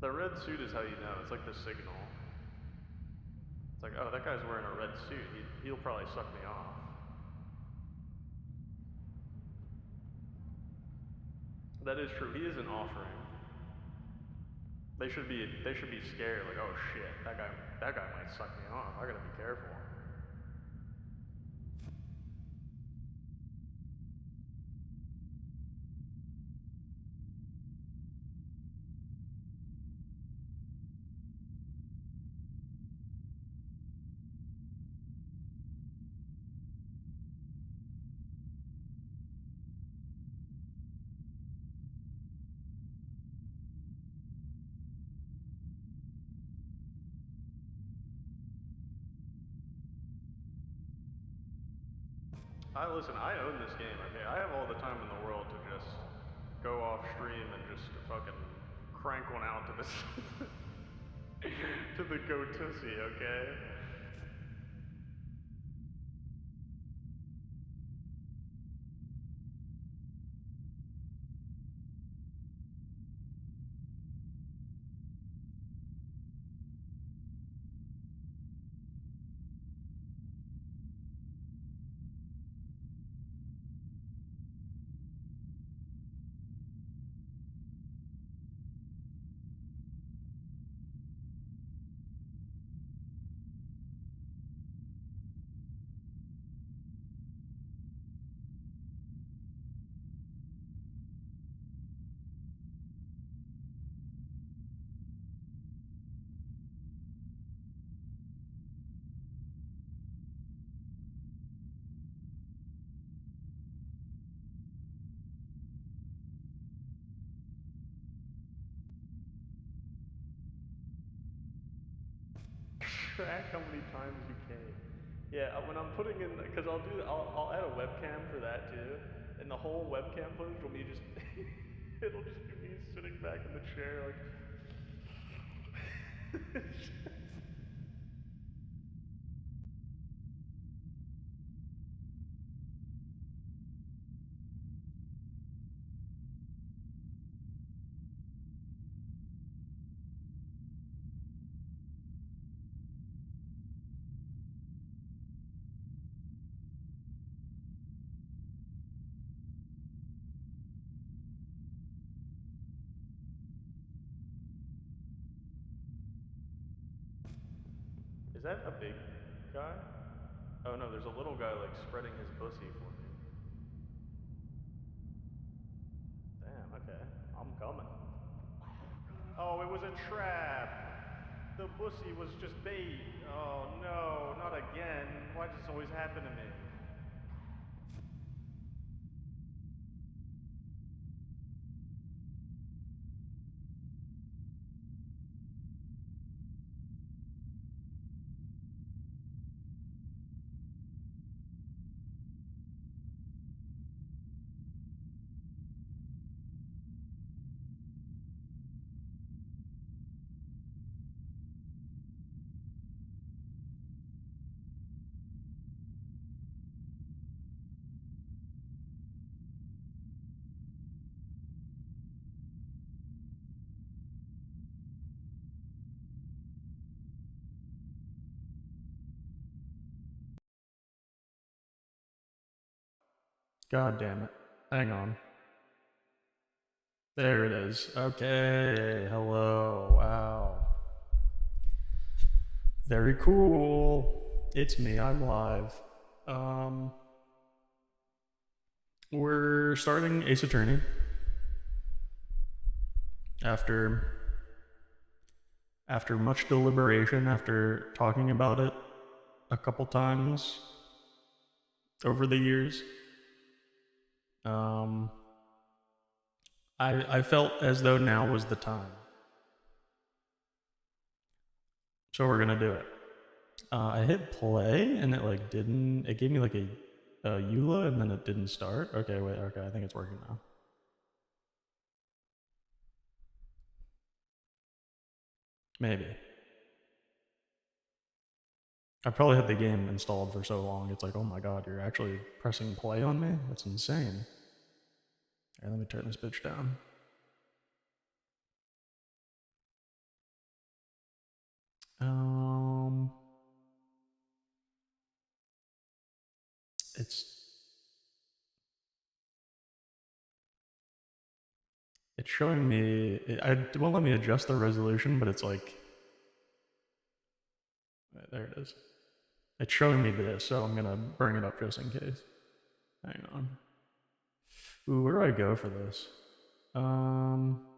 The red suit is how you know. It's like the signal. It's like, oh, that guy's wearing a red suit. He'll probably suck me off. That is true. He is an offering. They should be scared. Like, oh shit, that guy might suck me off. I gotta be careful. Listen. I own this game. Okay, I have all the time in the world to just go off stream and just fucking crank one out to this to the go tussie. Okay. Track how many times you came. Yeah, when I'm putting in, because I'll add a webcam for that too, and the whole webcam footage will be just, it'll just be me sitting back in the chair like. Is that a big guy? Oh no, there's a little guy like spreading his pussy for me. Damn, okay. I'm coming. Oh, it was a trap. The pussy was just bait. Oh no, not again. Why does this always happen to me? God damn it. Hang on. There it is. Okay. Hello. Wow. Very cool. It's me. I'm live. Um, we're starting Ace Attorney after much deliberation, after talking about it a couple times over the years. I felt as though now was the time. So we're gonna do it. I hit play and it like didn't. It gave me like a EULA and then it didn't start. Okay, wait. Okay, I think it's working now. Maybe. I've probably had the game installed for so long. It's like, oh my god, you're actually pressing play on me? That's insane. Alright, let me turn this bitch down. It's showing me, it won't let me adjust the resolution, but it's like, there it is. It's showing me this, so I'm gonna bring it up just in case. Hang on. Ooh, where do I go for this?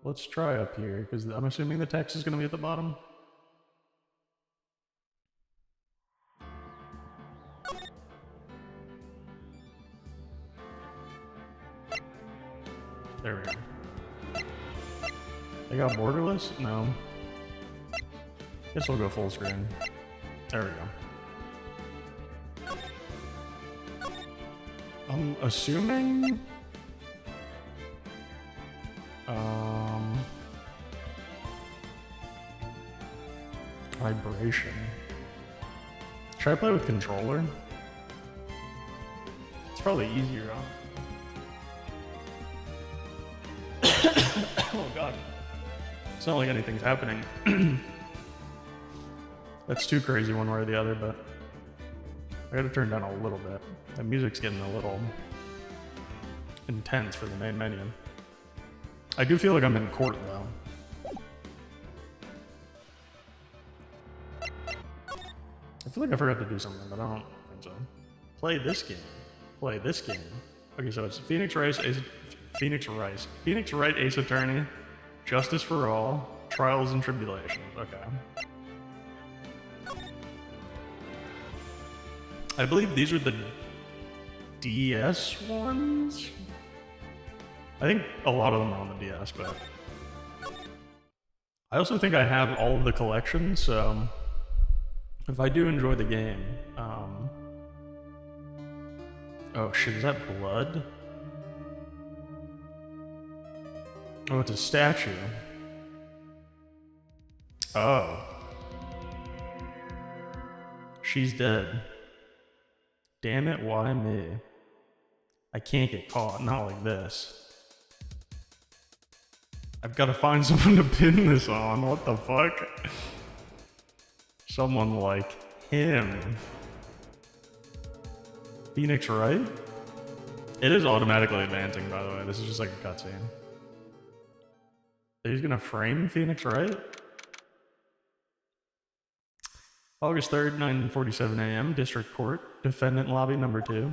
Let's try up here, because I'm assuming the text is gonna be at the bottom. There we go. They got borderless? No. Guess we'll go full screen. There we go. I'm assuming... Vibration. Should I play with controller? It's probably easier, huh? Oh god. It's not like anything's happening. That's too crazy one way or the other, but I gotta turn down a little bit. The music's getting a little intense for the main menu. I do feel like I'm in court though. I feel like I forgot to do something, but I don't think so. Play this game. Play this game. Okay, so it's Phoenix Wright, Ace Attorney, Justice for All, Trials and Tribulations. Okay. I believe these are the DS ones? I think a lot of them are on the DS, but... I also think I have all of the collections, so... If I do enjoy the game, oh shit, is that blood? Oh, it's a statue. Oh. She's dead. Damn it, why me? I can't get caught, not like this. I've got to find someone to pin this on, what the fuck? Someone like him. Phoenix Wright? It is automatically advancing, by the way. This is just like a cutscene. He's gonna frame Phoenix Wright? August 3rd, 9:47 a.m., District Court, Defendant Lobby number 2.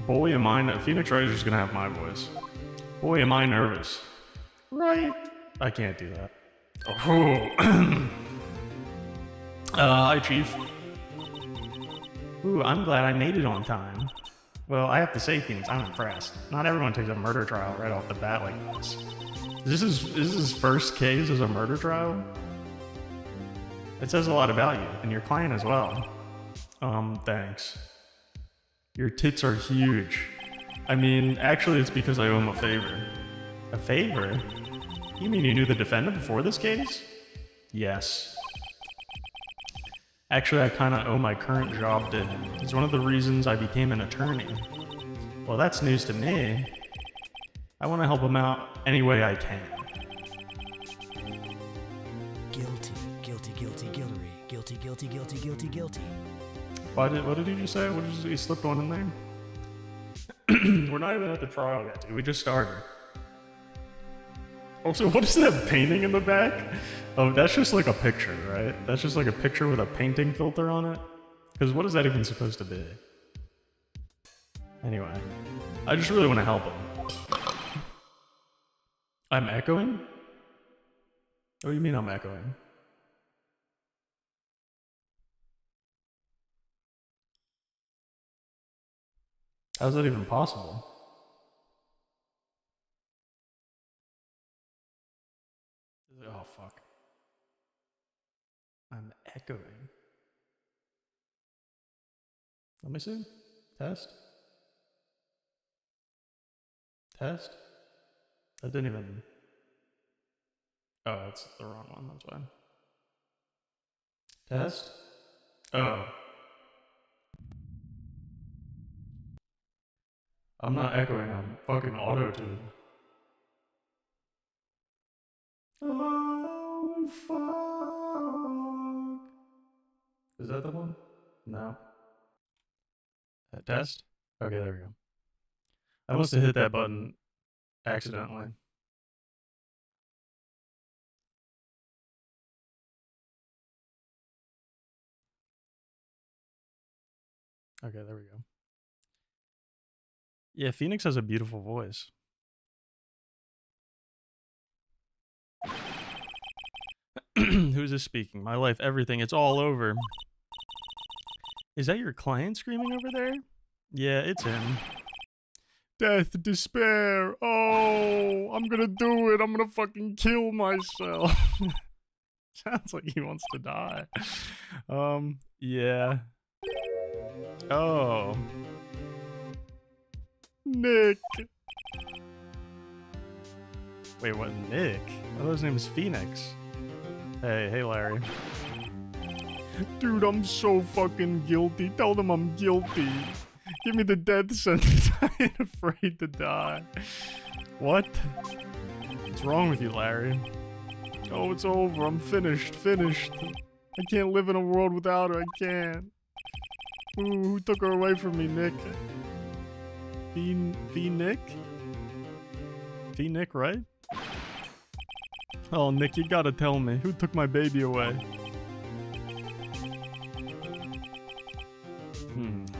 Boy, am I... Phoenix Wright is just gonna have my voice. Boy, am I nervous. Right? I can't do that. Oh. Hi, Chief. Ooh, I'm glad I made it on time. Well, I have to say, Phoenix, I'm impressed. Not everyone takes a murder trial right off the bat like this. This is his first case as a murder trial? It says a lot about you, and your client as well. Thanks. Your tits are huge. I mean, actually it's because I owe him a favor. A favor? You mean you knew the defendant before this case? Yes. Actually, I kinda owe my current job to him. He's one of the reasons I became an attorney. Well, that's news to me. I want to help him out any way I can. Guilty, guilty, guilty, guilty, guilty, guilty, guilty, guilty, guilty. What did he just say? He slipped one in there? We're not even at the trial yet, dude. We just started. Also, what is that painting in the back? Oh, that's just like a picture, right? That's just like a picture with a painting filter on it? Because what is that even supposed to be? Anyway, I just really want to help him. I'm echoing? What do you mean I'm echoing? How's that even possible? Oh, fuck. I'm echoing. Let me see. Test. Test. That didn't even... Oh, that's the wrong one, that's why. Test. Oh. I'm not echoing, I'm fucking auto-tuned. fuck. Is that the one? No. Test? Okay, there we go. I must have hit that button accidentally. Okay, there we go. Yeah, Phoenix has a beautiful voice. Who's this speaking? My life, everything, it's all over. Is that your client screaming over there? Yeah, it's him. Death, despair. Oh, I'm gonna do it. I'm gonna fucking kill myself. Sounds like he wants to die. Yeah. Oh. Nick. Wait, what? Nick? I thought his name is Phoenix. Hey, Larry. Dude, I'm so fucking guilty. Tell them I'm guilty. Give me the death sentence. I ain't afraid to die. What? What's wrong with you, Larry? Oh, it's over. I'm finished. I can't live in a world without her. I can't. Ooh, who took her away from me, Nick? Nick? Nick, right? Oh, Nick, you gotta tell me. Who took my baby away?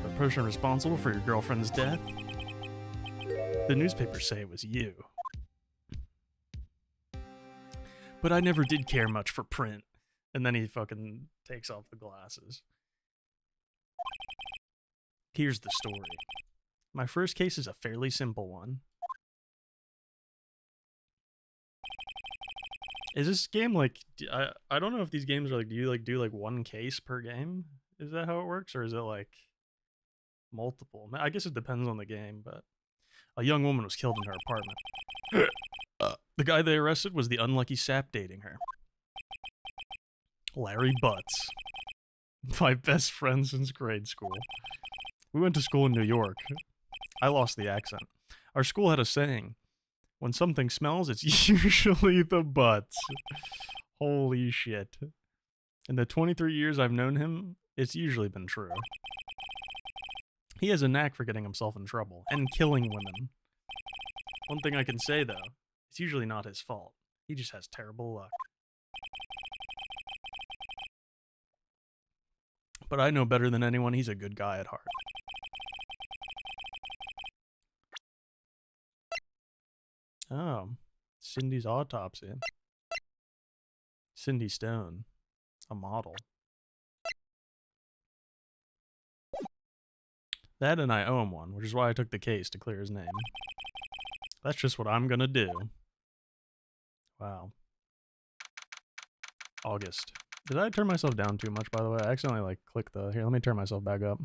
The person responsible for your girlfriend's death? The newspapers say it was you. But I never did care much for print. And then he fucking takes off the glasses. Here's the story. My first case is a fairly simple one. Is this game like... I don't know if these games are like... Do you do one case per game? Is that how it works? Or is it like... multiple? I guess it depends on the game, but... A young woman was killed in her apartment. The guy they arrested was the unlucky sap dating her. Larry Butts. My best friend since grade school. We went to school in New York. I lost the accent. Our school had a saying. When something smells, it's usually the butts. Holy shit. In the 23 years I've known him, it's usually been true. He has a knack for getting himself in trouble, and killing women. One thing I can say, though, it's usually not his fault. He just has terrible luck. But I know better than anyone he's a good guy at heart. Oh, Cindy's autopsy. Cindy Stone, a model. That and I owe him one, which is why I took the case to clear his name. That's just what I'm gonna do. Wow. August. Did I turn myself down too much, by the way? I accidentally, clicked the... Here, let me turn myself back up.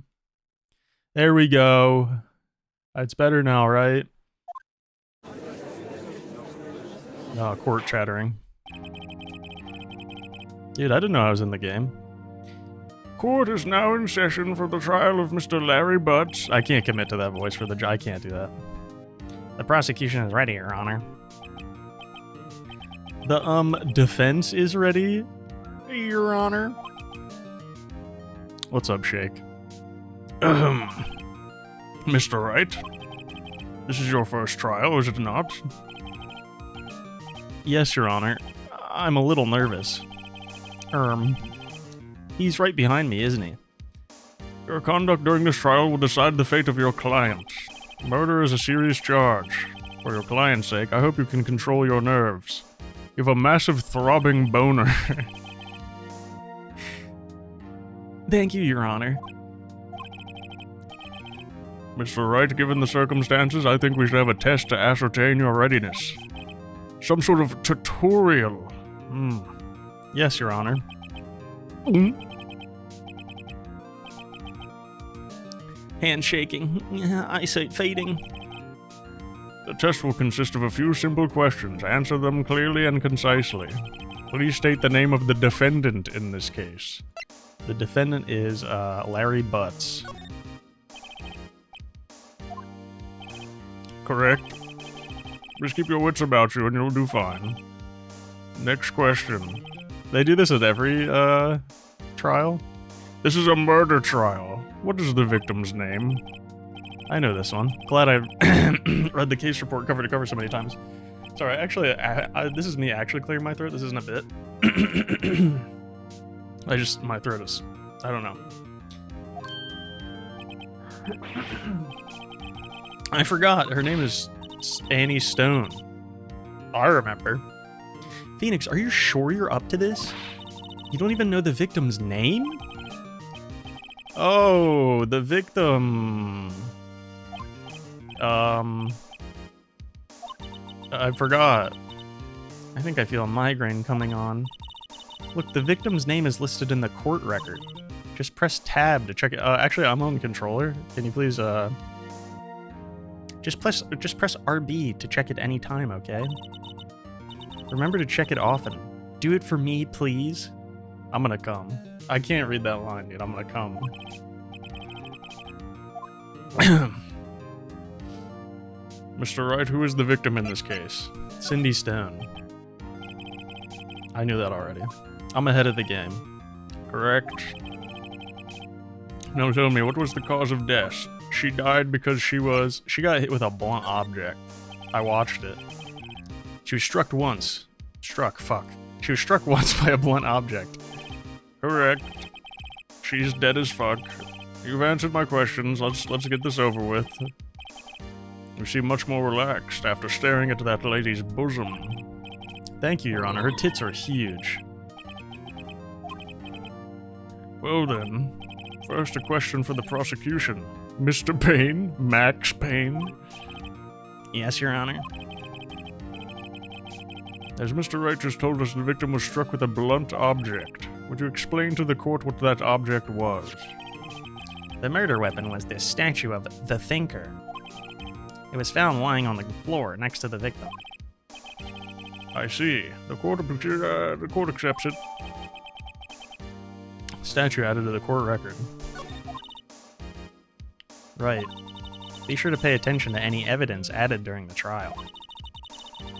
There we go. It's better now, right? Oh, court chattering. Dude, I didn't know I was in the game. Court is now in session for the trial of Mr. Larry Butts. I can't commit to that voice for the... I can't do that. The prosecution is ready, Your Honor. The, defense is ready, Your Honor. What's up, Shake? Mr. Wright? This is your first trial, is it not? Yes, Your Honor. I'm a little nervous. He's right behind me, isn't he? Your conduct during this trial will decide the fate of your client. Murder is a serious charge. For your client's sake, I hope you can control your nerves. You have a massive throbbing boner. Thank you, Your Honor. Mr. Wright, given the circumstances, I think we should have a test to ascertain your readiness. Some sort of tutorial. Yes, Your Honor. Handshaking. Eyesight fading. The test will consist of a few simple questions. Answer them clearly and concisely. Please state the name of the defendant in this case. The defendant is, Larry Butts. Correct. Just keep your wits about you and you'll do fine. Next question. They do this at every trial. This is a murder trial. What is the victim's name? I know this one. Glad I read the case report cover to cover so many times. Sorry, actually, this is me actually clearing my throat. This isn't a bit. My throat is, I don't know. I forgot. Her name is Annie Stone. I remember. Phoenix, are you sure you're up to this? You don't even know the victim's name? Oh, the victim. I forgot. I think I feel a migraine coming on. Look, the victim's name is listed in the court record. Just press tab to check it. Actually, I'm on controller. Can you please, just press RB to check it any time, okay? Remember to check it often. Do it for me, please. I'm gonna come. I can't read that line, dude. I'm gonna come. Mr. Wright, who is the victim in this case? Cindy Stone. I knew that already. I'm ahead of the game. Correct. Now tell me, what was the cause of death? She died because she got hit with a blunt object. I watched it. She was struck once. She was struck once by a blunt object. Correct. She's dead as fuck. You've answered my questions. Let's get this over with. You seem much more relaxed after staring into that lady's bosom. Thank you, Your Honor. Her tits are huge. Well then, first a question for the prosecution. Mr. Payne? Max Payne? Yes, Your Honor. As Mr. Wright just told us, the victim was struck with a blunt object. Would you explain to the court what that object was? The murder weapon was this statue of the Thinker. It was found lying on the floor next to the victim. I see. The court accepts it. Statue added to the court record. Right. Be sure to pay attention to any evidence added during the trial.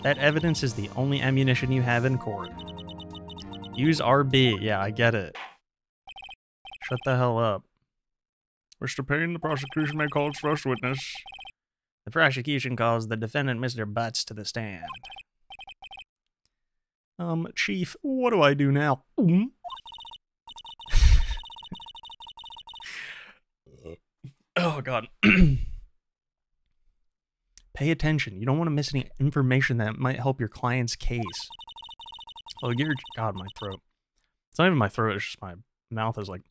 That evidence is the only ammunition you have in court. Use RB. Yeah, I get it. Shut the hell up. Mr. Payne, the prosecution may call its first witness. The prosecution calls the defendant, Mr. Butts, to the stand. Chief, what do I do now? Oh, God. Pay attention. You don't want to miss any information that might help your client's case. Oh, God, my throat. It's not even my throat, it's just my mouth is like...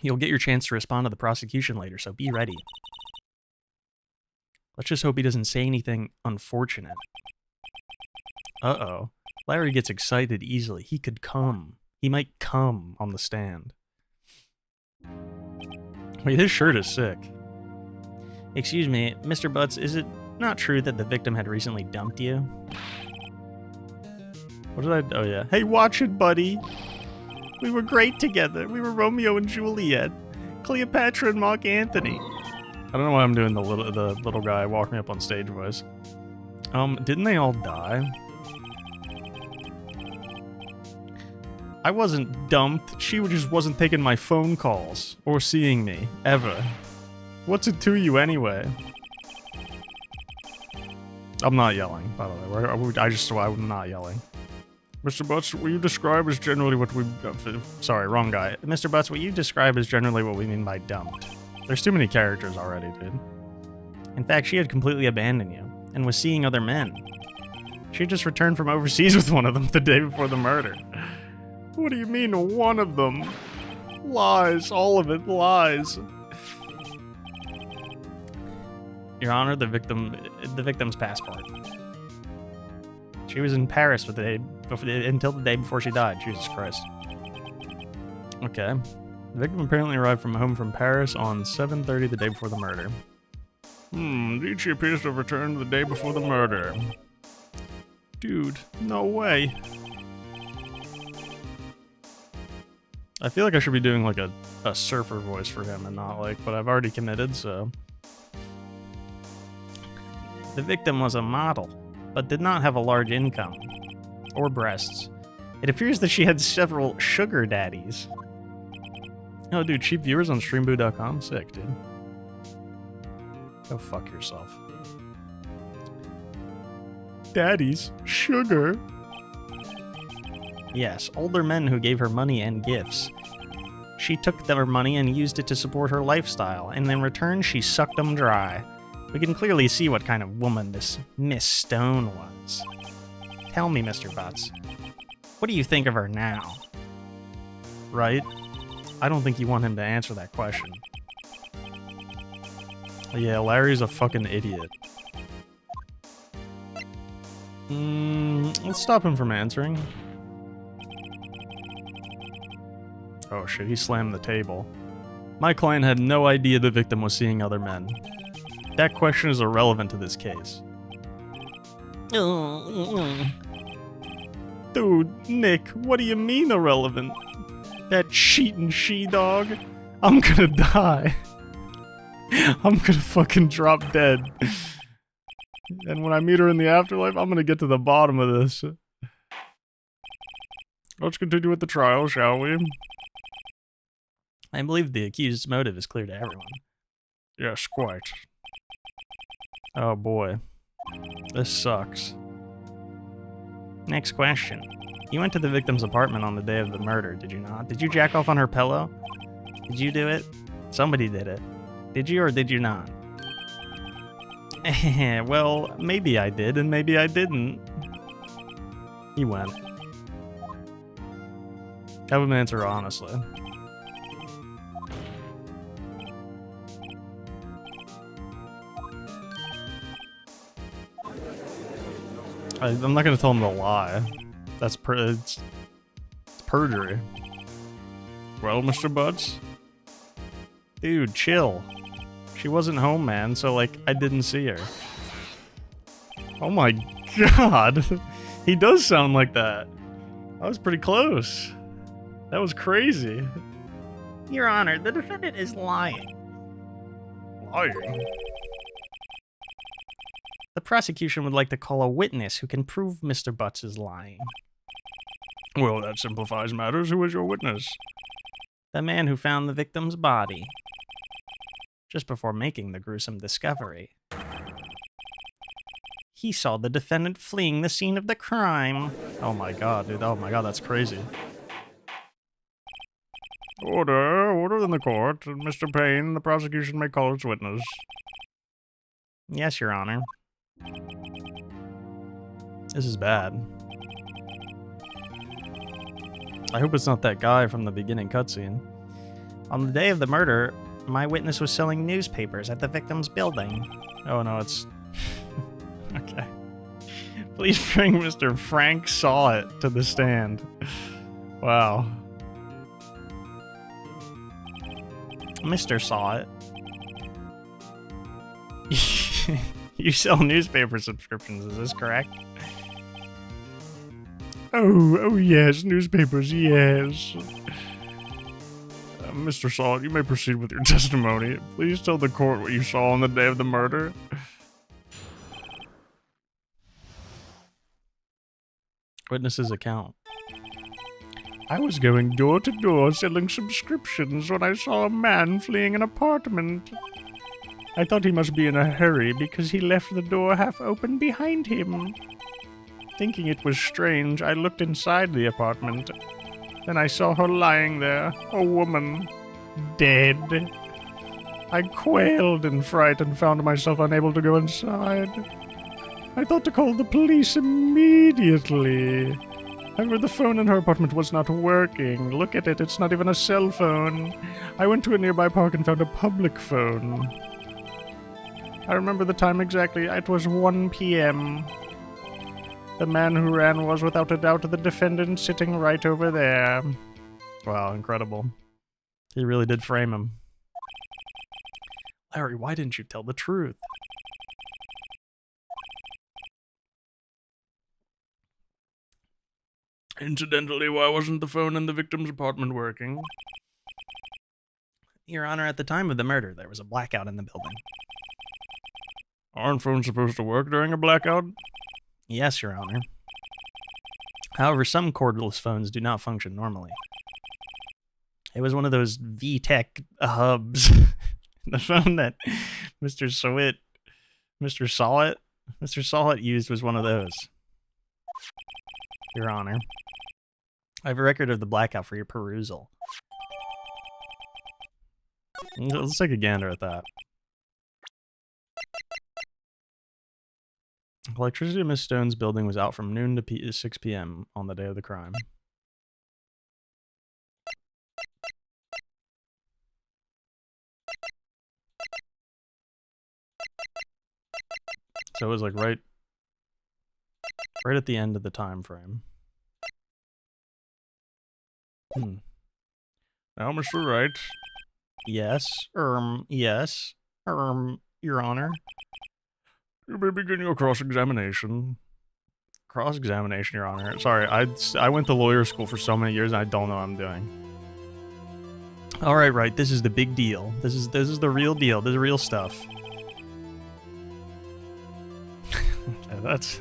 You'll get your chance to respond to the prosecution later, so be ready. Let's just hope he doesn't say anything unfortunate. Uh-oh. Larry gets excited easily. He could come. He might come on the stand. Wait, his shirt is sick. Excuse me, Mr. Butts, is it not true that the victim had recently dumped you? What did I... Oh, yeah. Hey, watch it, buddy! We were great together. We were Romeo and Juliet. Cleopatra and Mark Anthony. I don't know why I'm doing the little guy walk me up on stage voice. Didn't they all die? I wasn't dumped. She just wasn't taking my phone calls or seeing me ever. What's it to you anyway? I'm not yelling, by the way. I'm not yelling. Mr. Butts, what you describe is generally what we... sorry, wrong guy. Mr. Butts, what you describe is generally what we mean by dumped. There's too many characters already, dude. In fact, she had completely abandoned you and was seeing other men. She had just returned from overseas with one of them the day before the murder. What do you mean, one of them? Lies. All of it. Lies. Your Honor, the victim's passport. She was in Paris until the day before she died. Jesus Christ. Okay. The victim apparently arrived home from Paris on 7:30 the day before the murder. Indeed she appears to have returned the day before the murder. Dude, no way. I feel like I should be doing like a surfer voice for him and not like, but I've already committed, so. The victim was a model, but did not have a large income or breasts. It appears that she had several sugar daddies. Oh, dude, cheap viewers on streamboo.com? Sick, dude. Go fuck yourself. Daddies? Sugar? Yes, older men who gave her money and gifts. She took their money and used it to support her lifestyle, and in return she sucked them dry. We can clearly see what kind of woman this Miss Stone was. Tell me, Mr. Butts, what do you think of her now? Right? I don't think you want him to answer that question. Yeah, Larry's a fucking idiot. Let's stop him from answering. Oh shit, he slammed the table. My client had no idea the victim was seeing other men. That question is irrelevant to this case. Dude, Nick, what do you mean irrelevant? That cheating she-dog? I'm gonna die. I'm gonna fucking drop dead. And when I meet her in the afterlife, I'm gonna get to the bottom of this. Let's continue with the trial, shall we? I believe the accused's motive is clear to everyone. Yes, quite. Oh boy. This sucks. Next question. You went to the victim's apartment on the day of the murder, did you not? Did you jack off on her pillow? Did you do it? Somebody did it. Did you or did you not? Well, maybe I did and maybe I didn't. He went. Have him answer honestly. I'm not gonna tell him to lie. That's it's perjury. Well, Mr. Butts? Dude, chill. She wasn't home, man, so, like, I didn't see her. Oh my god. He does sound like that. That was pretty close. That was crazy. Your Honor, the defendant is lying. Lying? The prosecution would like to call a witness who can prove Mr. Butts is lying. Well, that simplifies matters. Who is your witness? The man who found the victim's body. Just before making the gruesome discovery. He saw the defendant fleeing the scene of the crime. Oh my god, dude. Oh my god, that's crazy. Order in the court. Mr. Payne, the prosecution may call its witness. Yes, Your Honor. This is bad. I hope it's not that guy from the beginning cutscene. On the day of the murder, my witness was selling newspapers at the victim's building. Oh no, it's... Okay. Please bring Mr. Frank Saw It to the stand. Wow. Mr. Saw It. You sell newspaper subscriptions, is this correct? Oh yes, newspapers, yes. Mr. Saw It, you may proceed with your testimony. Please tell the court what you saw on the day of the murder. Witness's account. I was going door to door selling subscriptions when I saw a man fleeing an apartment. I thought he must be in a hurry because he left the door half open behind him. Thinking it was strange, I looked inside the apartment. Then I saw her lying there, a woman, dead. I quailed in fright and found myself unable to go inside. I thought to call the police immediately. However, the phone in her apartment was not working. Look at it, it's not even a cell phone. I went to a nearby park and found a public phone. I remember the time exactly. It was 1 p.m. The man who ran was, without a doubt, the defendant sitting right over there. Wow, incredible. He really did frame him. Larry, why didn't you tell the truth? Incidentally, why wasn't the phone in the victim's apartment working? Your Honor, at the time of the murder, there was a blackout in the building. Aren't phones supposed to work during a blackout? Yes, Your Honor. However, some cordless phones do not function normally. It was one of those VTech hubs. The phone that Mr. Solid used was one of those. Your Honor. I have a record of the blackout for your perusal. Let's take a gander at that. Electricity in Miss Stone's building was out from noon to 6 p.m. on the day of the crime. So it was like right at the end of the time frame. Now, Mr. Wright. Yes, yes, Your Honor. You may begin your cross-examination. Cross-examination, Your Honor. Sorry, I went to lawyer school for so many years and I don't know what I'm doing. Alright, right, this is the big deal. This is the real deal. This is real stuff. Okay, that's...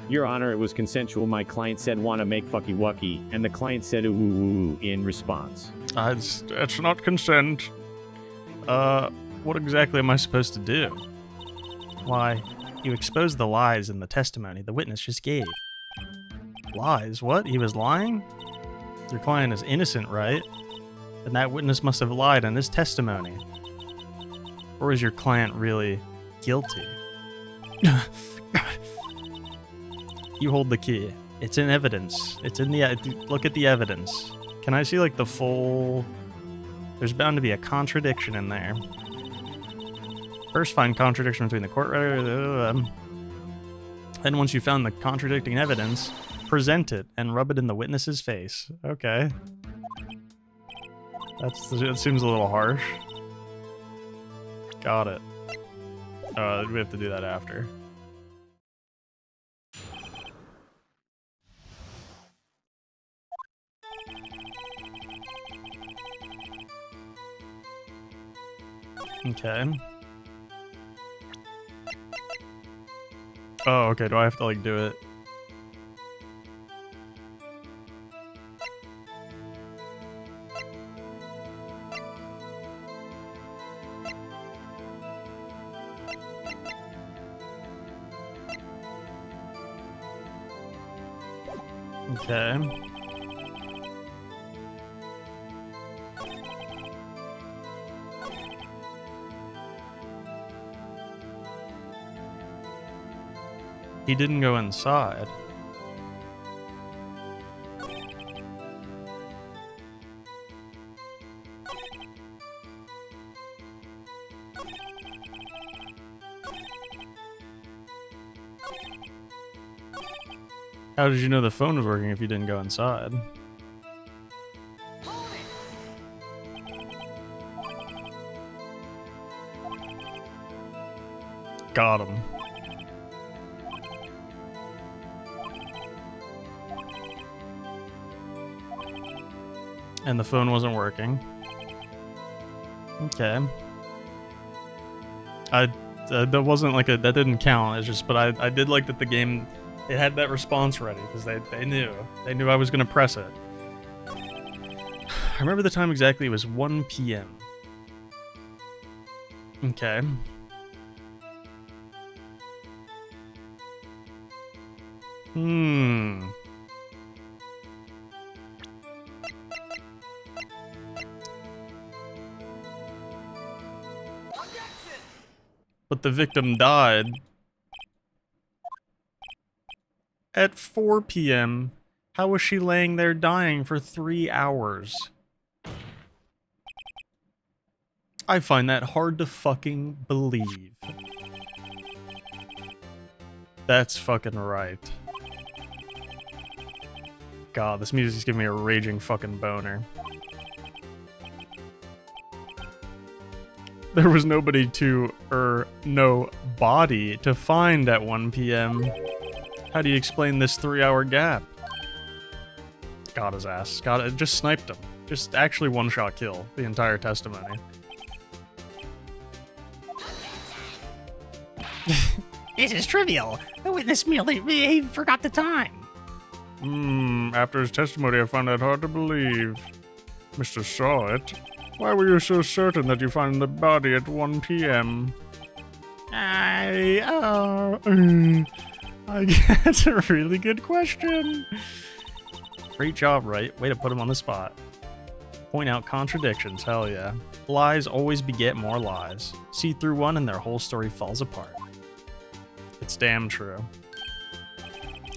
Your Honor, it was consensual. My client said wanna make fucky wucky, and the client said ooh ooh ooh in response. It's not consent. What exactly am I supposed to do? Why, you exposed the lies in the testimony the witness just gave. Lies? What? He was lying? Your client is innocent, right? Then that witness must have lied in his testimony. Or is your client really guilty? You hold the key. It's in evidence. It's in the... Look at the evidence. Can I see, like, the full... There's bound to be a contradiction in there. First, find contradiction between the court record... Then once you found the contradicting evidence, present it and rub it in the witness's face. Okay. That seems a little harsh. Got it. We have to do that after. Okay. Oh, okay. Do I have to, like, do it? Okay. He didn't go inside. How did you know the phone was working if you didn't go inside? Got him. And the phone wasn't working. Okay. That wasn't like that didn't count. It's just, but I did like that the game, it had that response ready because they knew I was gonna press it. I remember the time exactly. It was 1 p.m. Okay. But the victim died at 4 p.m. How was she laying there dying for 3 hours? I find that hard to fucking believe. That's fucking right. God, this music's giving me a raging fucking boner. There was nobody to, no body to find at 1 p.m. How do you explain this 3-hour gap? Got his ass. Got it. Just sniped him. Just actually one-shot kill the entire testimony. This is trivial. The witness merely forgot the time. After his testimony, I found that hard to believe. Mr. Salt, why were you so certain that you found the body at 1 p.m.? That's a really good question. Great job, right? Way to put him on the spot. Point out contradictions, hell yeah. Lies always beget more lies. See through one and their whole story falls apart. It's damn true.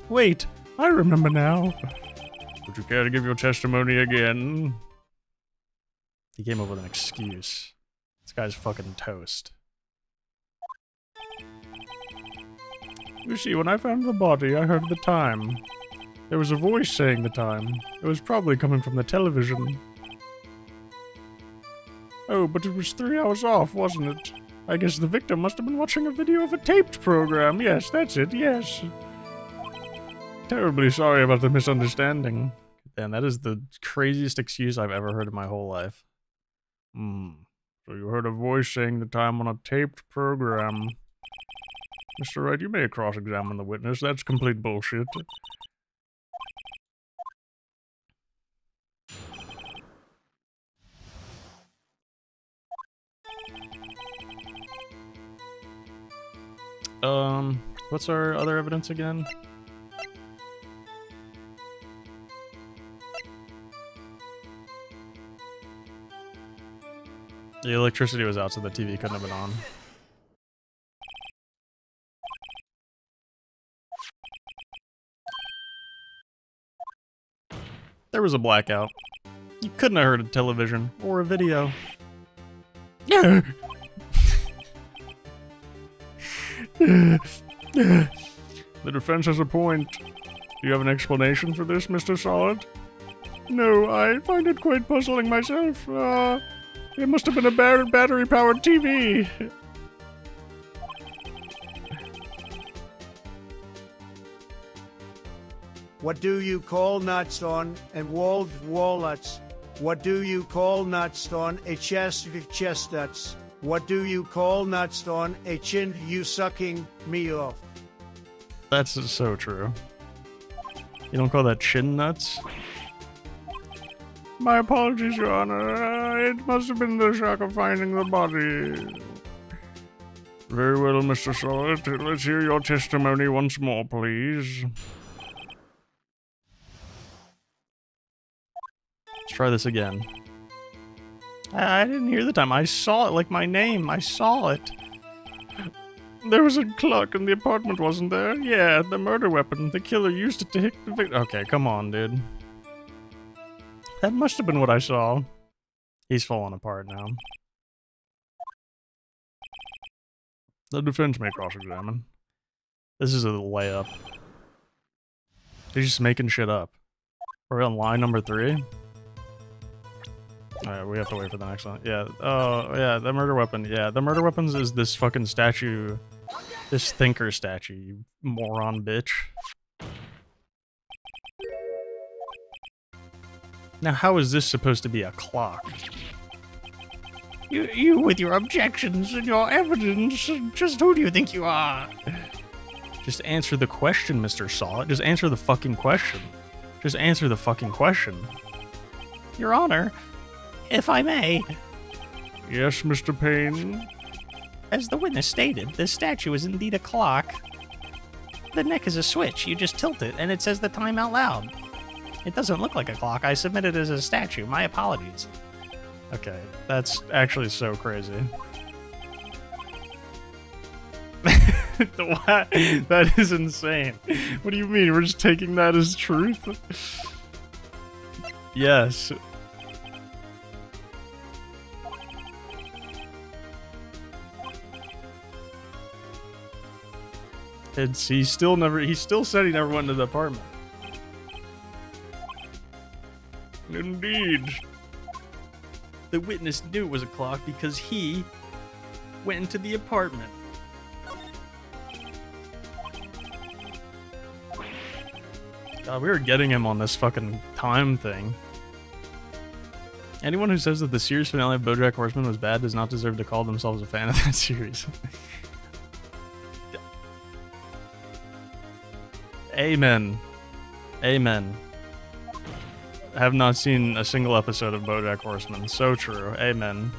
Wait, I remember now. Would you care to give your testimony again? He came up with an excuse. This guy's fucking toast. You see, when I found the body, I heard the time. There was a voice saying the time. It was probably coming from the television. Oh, but it was 3 hours off, wasn't it? I guess the victim must have been watching a video of a taped program. Yes, that's it, yes. Terribly sorry about the misunderstanding. Damn, that is the craziest excuse I've ever heard in my whole life. So you heard a voice saying the time on a taped program. Mr. Wright, you may cross-examine the witness. That's complete bullshit. What's our other evidence again? The electricity was out, so the TV couldn't have been on. There was a blackout. You couldn't have heard a television or a video. Yeah. The defense has a point. Do you have an explanation for this, Mr. Solid? No, I find it quite puzzling myself. It must have been a battery-powered TV. What do you call nuts on and walled walnuts? What do you call nuts on a chest of chestnuts? What do you call nuts on a chin you sucking me off? That's so true. You don't call that chin nuts? My apologies, Your Honor. It must have been the shock of finding the body. Very well, Mr. Solid. Let's hear your testimony once more, please. Let's try this again. I didn't hear the time. I saw it like my name. I saw it. There was a clock in the apartment, wasn't there? Yeah, the murder weapon. The killer used it to hit the victim. Okay, come on, dude. That must have been what I saw. He's falling apart now. The defense may cross-examine. This is a layup. He's just making shit up. Are we on line number 3? Alright, we have to wait for the next one. Yeah, oh, yeah, the murder weapon. Yeah, the murder weapons is this fucking statue. This thinker statue, you moron bitch. Now, how is this supposed to be a clock? You with your objections and your evidence, just who do you think you are? Just answer the question, Mr. Solid. Just answer the fucking question. Just answer the fucking question. Your Honor, if I may. Yes, Mr. Payne? As the witness stated, this statue is indeed a clock. The neck is a switch. You just tilt it, and it says the time out loud. It doesn't look like a clock. I submit it as a statue. My apologies. Okay, that's actually so crazy. What? That is insane. What do you mean? We're just taking that as truth? Yes. He still said he never went into the apartment. Indeed. The witness knew it was a clock because he went into the apartment. God, we were getting him on this fucking time thing. Anyone who says that the series finale of BoJack Horseman was bad does not deserve to call themselves a fan of that series. Amen. Amen. I have not seen a single episode of BoJack Horseman. So true. Amen.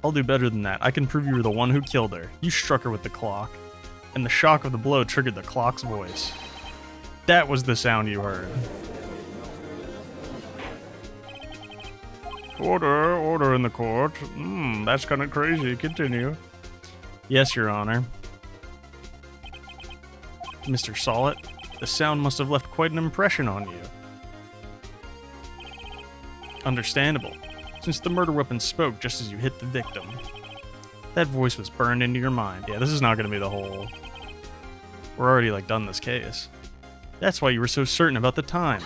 I'll do better than that. I can prove you were the one who killed her. You struck her with the clock, and the shock of the blow triggered the clock's voice. That was the sound you heard. Order in the court. That's kind of crazy. Continue. Yes, Your Honor. Mr. Solid, the sound must have left quite an impression on you. Understandable, since the murder weapon spoke just as you hit the victim. That voice was burned into your mind. Yeah, this is not going to be the whole... We're already, like, done this case. That's why you were so certain about the time.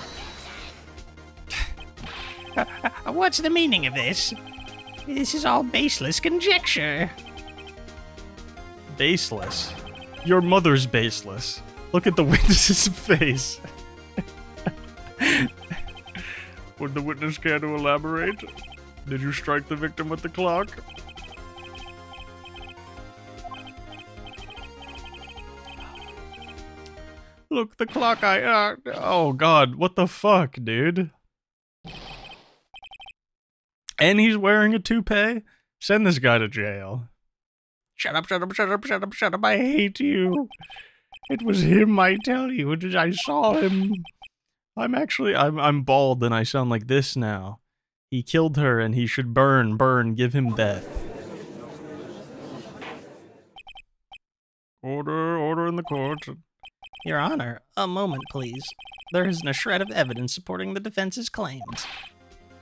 What's the meaning of this? This is all baseless conjecture. Baseless? Your mother's baseless. Look at the witness's face. Would the witness care to elaborate? Did you strike the victim with the clock? Look, the clock oh god, what the fuck, dude? And he's wearing a toupee? Send this guy to jail. Shut up, shut up, shut up, shut up, shut up, I hate you. It was him, I tell you, I saw him. I'm bald and I sound like this now. He killed her and he should burn, give him death. Order in the court. Your Honor, a moment, please. There isn't a shred of evidence supporting the defense's claims.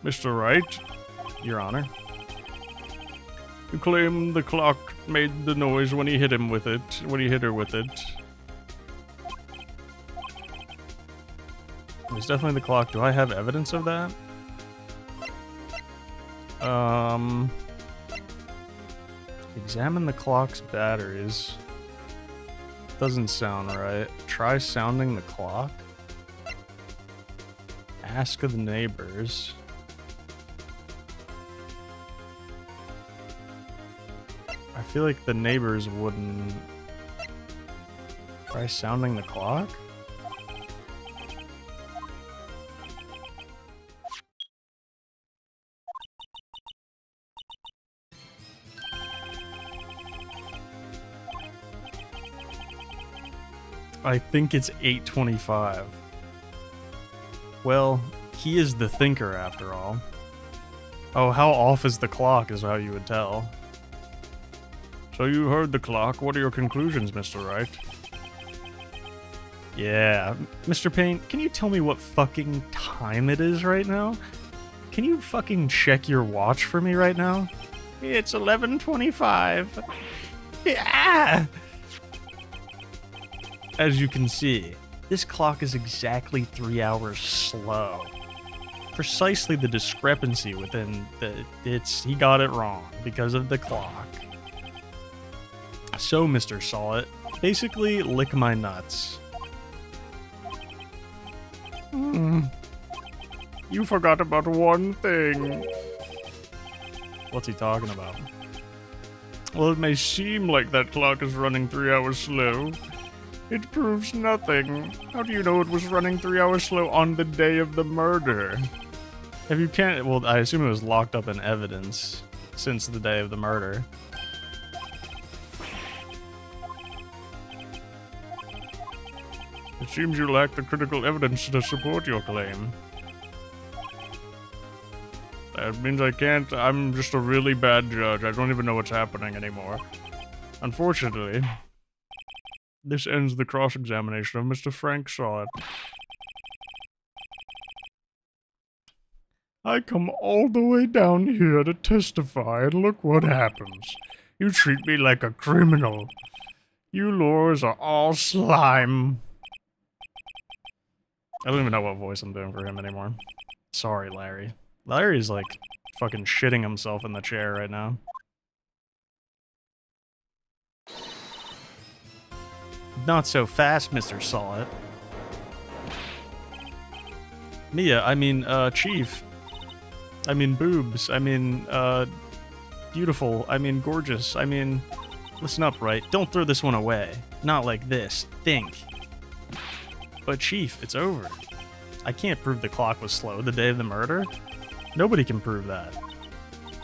Mr. Wright, Your Honor. You claim the clock made the noise when he hit him with it, when he hit her with it. It's definitely the clock. Do I have evidence of that? Examine the clock's batteries. Doesn't sound right. Try sounding the clock. Ask of the neighbors. I feel like the neighbors wouldn't... Try sounding the clock? I think it's 8:25. Well, he is the thinker after all. Oh, how off is the clock is how you would tell. So you heard the clock. What are your conclusions, Mr. Wright? Yeah. Mr. Payne, can you tell me what fucking time it is right now? Can you fucking check your watch for me right now? It's 11:25. Yeah! As you can see, this clock is exactly 3 hours slow. Precisely the discrepancy within he got it wrong because of the clock. So, Mr. Solid, basically lick my nuts. You forgot about one thing. What's he talking about? Well, it may seem like that clock is running 3 hours slow. It proves nothing. How do you know it was running 3 hours slow on the day of the murder? Well, I assume it was locked up in evidence since the day of the murder. It seems you lack the critical evidence to support your claim. That means I can't. I'm just a really bad judge. I don't even know what's happening anymore. Unfortunately, this ends the cross-examination of Mr. Frank Solid. I come all the way down here to testify, and look what happens. You treat me like a criminal. You lawyers are all slime. I don't even know what voice I'm doing for him anymore. Sorry, Larry. Larry's like fucking shitting himself in the chair right now. Not so fast, Mr. Solid. Mia, I mean, Chief. I mean, boobs. I mean, beautiful. I mean, gorgeous. I mean, Listen up, right? Don't throw this one away. Not like this. Think. But Chief, it's over. I can't prove the clock was slow the day of the murder. Nobody can prove that.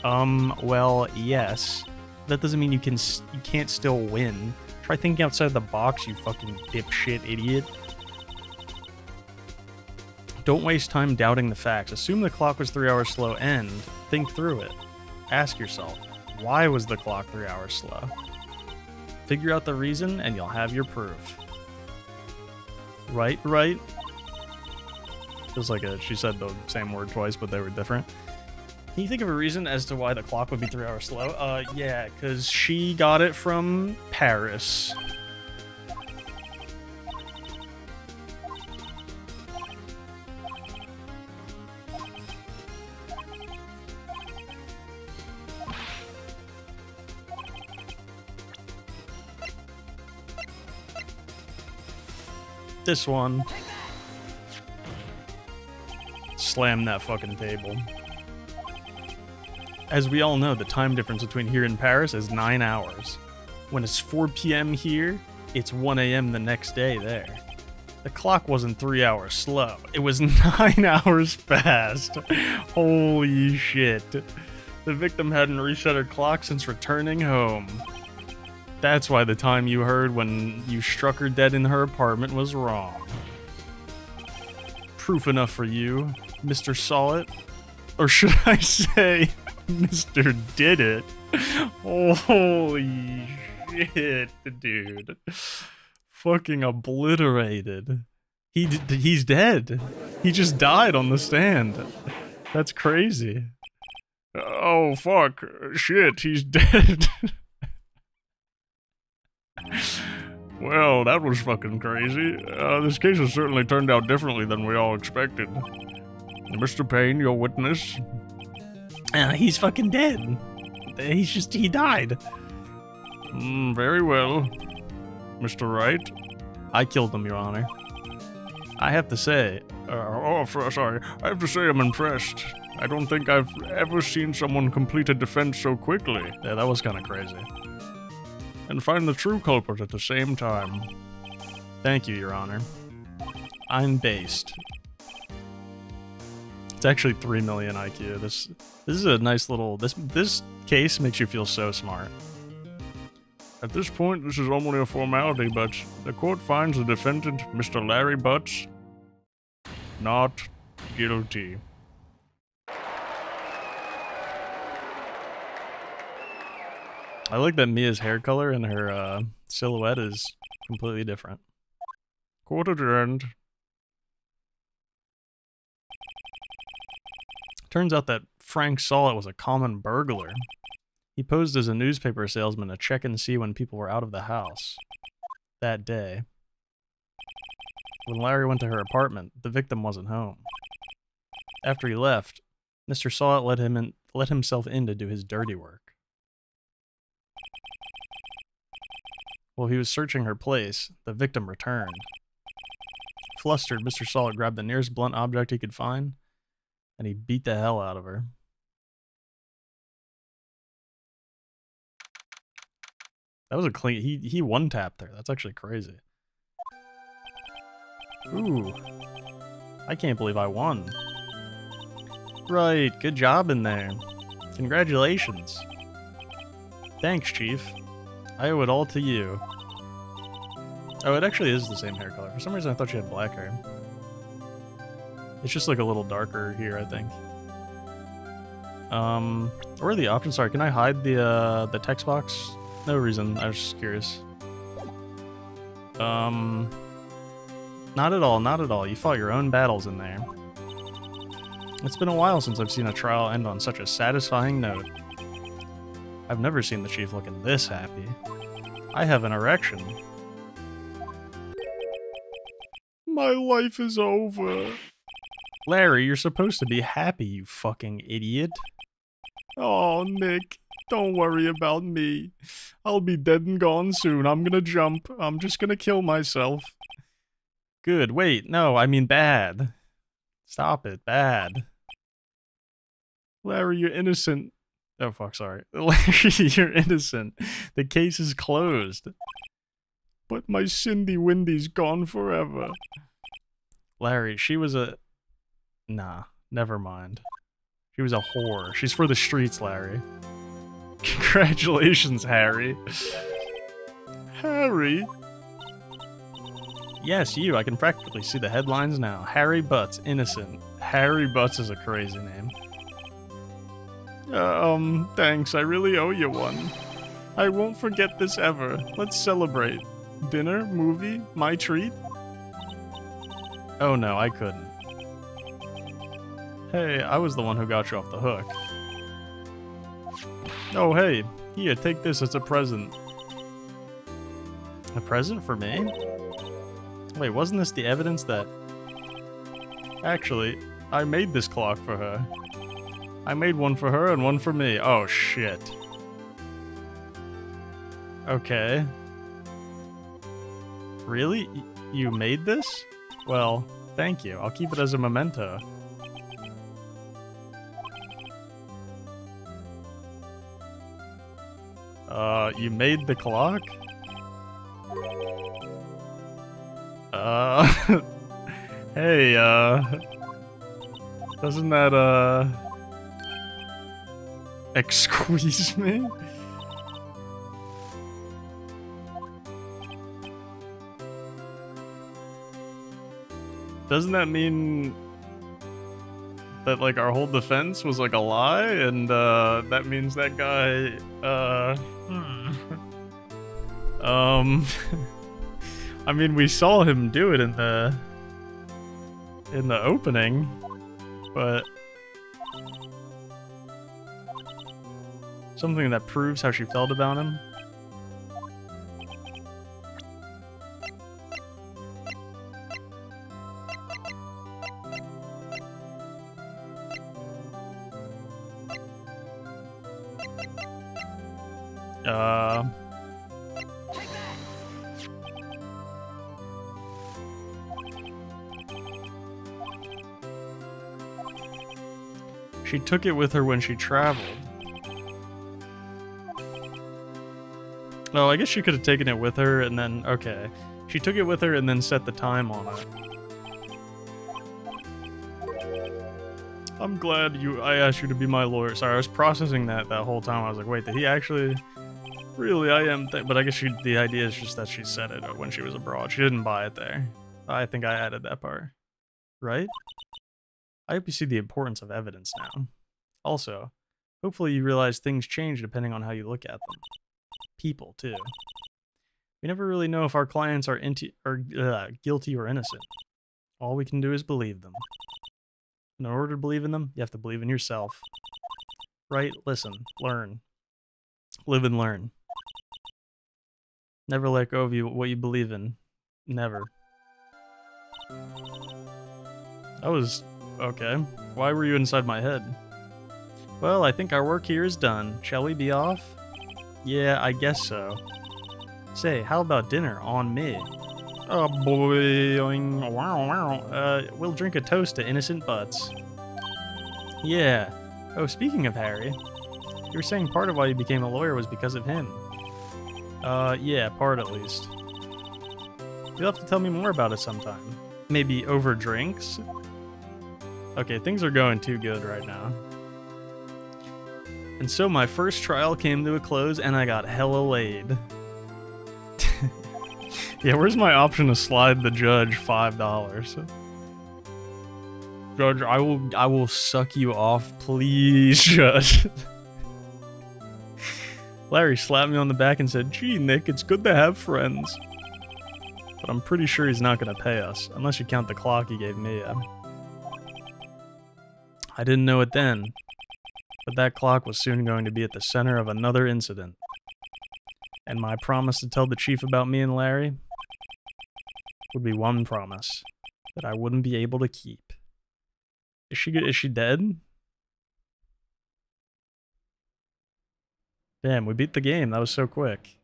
Well, yes. That doesn't mean you can't still win. Try thinking outside the box, you fucking dipshit idiot. Don't waste time doubting the facts. Assume the clock was 3 hours slow and think through it. Ask yourself, why was the clock 3 hours slow? Figure out the reason and you'll have your proof. Right? Feels like she said the same word twice, but they were different. Can you think of a reason as to why the clock would be 3 hours slow? Yeah, because she got it from Paris. This one. Slam that fucking table. As we all know, the time difference between here and Paris is 9 hours. When it's 4 p.m. here, it's 1 a.m. the next day there. The clock wasn't 3 hours slow. It was 9 hours fast. Holy shit. The victim hadn't reset her clock since returning home. That's why the time you heard when you struck her dead in her apartment was wrong. Proof enough for you, Mr. Saw It? Or should I say, Mr. Did It? Holy shit, dude. Fucking obliterated. He's dead. He just died on the stand. That's crazy. Oh, fuck. Shit, he's dead. Well, that was fucking crazy. This case has certainly turned out differently than we all expected. Mr. Payne, your witness? He's fucking dead. He died. Very well. Mr. Wright? I killed him, Your Honor. I have to say... sorry. I have to say I'm impressed. I don't think I've ever seen someone complete a defense so quickly. Yeah, that was kind of crazy. And find the true culprit at the same time. Thank you, Your Honor. I'm based. It's actually 3 million IQ. This is a nice little... This case makes you feel so smart. At this point, this is only a formality, but the court finds the defendant, Mr. Larry Butts, not guilty. I like that Mia's hair color and her silhouette is completely different. Court adjourned. Turns out that Frank Saw It was a common burglar. He posed as a newspaper salesman to check and see when people were out of the house. That day. When Larry went to her apartment, the victim wasn't home. After he left, Mr. Saw It let himself in to do his dirty work. While he was searching her place, the victim returned. Flustered, Mr. Saw It grabbed the nearest blunt object he could find, and he beat the hell out of her. That was a clean... He one-tapped her. That's actually crazy. Ooh. I can't believe I won. Right, good job in there. Congratulations. Thanks, Chief. I owe it all to you. Oh, it actually is the same hair color. For some reason I thought she had black hair. It's just like a little darker here, I think. Where are the options? Sorry, can I hide the text box? No reason, I was just curious. Not at all, not at all. You fought your own battles in there. It's been a while since I've seen a trial end on such a satisfying note. I've never seen the Chief looking this happy. I have an erection. My life is over. Larry, you're supposed to be happy, you fucking idiot. Oh, Nick, don't worry about me. I'll be dead and gone soon. I'm gonna jump. I'm just gonna kill myself. Good, wait, no, I mean bad. Stop it, bad. Larry, you're innocent. Oh, fuck, sorry. Larry, you're innocent. The case is closed. But my Cindy Windy's gone forever. Larry, she was a... Nah, never mind. She was a whore. She's for the streets, Larry. Congratulations, Harry. Harry? Yes, you. I can practically see the headlines now. Harry Butts, innocent. Harry Butts is a crazy name. Thanks. I really owe you one. I won't forget this ever. Let's celebrate. Dinner? Movie? My treat? Oh no, I couldn't. Hey, I was the one who got you off the hook. Oh, hey. Here, take this as a present. A present for me? Wait, wasn't this the evidence that... Actually, I made this clock for her. I made one for her and one for me. Oh, shit. Okay. Really? You made this? Well, thank you. I'll keep it as a memento. You made the clock? Hey, doesn't that, excuse me? Doesn't that mean that, like, our whole defense was, like, a lie? And, that means that guy, I mean, we saw him do it in the opening, but something that proves how she felt about him. She took it with her when she traveled. Oh, I guess she could have taken it with her and then... Okay. She took it with her and then set the time on it. I'm glad I asked you to be my lawyer. Sorry, I was processing that whole time. I was like, wait, did he actually... Really, I am... But I guess the idea is just that she said it when she was abroad. She didn't buy it there. I think I added that part. Right? I hope you see the importance of evidence now. Also, hopefully you realize things change depending on how you look at them. People, too. We never really know if our clients are guilty or innocent. All we can do is believe them. In order to believe in them, you have to believe in yourself. Right? Listen. Learn. Live and learn. Never let go of what you believe in. Never. That was... okay. Why were you inside my head? Well, I think our work here is done. Shall we be off? Yeah, I guess so. Say, how about dinner on me? Oh boy, wow, wow. We'll drink a toast to innocent butts. Yeah. Oh, speaking of Harry, you were saying part of why you became a lawyer was because of him. Yeah, part at least. You'll have to tell me more about it sometime. Maybe over drinks? Okay, things are going too good right now. And so my first trial came to a close and I got hella laid. Yeah, where's my option to slide the judge $5? Judge, I will suck you off, please, Judge. Larry slapped me on the back and said, "Gee, Nick, it's good to have friends." But I'm pretty sure he's not gonna pay us, unless you count the clock he gave me. I didn't know it then, but that clock was soon going to be at the center of another incident. And my promise to tell the chief about me and Larry would be one promise that I wouldn't be able to keep. Is she dead? Damn, we beat the game. That was so quick.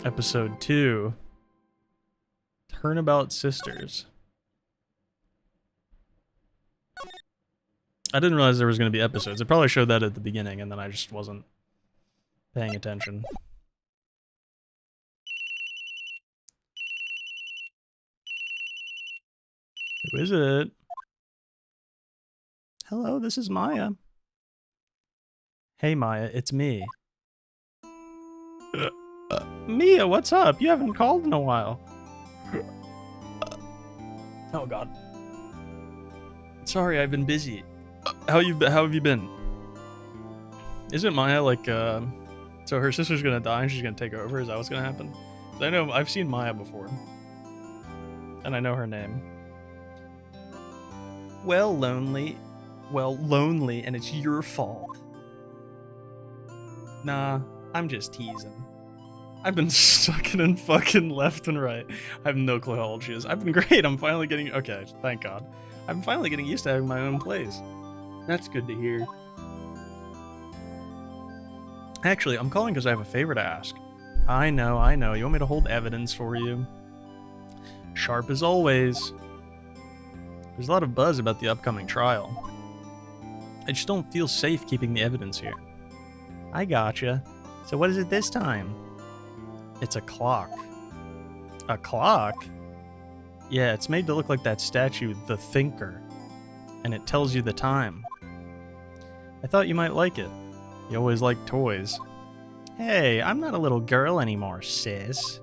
Episode 2. Turnabout Sisters. I didn't realize there was going to be episodes. It probably showed that at the beginning, and then I just wasn't paying attention. Who is it? Hello, this is Maya. Hey Maya, it's me. Mia, what's up? You haven't called in a while. Oh god. Sorry, I've been busy. How have you been? Isn't Maya like so her sister's gonna die and she's gonna take over? Is that what's gonna happen? 'Cause I know I've seen Maya before. And I know her name. Well, lonely, and it's your fault. Nah, I'm just teasing. I've been sucking in fucking left and right. I have no clue how old she is. I've been great. I'm finally getting... Okay, thank God. I'm finally getting used to having my own place. That's good to hear. Actually, I'm calling because I have a favor to ask. I know. You want me to hold evidence for you? Sharp as always. There's a lot of buzz about the upcoming trial. I just don't feel safe keeping the evidence here. I gotcha. So what is it this time? It's a clock. A clock? Yeah, it's made to look like that statue, The Thinker. And it tells you the time. I thought you might like it. You always like toys. Hey, I'm not a little girl anymore, sis.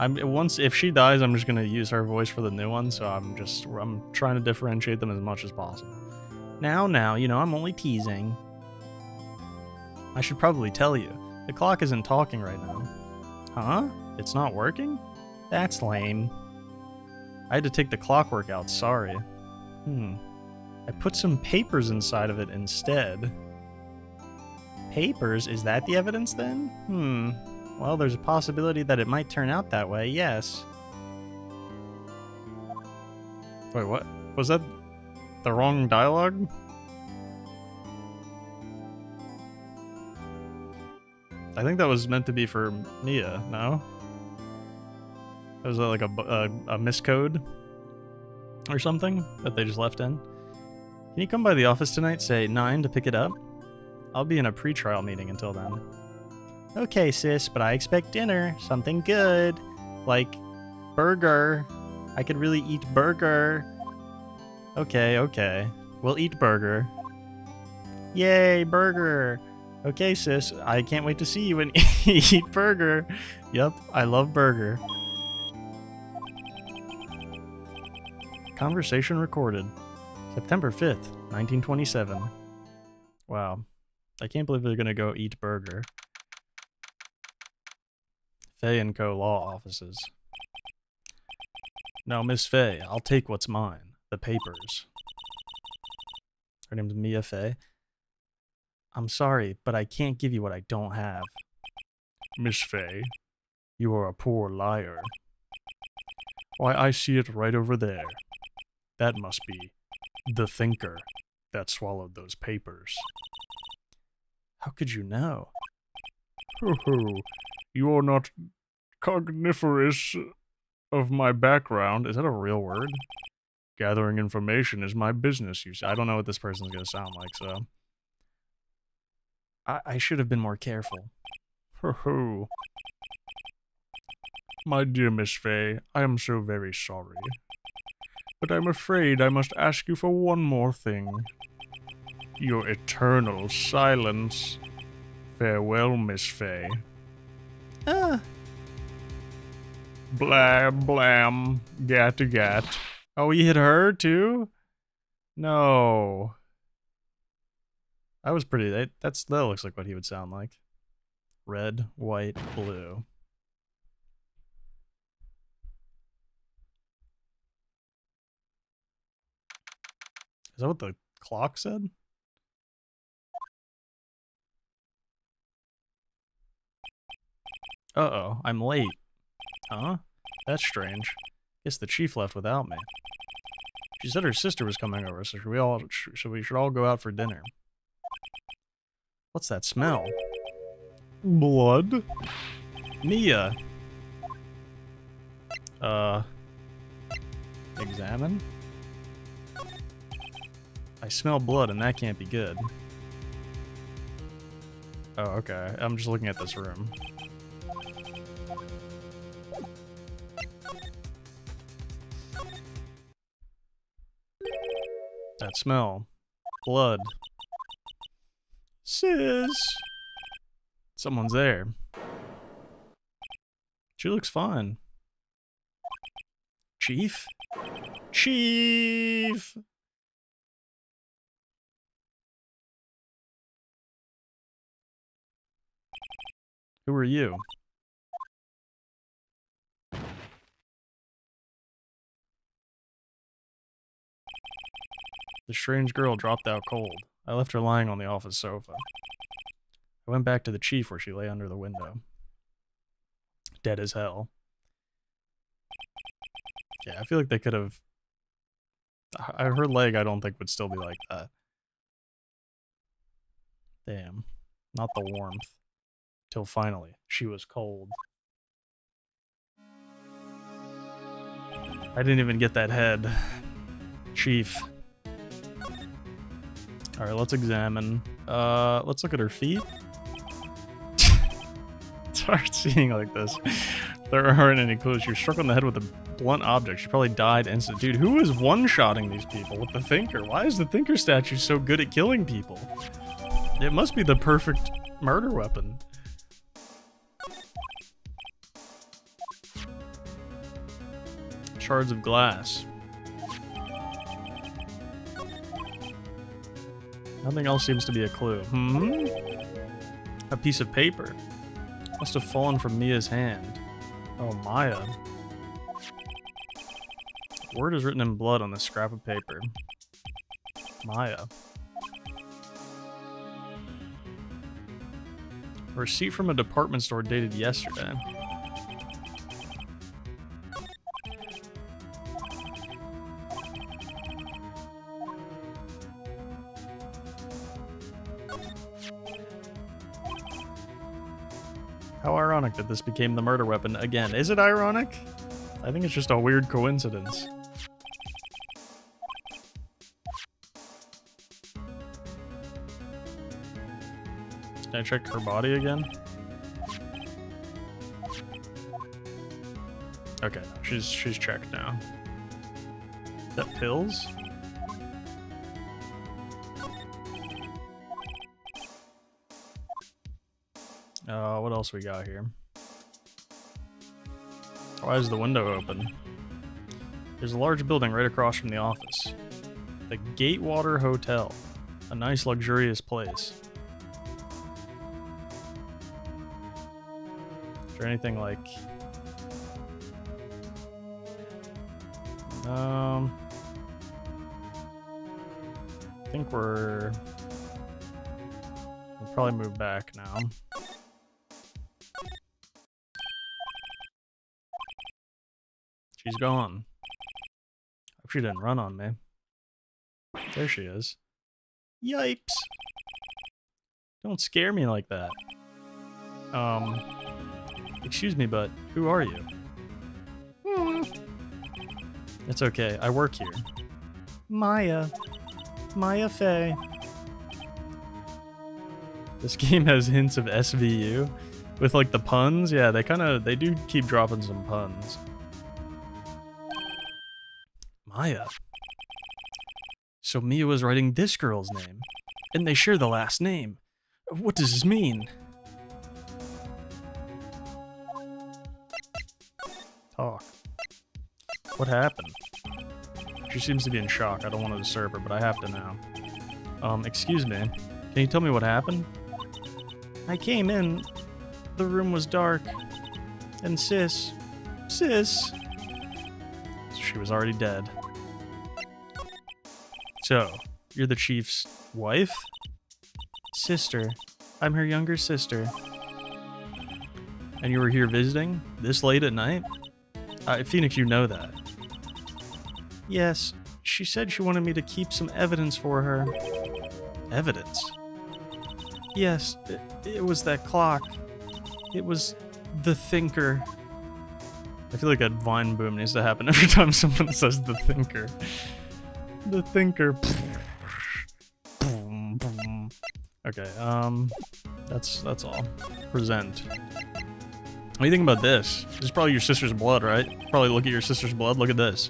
If she dies, I'm just gonna use her voice for the new one, so I'm trying to differentiate them as much as possible. Now, you know, I'm only teasing. I should probably tell you, the clock isn't talking right now. Huh? It's not working? That's lame. I had to take the clockwork out, sorry. I put some papers inside of it instead. Papers? Is that the evidence then? Well, there's a possibility that it might turn out that way, yes. Wait, what? Was that the wrong dialogue? I think that was meant to be for Mia, no? That was like a miscode or something that they just left in. Can you come by the office tonight, say 9 to pick it up? I'll be in a pre-trial meeting until then. Okay, sis, but I expect dinner. Something good. Like, burger. I could really eat burger. Okay. We'll eat burger. Yay, burger. Okay, sis, I can't wait to see you and eat burger. Yup, I love burger. Conversation recorded. September 5th, 1927. Wow. I can't believe they're gonna go eat burger. Fay & Co. Law Offices. No, Miss Fay, I'll take what's mine. The papers. Her name's Mia Fay. I'm sorry, but I can't give you what I don't have. Miss Fay, you are a poor liar. Why, I see it right over there. That must be the thinker that swallowed those papers. How could you know? You are not cogniferous of my background. Is that a real word? Gathering information is my business, you see. I don't know what this person's gonna sound like, so... I should have been more careful. My dear Miss Fay, I am so very sorry. But I'm afraid I must ask you for one more thing. Your eternal silence. Farewell, Miss Fay. Blam, blam, gat. Oh, he hit her too? No. That was pretty... That looks like what he would sound like. Red, white, blue. Is that what the clock said? Uh-oh, I'm late. Huh? That's strange. Guess the chief left without me. She said her sister was coming over, so we should all go out for dinner. What's that smell? Blood? Mia! Examine? I smell blood and that can't be good. Oh, okay. I'm just looking at this room. That smell. Blood. Sis! Someone's there. She looks fine. Chief? Chief! Who are you? The strange girl dropped out cold. I left her lying on the office sofa. I went back to the chief where she lay under the window. Dead as hell. Yeah, I feel like they could have... her leg I don't think would still be like that. Damn. Not the warmth. Till finally, she was cold. I didn't even get that head. Chief. Alright, let's examine. Let's look at her feet. It's hard seeing like this. There aren't any clues. She was struck on the head with a blunt object. She probably died instant. Dude, who is one-shotting these people with the Thinker? Why is the Thinker statue so good at killing people? It must be the perfect murder weapon. Shards of glass. Nothing else seems to be a clue. A piece of paper. Must have fallen from Mia's hand. Oh, Maya. Word is written in blood on this scrap of paper. Maya. A receipt from a department store dated yesterday. How ironic that this became the murder weapon again. Is it ironic? I think it's just a weird coincidence. Can I check her body again? Okay, she's checked now. Is that pills? What else we got here? Why is the window open? There's a large building right across from the office. The Gatewater Hotel. A nice, luxurious place. Is there anything like... I think we'll probably move back now. She's gone. Hope she didn't run on me. There she is. Yipes! Don't scare me like that. Excuse me, but who are you? It's okay, I work here. Maya. Maya Fey. This game has hints of SVU. With like the puns, yeah, they do keep dropping some puns. Maya. So Mia was writing this girl's name, and they share the last name. What does this mean? Talk. What happened? She seems to be in shock. I don't want to disturb her, but I have to now. Excuse me. Can you tell me what happened? I came in. The room was dark. And Sis. She was already dead. So, you're the chief's wife? Sister. I'm her younger sister. And you were here visiting? This late at night? Phoenix, you know that. Yes. She said she wanted me to keep some evidence for her. Evidence? Yes. It was that clock. It was the Thinker. I feel like a Vine boom needs to happen every time someone says the Thinker. The Thinker. Okay, that's all. Present. What do you think about this? This is probably your sister's blood, right? Probably look at your sister's blood. Look at this.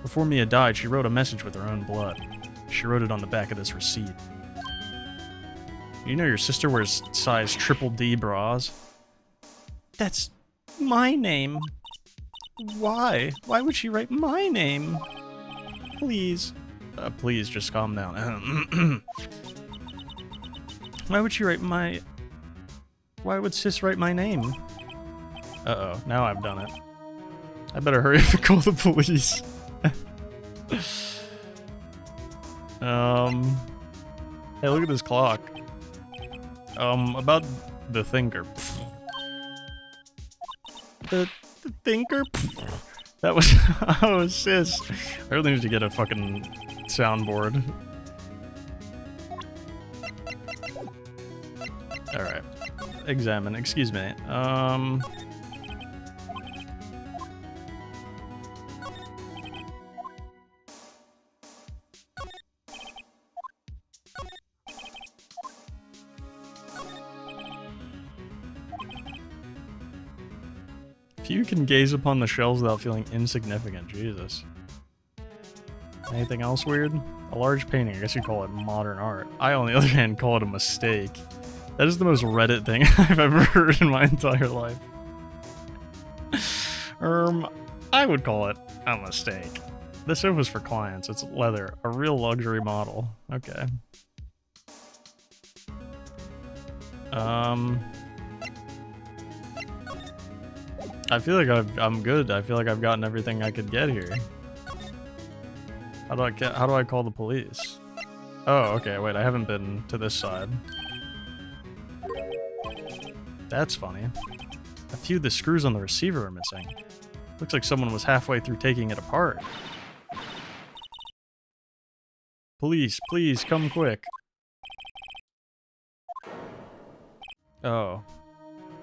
Before Mia died, she wrote a message with her own blood. She wrote it on the back of this receipt. You know your sister wears size triple D bras? That's my name. Why? Why would she write my name? Please. Please, just calm down. Why would she write my... Why would sis write my name? Uh-oh, now I've done it. I better hurry up and call the police. Hey, look at this clock. About the thinker. The thinker? That was... Oh, sis. I really need to get a fucking soundboard. Alright. Examine. Excuse me. Few can gaze upon the shelves without feeling insignificant. Jesus. Anything else weird? A large painting. I guess you'd call it modern art. I, on the other hand, call it a mistake. That is the most Reddit thing I've ever heard in my entire life. I would call it a mistake. This sofa's for clients. It's leather. A real luxury model. Okay. I feel like I'm good. I feel like I've gotten everything I could get here. How do I call the police? Oh, okay. Wait, I haven't been to this side. That's funny. A few of the screws on the receiver are missing. Looks like someone was halfway through taking it apart. Police, please come quick. Oh.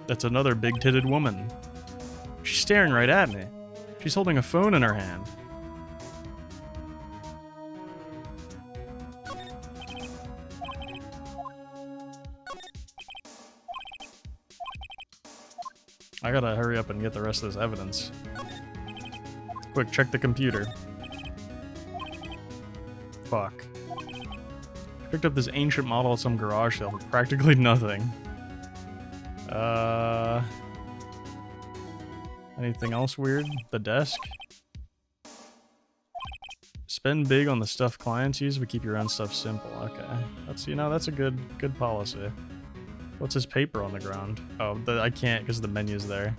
That's another big-titted woman. She's staring right at me. She's holding a phone in her hand. I gotta hurry up and get the rest of this evidence. Quick, check the computer. Fuck. Picked up this ancient model at some garage sale for practically nothing. Anything else weird? The desk? Spend big on the stuff clients use, but keep your own stuff simple. Okay. That's, you know, that's a good policy. What's this paper on the ground? Oh, I can't because the menu's there.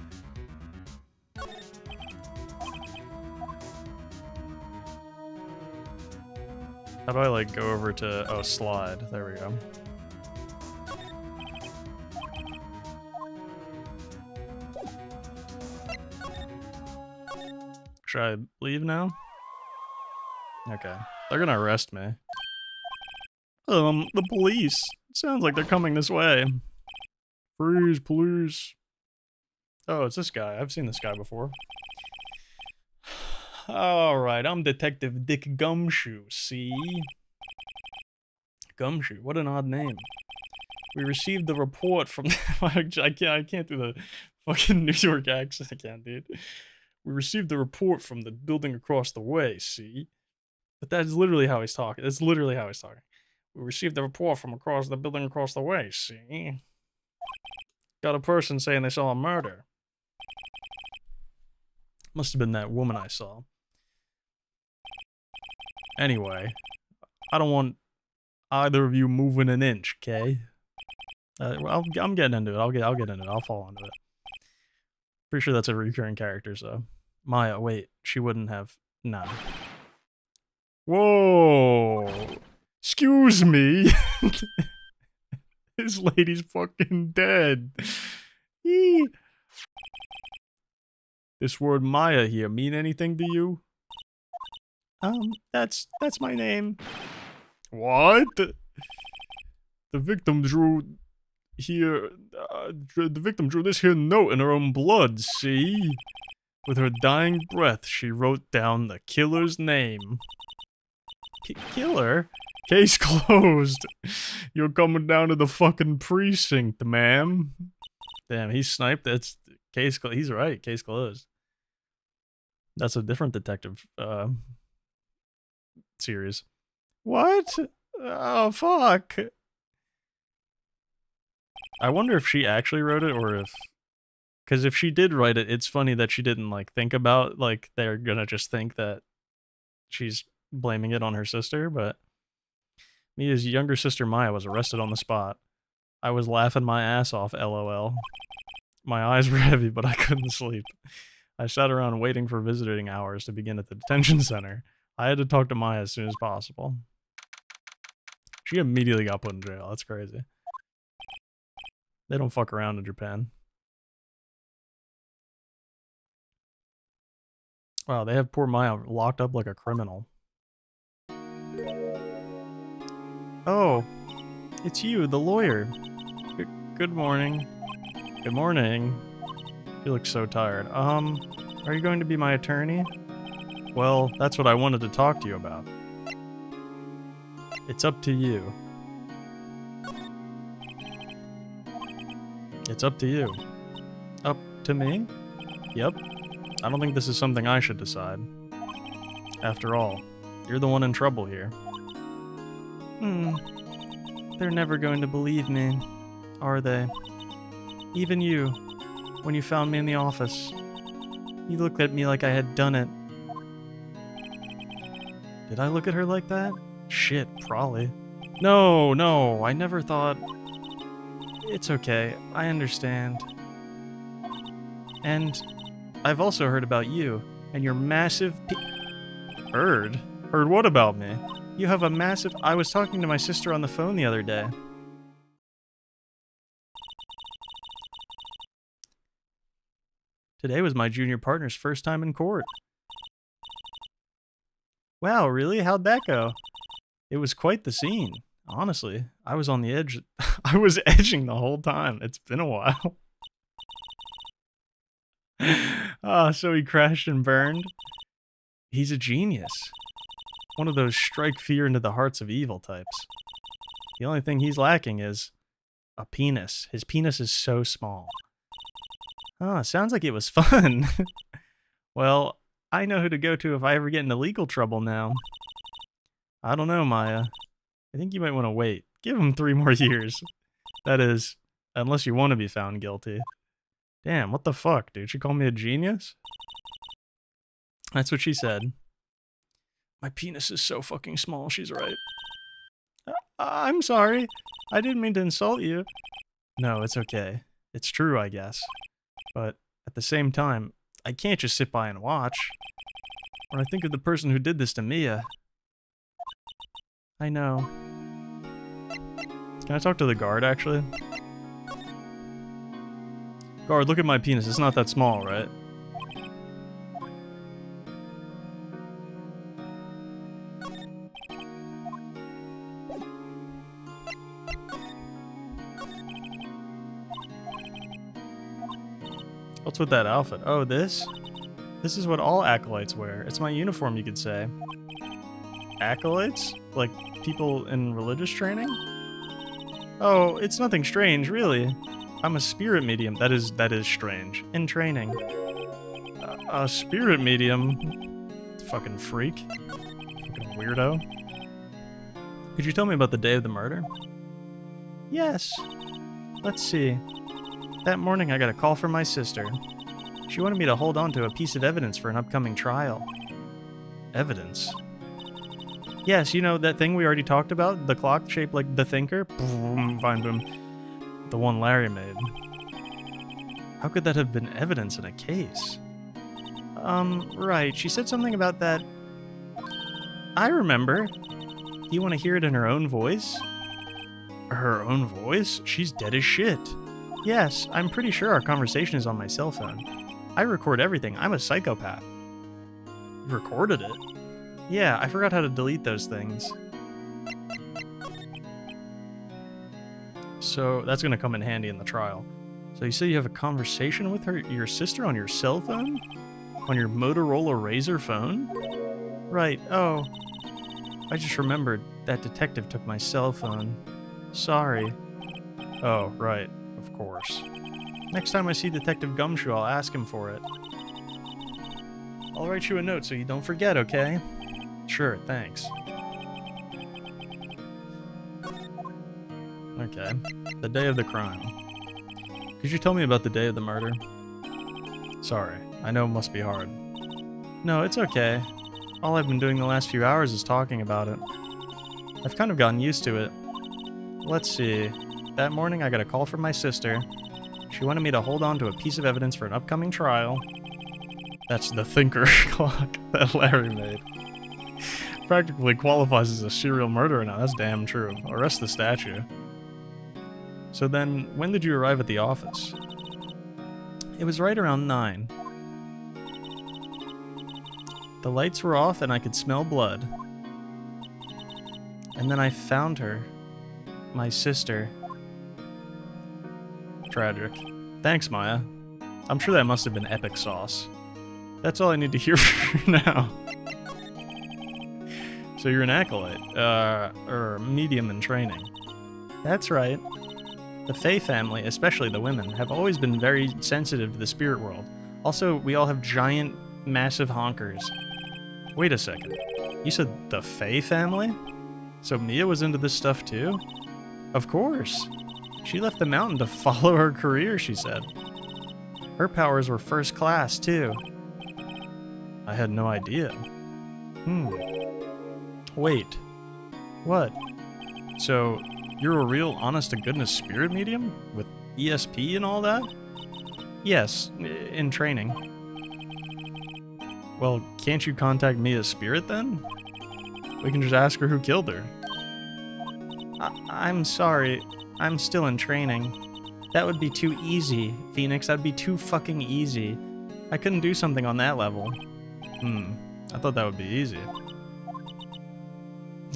How do I, like, go over to... Oh, slide. There we go. Should I leave now? Okay. They're gonna arrest me. The police. It sounds like they're coming this way. Freeze, police. Oh, it's this guy. I've seen this guy before. Alright, I'm Detective Dick Gumshoe, see? Gumshoe, what an odd name. We received the report from... I can't do the fucking New York accent. I can't, dude. We received the report from the building across the way, see? But that's literally how he's talking. That's literally how he's talking. We received the report from across the building across the way, see? Got a person saying they saw a murder. Must have been that woman I saw. Anyway, I don't want either of you moving an inch, okay? I'm getting into it. I'll get into it. I'll fall into it. Pretty sure that's a recurring character, so. Maya, wait. She wouldn't have... Nah. Whoa! Excuse me! This lady's fucking dead. Eee. This word Maya here mean anything to you? That's my name. What? The victim drew here, the victim drew this here note in her own blood, see? With her dying breath, she wrote down the killer's name. Killer? Case closed. You're coming down to the fucking precinct, ma'am. Damn, he sniped. That's case. He's right. Case closed. That's a different detective series. What? Oh, fuck. I wonder if she actually wrote it or if... Because if she did write it, it's funny that she didn't, like, think about, like, they're gonna just think that she's blaming it on her sister, but... Mia's younger sister Maya was arrested on the spot. I was laughing my ass off, lol. My eyes were heavy, but I couldn't sleep. I sat around waiting for visiting hours to begin at the detention center. I had to talk to Maya as soon as possible. She immediately got put in jail. That's crazy. They don't fuck around in Japan. Wow, they have poor Maya locked up like a criminal. Oh, it's you, the lawyer. Good morning. Good morning. You look so tired. Are you going to be my attorney? Well, that's what I wanted to talk to you about. It's up to you. It's up to you. Up to me? Yep. I don't think this is something I should decide. After all, you're the one in trouble here. They're never going to believe me, are they? Even you, when you found me in the office. You looked at me like I had done it. Did I look at her like that? Shit, probably. No, I never thought... It's okay, I understand. And I've also heard about you, and your massive Heard? Heard what about me? You have a massive... I was talking to my sister on the phone the other day. Today was my junior partner's first time in court. Wow, really? How'd that go? It was quite the scene. Honestly, I was on the edge. I was edging the whole time. It's been a while. So he crashed and burned? He's a genius. One of those strike fear into the hearts of evil types. The only thing he's lacking is a penis. His penis is so small. Oh, sounds like it was fun. Well, I know who to go to if I ever get into legal trouble now. I don't know, Maya. I think you might want to wait. Give him 3 more years. That is, unless you want to be found guilty. Damn, what the fuck, dude? She called me a genius? That's what she said. My penis is so fucking small, she's right. I'm sorry. I didn't mean to insult you. No, it's okay. It's true, I guess. But at the same time, I can't just sit by and watch. When I think of the person who did this to Mia... I know. Can I talk to the guard, actually? Guard, look at my penis. It's not that small, right? What's with that outfit? Oh, this? This is what all acolytes wear. It's my uniform, you could say. Acolytes? Like people in religious training? Oh, it's nothing strange, really. I'm a spirit medium. That is strange. In training. A spirit medium? Fucking freak. Fucking weirdo. Could you tell me about the day of the murder? Yes. Let's see. That morning I got a call from my sister. She wanted me to hold on to a piece of evidence for an upcoming trial. Evidence? Yes, you know that thing we already talked about? The clock shaped like the thinker? Boom, fine, boom. The one Larry made. How could that have been evidence in a case? Right. She said something about that. I remember. Do you want to hear it in her own voice? Her own voice? She's dead as shit. Yes, I'm pretty sure our conversation is on my cell phone. I record everything. I'm a psychopath. You recorded it? Yeah, I forgot how to delete those things. So that's going to come in handy in the trial. So you say you have a conversation with your sister on your cell phone? On your Motorola Razr phone? Right, oh. I just remembered that detective took my cell phone. Sorry. Oh, right. Of course. Next time I see Detective Gumshoe, I'll ask him for it. I'll write you a note so you don't forget, okay? Sure, thanks. Okay. The day of the crime. Could you tell me about the day of the murder? Sorry. I know it must be hard. No, it's okay. All I've been doing the last few hours is talking about it. I've kind of gotten used to it. Let's see. That morning I got a call from my sister. She wanted me to hold on to a piece of evidence for an upcoming trial. That's the thinker clock that Larry made. Practically qualifies as a serial murderer now. That's damn true. Arrest the statue. So then, when did you arrive at the office? It was right around 9. The lights were off and I could smell blood. And then I found her. My sister. Tragic. Thanks, Maya. I'm sure that must have been epic sauce. That's all I need to hear for now. So you're an acolyte, or medium in training. That's right. The Fae family, especially the women, have always been very sensitive to the spirit world. Also, we all have giant, massive honkers. Wait a second. You said the Fae family? So Mia was into this stuff too? Of course. She left the mountain to follow her career, she said. Her powers were first class, too. I had no idea. Wait. What? So, you're a real honest-to-goodness spirit medium? With ESP and all that? Yes, in training. Well, can't you contact Mia's spirit then? We can just ask her who killed her. I'm sorry. I'm still in training. That would be too easy, Phoenix. That'd be too fucking easy. I couldn't do something on that level. I thought that would be easy.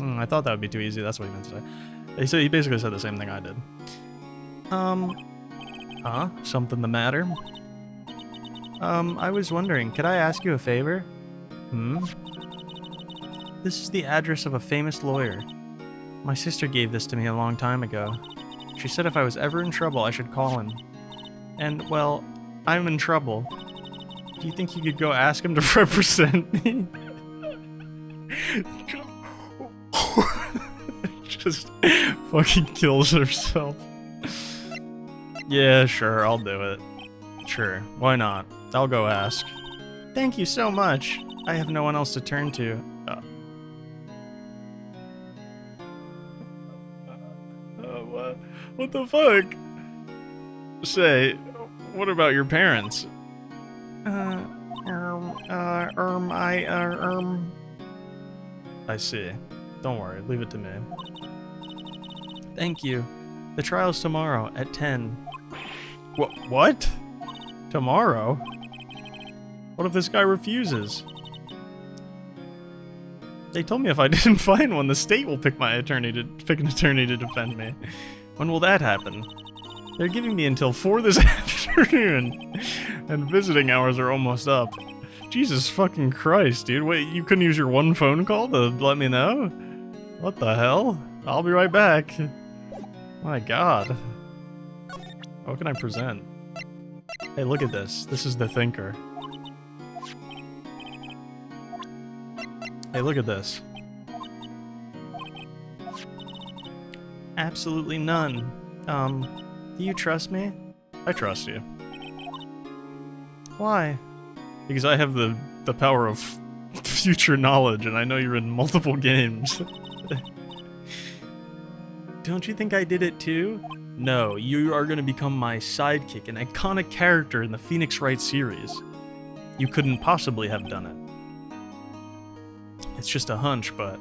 I thought that would be too easy. That's what he meant to say. He basically said the same thing I did. Huh? Something the matter? I was wondering, could I ask you a favor? This is the address of a famous lawyer. My sister gave this to me a long time ago. She said if I was ever in trouble, I should call him. And, well, I'm in trouble. Do you think you could go ask him to represent me? Just fucking kills herself. Yeah, sure, I'll do it. Sure, why not? I'll go ask. Thank you so much. I have no one else to turn to. What the fuck? Say, what about your parents? I see. Don't worry, leave it to me. Thank you. The trial's tomorrow at 10. What? Tomorrow? What if this guy refuses? They told me if I didn't find one, the state will pick an attorney to defend me. When will that happen? They're giving me until 4 this afternoon, and visiting hours are almost up. Jesus fucking Christ, dude. Wait, you couldn't use your one phone call to let me know? What the hell? I'll be right back. My god. What can I present? Hey, look at this. This is the thinker. Hey, look at this. Absolutely none. Do you trust me? I trust you. Why? Because I have the power of future knowledge, and I know you're in multiple games. Don't you think I did it too? No, you are going to become my sidekick, an iconic character in the Phoenix Wright series. You couldn't possibly have done it. It's just a hunch, but...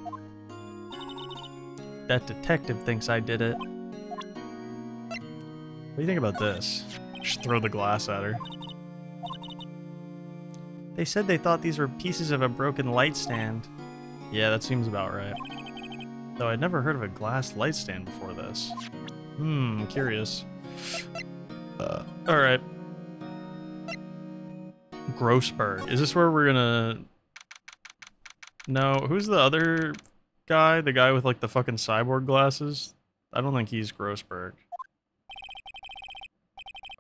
that detective thinks I did it. What do you think about this? Just throw the glass at her. They said they thought these were pieces of a broken light stand. Yeah, that seems about right. Though I'd never heard of a glass light stand before this. Curious. Alright. Grossberg. Is this where we're gonna... No, who's the other guy, the guy with like the fucking cyborg glasses, I don't think he's Grossberg.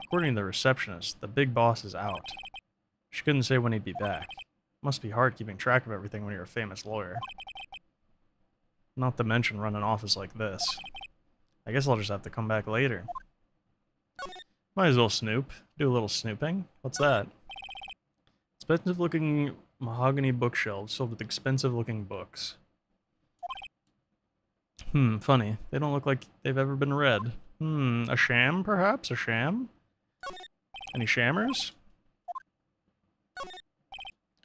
According to the receptionist, the big boss is out. She couldn't say when he'd be back. Must be hard keeping track of everything when you're a famous lawyer. Not to mention run an office like this. I guess I'll just have to come back later. Might as well snoop. Do a little snooping. What's that? Expensive looking mahogany bookshelves filled with expensive looking books. Funny. They don't look like they've ever been read. A sham, perhaps? A sham? Any shammers?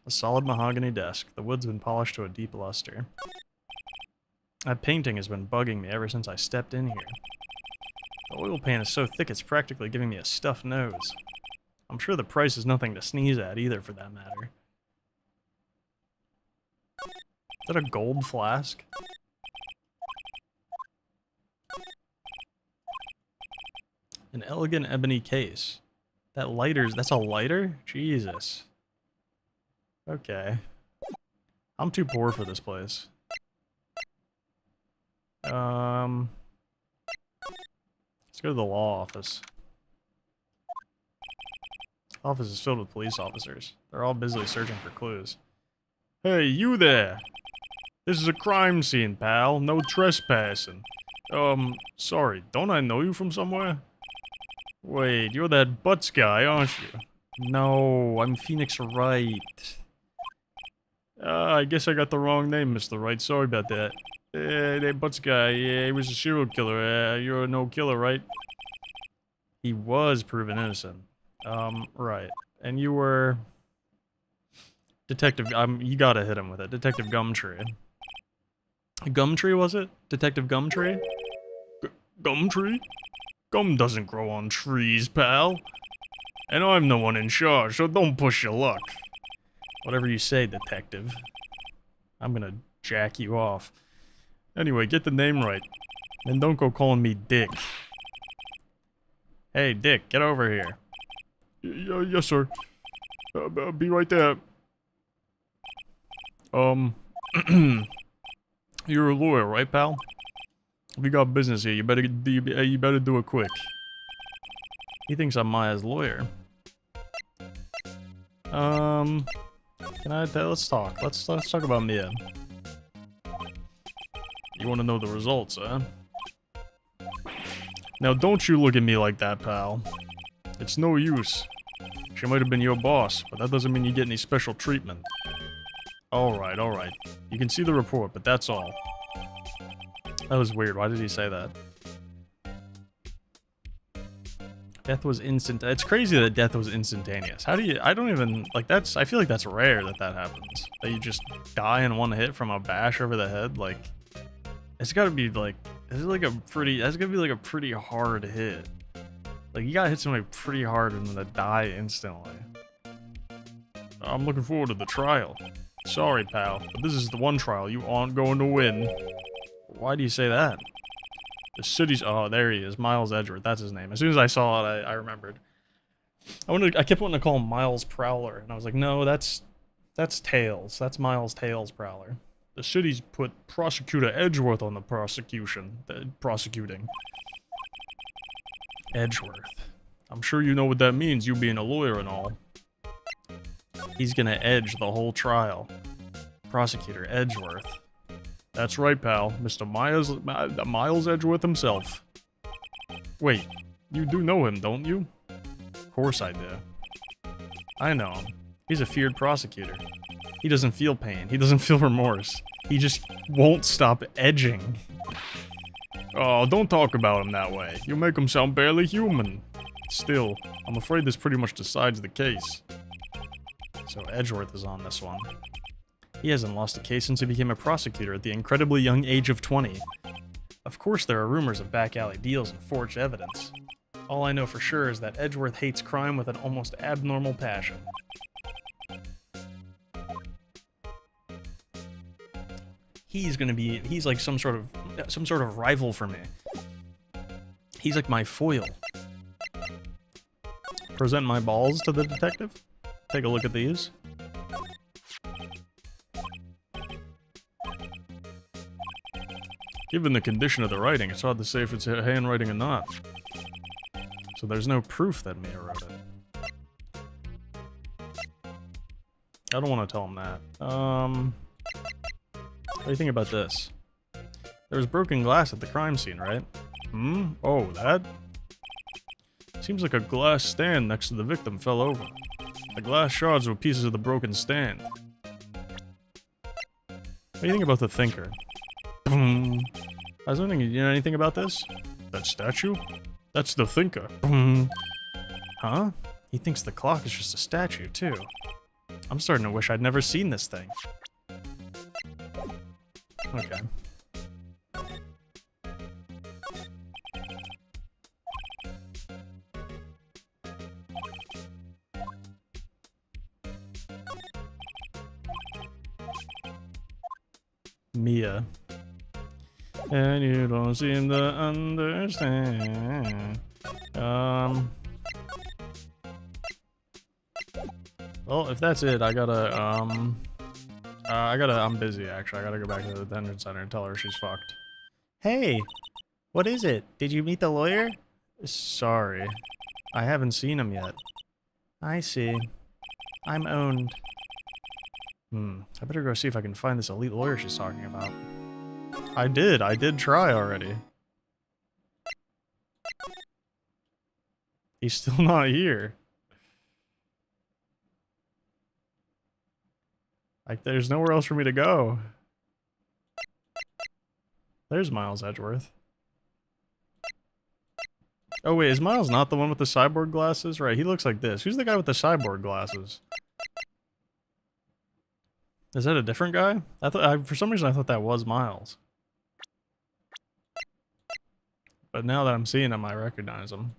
A solid mahogany desk. The wood's been polished to a deep luster. That painting has been bugging me ever since I stepped in here. The oil paint is so thick it's practically giving me a stuffed nose. I'm sure the price is nothing to sneeze at either, for that matter. Is that a gold flask? An elegant ebony case. That's a lighter? Jesus. Okay. I'm too poor for this place. Let's go to the law office. Office is filled with police officers. They're all busily searching for clues. Hey, you there! This is a crime scene, pal. No trespassing. Sorry, don't I know you from somewhere? Wait, you're that Butts guy, aren't you? No, I'm Phoenix Wright. I guess I got the wrong name, Mr. Wright. Sorry about that. That Butts guy, yeah, he was a serial killer. You're a no-killer, right? He was proven innocent. Right. And you were... Detective... you gotta hit him with it. Detective Gumtree. Gumtree, was it? Detective Gumtree? Gumtree? Gum doesn't grow on trees, pal. And I'm the one in charge, so don't push your luck. Whatever you say, detective. I'm gonna jack you off. Anyway, get the name right. And don't go calling me Dick. Hey, Dick, get over here. Yes, sir. I'll be right there. You're a lawyer, right, pal? If you got business here, you better do it quick. He thinks I'm Maya's lawyer. Let's talk. Let's talk about Mia. You want to know the results, huh? Now, don't you look at me like that, pal. It's no use. She might have been your boss, but that doesn't mean you get any special treatment. Alright, alright. You can see the report, but that's all. That was weird. Why did he say that? Death was instant. It's crazy that death was instantaneous. How do you... I don't even... Like, that's... I feel like that's rare that that happens. That you just die in one hit from a bash over the head. Like, it's gotta be, like... It's like a pretty... That's gonna be, like, a pretty hard hit. Like, you gotta hit somebody pretty hard and then to die instantly. I'm looking forward to the trial. Sorry, pal, but this is the one trial you aren't going to win. Why do you say that? The city's... Oh, there he is. Miles Edgeworth. That's his name. As soon as I saw it, I remembered. I kept wanting to call him Miles Prowler, and I was like, no, that's Tails. That's Miles Tails Prowler. The city's put Prosecutor Edgeworth on the prosecuting. Edgeworth. I'm sure you know what that means, you being a lawyer and all. He's gonna edge the whole trial. Prosecutor Edgeworth. That's right, pal. Mr. Miles Edgeworth himself. Wait, you do know him, don't you? Of course I do. I know him. He's a feared prosecutor. He doesn't feel pain. He doesn't feel remorse. He just won't stop edging. Oh, don't talk about him that way. You make him sound barely human. Still, I'm afraid this pretty much decides the case. So Edgeworth is on this one. He hasn't lost a case since he became a prosecutor at the incredibly young age of 20. Of course there are rumors of back alley deals and forged evidence. All I know for sure is that Edgeworth hates crime with an almost abnormal passion. He's like some sort of rival for me. He's like my foil. Present my balls to the detective. Take a look at these. Given the condition of the writing, it's hard to say if it's handwriting or not. So there's no proof that Mia wrote it. I don't want to tell him that. What do you think about this? There was broken glass at the crime scene, right? Hmm? Oh, that? Seems like a glass stand next to the victim fell over. The glass shards were pieces of the broken stand. What do you think about the thinker? I was wondering, you know anything about this? That statue? That's the thinker. Huh? He thinks the clock is just a statue, too. I'm starting to wish I'd never seen this thing. Okay. Mia. And you don't seem to understand. Well, if that's it, I'm busy, actually. I gotta go back to the detention center and tell her she's fucked. Hey! What is it? Did you meet the lawyer? Sorry. I haven't seen him yet. I see. I'm owned. I better go see if I can find this elite lawyer she's talking about. I did try already. He's still not here. Like, there's nowhere else for me to go. There's Miles Edgeworth. Oh wait, is Miles not the one with the cyborg glasses? Right, he looks like this. Who's the guy with the cyborg glasses? Is that a different guy? I thought for some reason I thought that was Miles. But now that I'm seeing him, I recognize him.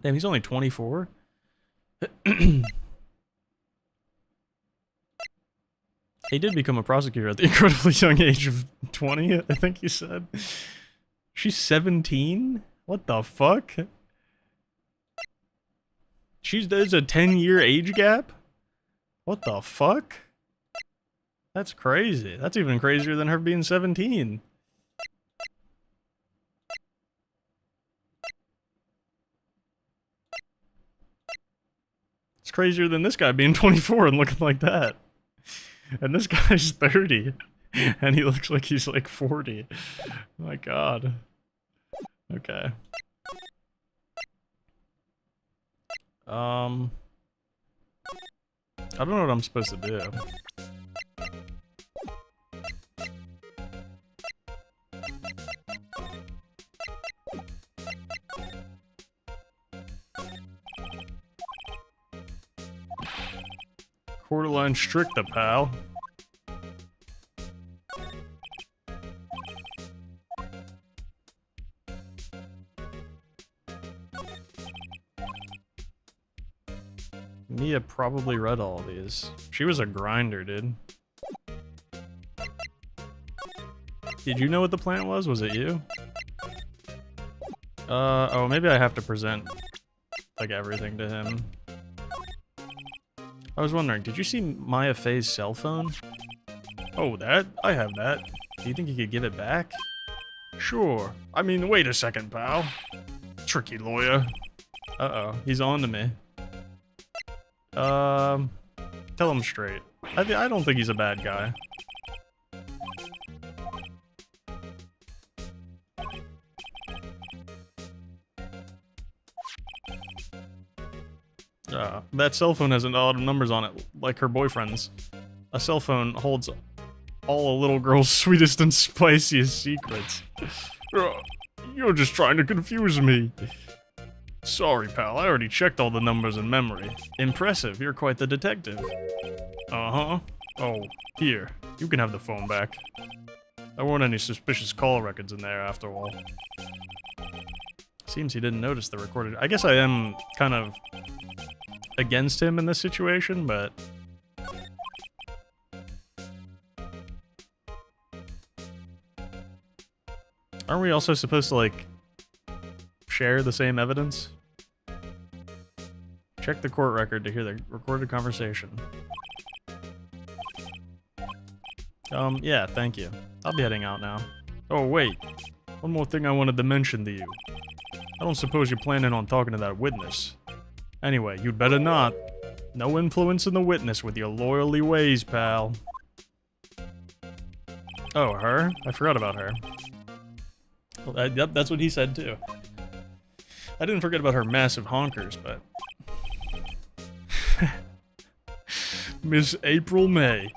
Damn, he's only 24? He did become a prosecutor at the incredibly young age of 20, I think you said. She's 17? What the fuck? There's a 10-year age gap? What the fuck? That's crazy. That's even crazier than her being 17. It's crazier than this guy being 24 and looking like that. And this guy's 30. And he looks like he's like 40. Oh my god. Okay. I don't know what I'm supposed to do. Quarterline stricta, pal. Mia probably read all these. She was a grinder, dude. Did you know what the plan was? Was it you? Oh, maybe I have to present, like, everything to him. I was wondering, did you see Maya Fey's cell phone? Oh, that? I have that. Do you think you could give it back? Sure. I mean, wait a second, pal. Tricky lawyer. Uh-oh, he's on to me. Tell him straight. I don't think he's a bad guy. That cell phone has a lot of numbers on it, like her boyfriend's. A cell phone holds all a little girl's sweetest and spiciest secrets. You're just trying to confuse me. Sorry, pal, I already checked all the numbers in memory. Impressive, you're quite the detective. Uh-huh. Oh, here, you can have the phone back. There weren't any suspicious call records in there, after all. Seems he didn't notice the recorded... I guess I am kind of against him in this situation, but... Aren't we also supposed to, like, share the same evidence? Check the court record to hear the recorded conversation. Yeah, thank you. I'll be heading out now. Oh, wait. One more thing I wanted to mention to you. I don't suppose you're planning on talking to that witness. Anyway, you'd better not. No influence in the witness with your lawyerly ways, pal. Oh, her? I forgot about her. Well, yep, that's what he said, too. I didn't forget about her massive honkers, but... Miss April May.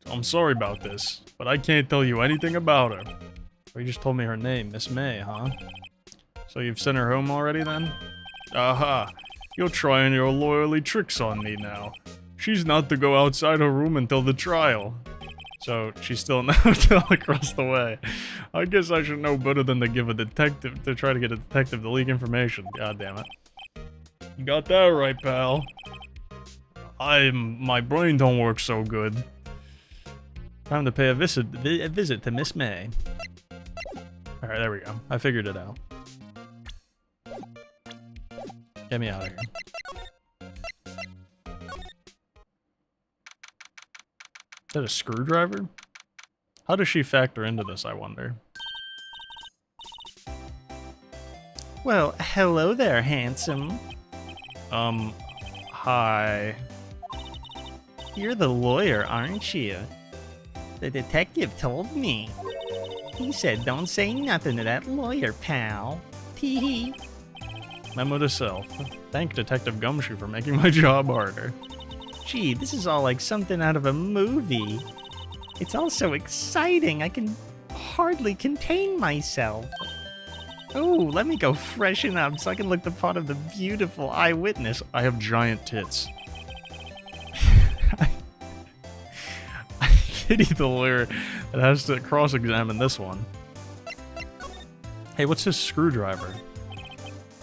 I'm sorry about this, but I can't tell you anything about her. Oh, you just told me her name, Miss May, huh? So you've sent her home already, then? Aha! You're trying your lawyerly tricks on me now. She's not to go outside her room until the trial. So, she's still in the hotel across the way. I guess I should know better than to give a detective, to try to get a detective to leak information. God damn it. You got that right, pal. My brain don't work so good. Time to pay a visit to Miss May. Alright, there we go. I figured it out. Get me out of here. Is that a screwdriver? How does she factor into this, I wonder? Well, hello there, handsome. Hi. You're the lawyer, aren't you? The detective told me. He said don't say nothing to that lawyer, pal. Tee-hee. Memo to self. Thank Detective Gumshoe for making my job harder. Gee, this is all like something out of a movie. It's all so exciting, I can hardly contain myself. Oh, let me go freshen up so I can look the part of the beautiful eyewitness. I have giant tits. I pity the lawyer that has to cross-examine this one. Hey, what's this screwdriver?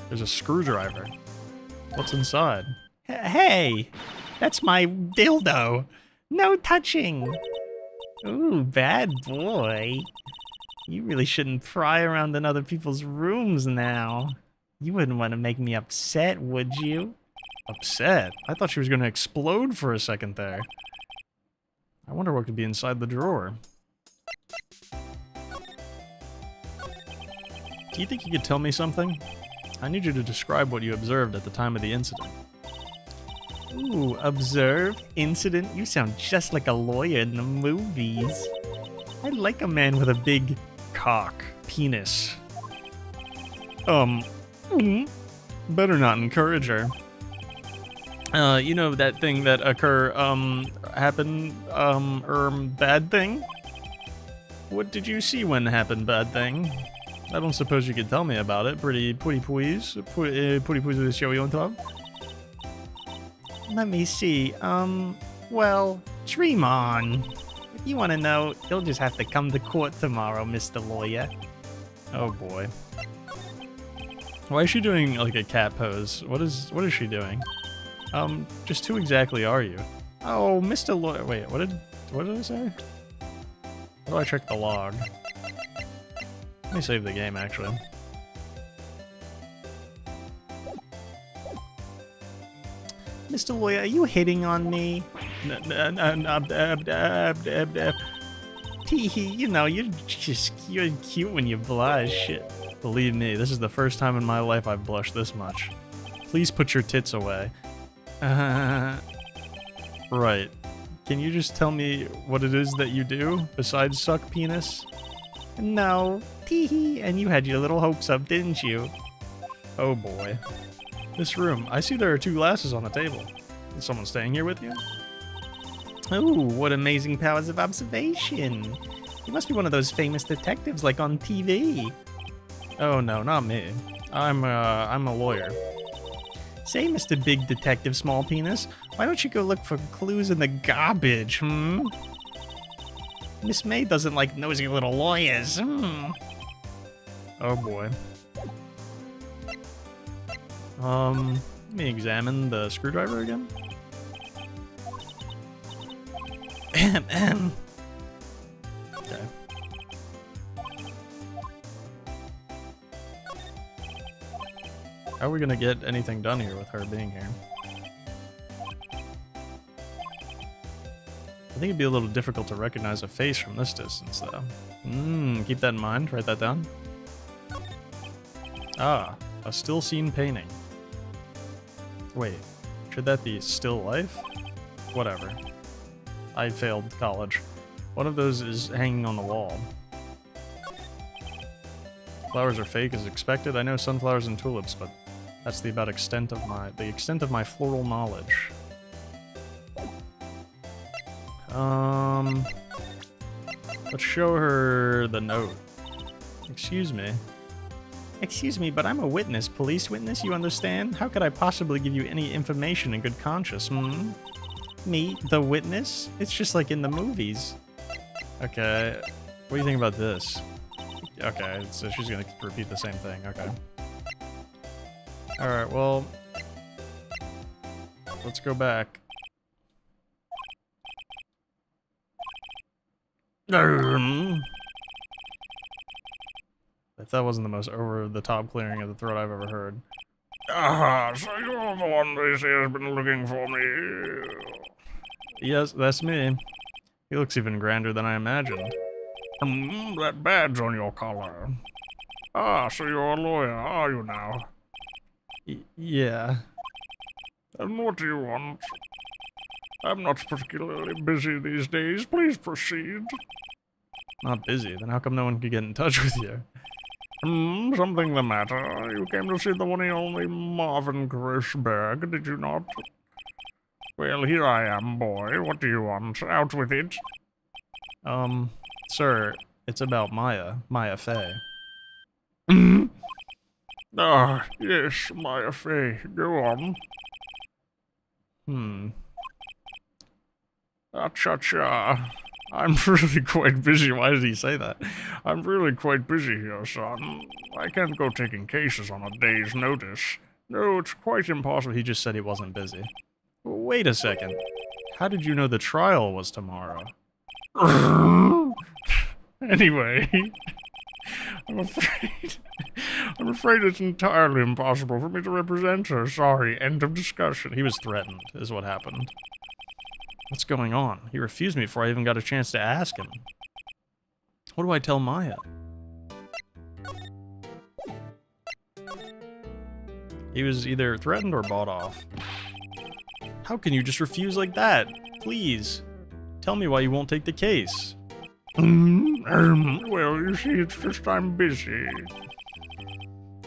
There's a screwdriver. What's inside? Hey, that's my dildo. No touching. Ooh, bad boy. You really shouldn't pry around in other people's rooms now. You wouldn't want to make me upset, would you? Upset? I thought she was going to explode for a second there. I wonder what could be inside the drawer. Do you think you could tell me something? I need you to describe what you observed at the time of the incident. Ooh, observed? Incident? You sound just like a lawyer in the movies. I like a man with a big Cock. Penis. better not encourage her. You know that thing that happened, bad thing? What did you see when happened, bad thing? I don't suppose you could tell me about it. Pretty please with the show you on top. Let me see. Well, dream on. If you want to know, you'll just have to come to court tomorrow, Mr. Lawyer. Oh boy. Why is she doing like a cat pose? What is she doing? Just who exactly are you? Oh, Mr. Lawyer. Wait, what did I say? How do I check the log? Let me save the game, actually. Mr. Lawyer, are you hitting on me? Teehee, you know, you're cute when you blush. Believe me, this is the first time in my life I've blushed this much. Please put your tits away. Right. Can you just tell me what it is that you do, besides suck penis? No. Teehee, and you had your little hopes up, didn't you? Oh boy. This room, I see there are 2 glasses on the table. Is someone staying here with you? Ooh, what amazing powers of observation. You must be one of those famous detectives like on TV. Oh no, not me. I'm a lawyer. Say, Mr. Big Detective Small Penis, why don't you go look for clues in the garbage, Miss May doesn't like nosy little lawyers, Oh boy. Let me examine the screwdriver again. Okay. How are we gonna get anything done here with her being here? I think it'd be a little difficult to recognize a face from this distance, though. Keep that in mind. Write that down. Ah, a still scene painting. Wait, should that be still life? Whatever. I failed college. One of those is hanging on the wall. Flowers are fake as expected. I know sunflowers and tulips, but that's the extent of my floral knowledge. Let's show her the note. Excuse me. Excuse me, but I'm a witness. Police witness, you understand? How could I possibly give you any information in good conscience, Me, the witness? It's just like in the movies. Okay, what do you think about this? Okay, so she's gonna repeat the same thing, okay. Alright, well... let's go back. If that wasn't the most over-the-top clearing of the throat I've ever heard. Ah, so you're the one they say has been looking for me. Yes, that's me. He looks even grander than I imagined. That badge on your collar. Ah, so you're a lawyer, are you now? Yeah. And what do you want? I'm not particularly busy these days. Please proceed. Not busy? Then how come no one could get in touch with you? Something the matter? You came to see the one and only Marvin Grossberg, did you not? Well, here I am, boy. What do you want? Out with it. Sir, it's about Maya Fey. Ah, yes, Maya Fey. Go on. Cha-cha. I'm really quite busy. Why did he say that? I'm really quite busy here, son. I can't go taking cases on a day's notice. No, it's quite impossible. He just said he wasn't busy. Wait a second. How did you know the trial was tomorrow? Anyway, I'm afraid it's entirely impossible for me to represent her. Sorry, end of discussion. He was threatened, is what happened. What's going on? He refused me before I even got a chance to ask him. What do I tell Maya? He was either threatened or bought off. How can you just refuse like that? Please. Tell me why you won't take the case. Well, you see, it's just I'm busy.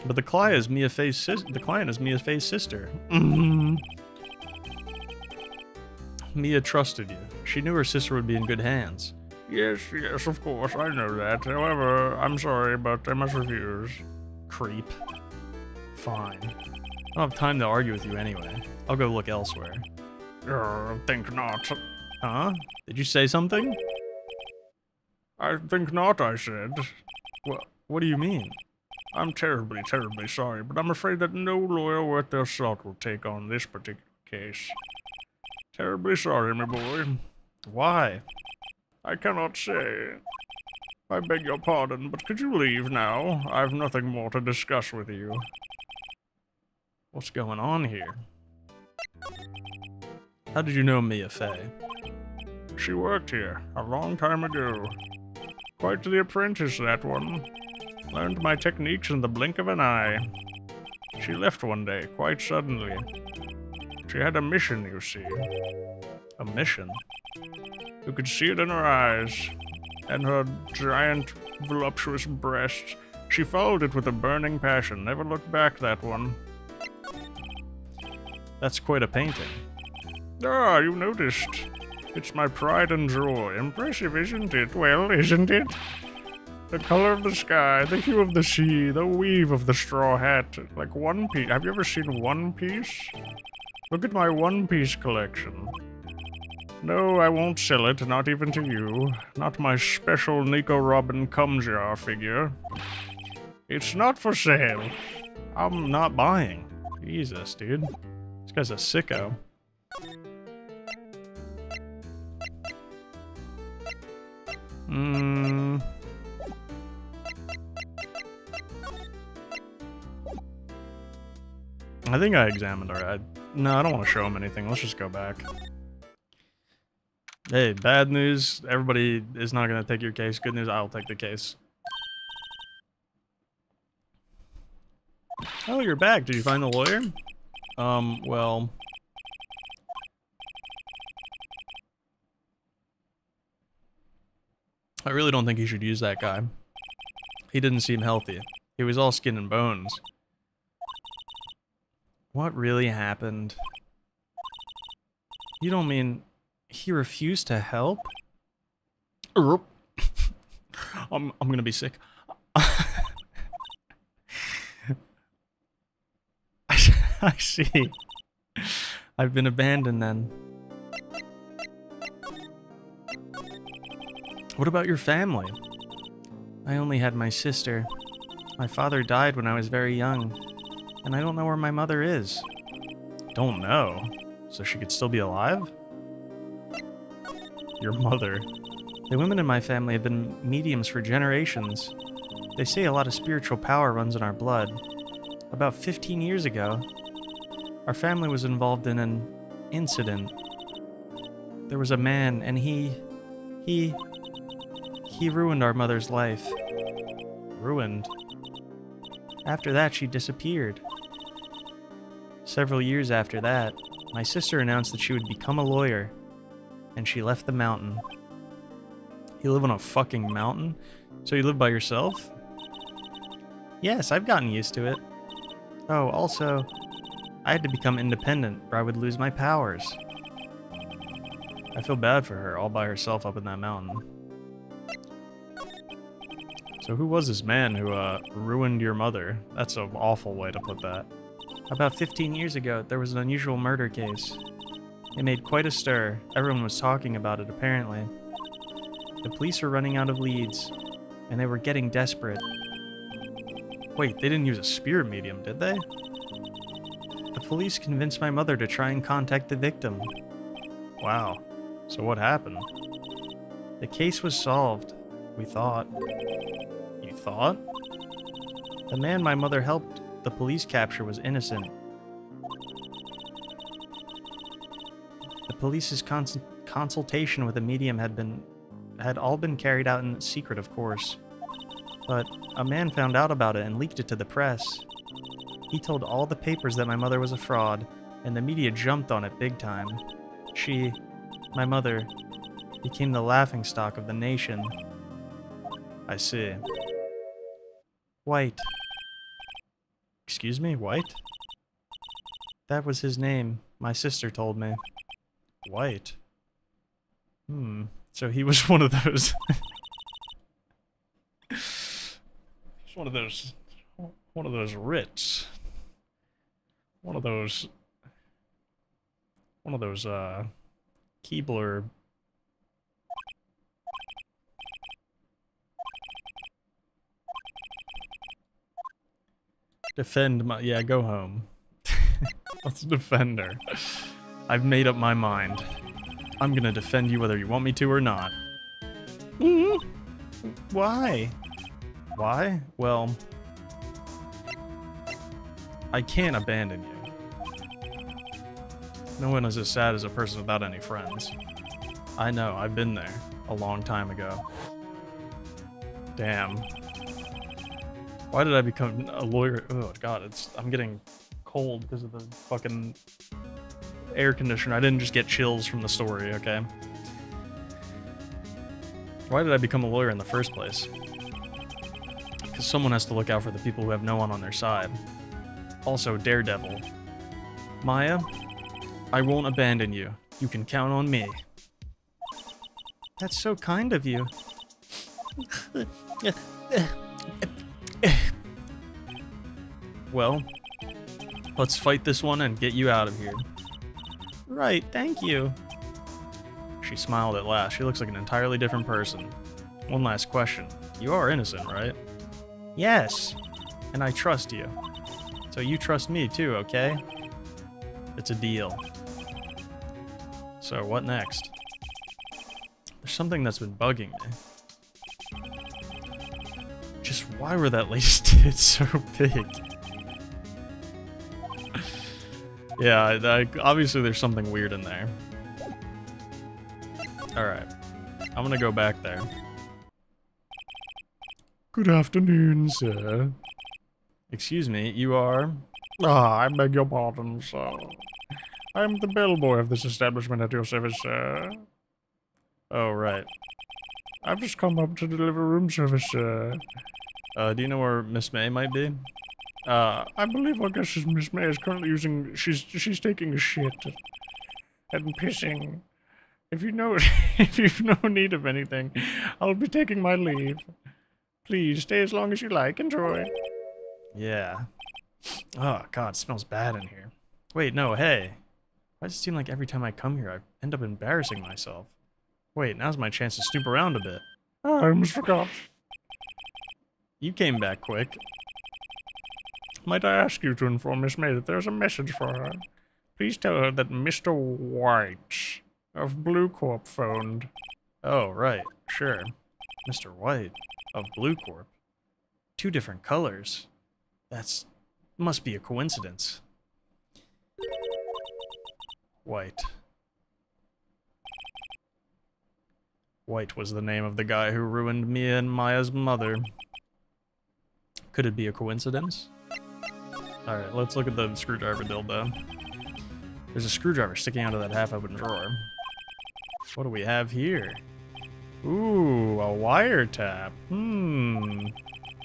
But the client is Mia Fey's sister. Mia trusted you. She knew her sister would be in good hands. Yes, of course, I know that. However, I'm sorry, but I must refuse. Creep. Fine. I don't have time to argue with you anyway. I'll go look elsewhere. Think not. Huh? Did you say something? I think not, I said. What do you mean? I'm terribly, terribly sorry, but I'm afraid that no lawyer worth their salt will take on this particular case. Terribly sorry, my boy. Why? I cannot say. I beg your pardon, but could you leave now? I've nothing more to discuss with you. What's going on here? How did you know Mia Fey? She worked here a long time ago. Quite the apprentice, that one. Learned my techniques in the blink of an eye. She left one day, quite suddenly. She had a mission, you see. A mission? You could see it in her eyes, and her giant, voluptuous breasts. She followed it with a burning passion, never looked back, that one. That's quite a painting. Ah, you noticed. It's my pride and joy. Impressive, isn't it? Well, isn't it? The color of the sky, the hue of the sea, the weave of the straw hat. Like One Piece. Have you ever seen One Piece? Look at my One Piece collection. No, I won't sell it, not even to you. Not my special Nico Robin Cumjar figure. It's not for sale. I'm not buying. Jesus, dude. This guy's a sicko. I think I examined her. No, I don't want to show him anything. Let's just go back. Hey, bad news. Everybody is not going to take your case. Good news, I'll take the case. Oh, you're back. Did you find the lawyer? Well... I really don't think he should use that guy. He didn't seem healthy. He was all skin and bones. What really happened? You don't mean he refused to help? I'm gonna be sick. I see. I've been abandoned then. What about your family? I only had my sister. My father died when I was very young, and I don't know where my mother is. Don't know? So she could still be alive? Your mother. The women in my family have been mediums for generations. They say a lot of spiritual power runs in our blood. About 15 years ago, our family was involved in an incident. There was a man, and he ruined our mother's life. Ruined? After that, she disappeared. Several years after that, my sister announced that she would become a lawyer, and she left the mountain. You live on a fucking mountain? So you live by yourself? Yes, I've gotten used to it. Oh, also, I had to become independent or I would lose my powers. I feel bad for her, all by herself up in that mountain. So who was this man who, ruined your mother? That's an awful way to put that. About 15 years ago, there was an unusual murder case. It made quite a stir. Everyone was talking about it, apparently. The police were running out of leads, and they were getting desperate. Wait, they didn't use a spirit medium, did they? The police convinced my mother to try and contact the victim. Wow. So what happened? The case was solved, we thought. You thought? The man my mother helped the police capture was innocent. The police's consultation with the medium had all been carried out in secret, of course. But a man found out about it and leaked it to the press. He told all the papers that my mother was a fraud, and the media jumped on it big time. My mother, became the laughingstock of the nation. I see. White. Excuse me, White? That was his name, my sister told me. White. So he was one of those... He's one of those Rits. One of those, Keebler... Defend my... Yeah, go home. Let's defend her. I've made up my mind. I'm gonna defend you whether you want me to or not. Why? Why? Well... I can't abandon you. No one is as sad as a person without any friends. I know, I've been there. A long time ago. Damn. Why did I become a lawyer? Oh god, I'm getting cold because of the fucking air conditioner. I didn't just get chills from the story, okay? Why did I become a lawyer in the first place? Because someone has to look out for the people who have no one on their side. Also, Daredevil. Maya, I won't abandon you. You can count on me. That's so kind of you. Well, let's fight this one and get you out of here. Right, thank you. She smiled at last. She looks like an entirely different person. One last question. You are innocent, right? Yes. And I trust you. So you trust me too, okay? It's a deal. So what next? There's something that's been bugging me. Just why were that lady's tits so big? Yeah, obviously there's something weird in there. Alright. I'm gonna go back there. Good afternoon, sir. Excuse me, you are? Ah, I beg your pardon, sir. I am the bellboy of this establishment at your service, sir. Oh, right. I've just come up to deliver room service, sir. Do you know where Miss May might be? I believe our guest Miss May is currently using... She's taking a shit. And pissing. If you know... if you've no need of anything, I'll be taking my leave. Please, stay as long as you like. Enjoy. Yeah. Oh, God, it smells bad in here. Wait, no, hey. Why does it seem like every time I come here, I end up embarrassing myself? Wait, now's my chance to snoop around a bit. I almost forgot. You came back quick. Might I ask you to inform Miss May that there's a message for her? Please tell her that Mr. White of Blue Corp phoned. Oh, right, sure. Mr. White of Blue Corp. 2 different colors. Must be a coincidence. White. White was the name of the guy who ruined Mia and Maya's mother. Could it be a coincidence? Alright, let's look at the screwdriver dildo. There's a screwdriver sticking out of that half-open drawer. What do we have here? Ooh, a wiretap.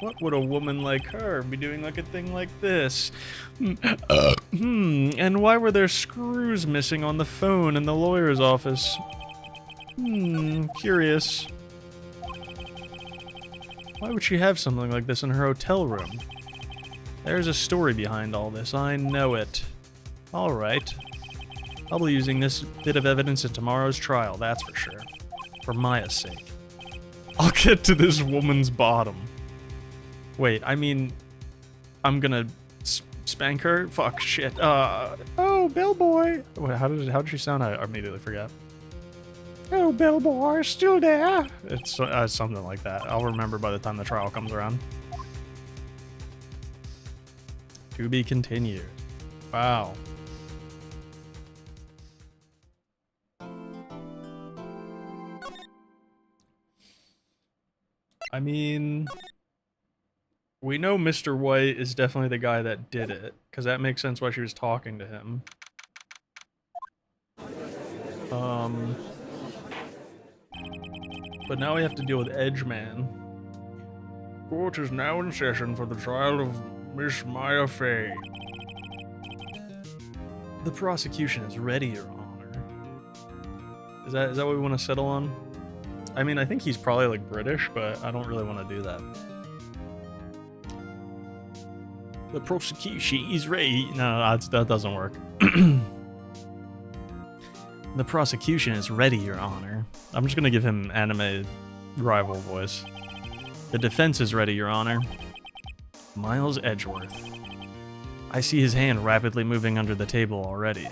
What would a woman like her be doing like a thing like this? And why were there screws missing on the phone in the lawyer's office? Curious. Why would she have something like this in her hotel room? There's a story behind all this, I know it. Alright. I'll be using this bit of evidence at tomorrow's trial, that's for sure. For Maya's sake. I'll get to this woman's bottom. Wait, I mean... I'm gonna spank her? Fuck, shit. Oh, bellboy. Wait, how did she sound? I immediately forgot. Oh, bellboy, still there? It's something like that. I'll remember by the time the trial comes around. To be continued. Wow. I mean, we know Mr. White is definitely the guy that did it, because that makes sense why she was talking to him. But now we have to deal with Edgeman. Court is now in session for the trial of Miss Maya Fey. The prosecution is ready, Your Honor. Is that what we want to settle on? I mean, I think he's probably like British, but I don't really want to do that. The prosecution is ready. No, that doesn't work. The prosecution is ready, Your Honor. I'm just gonna give him anime rival voice. The defense is ready, Your Honor. Miles Edgeworth. I see his hand rapidly moving under the table already.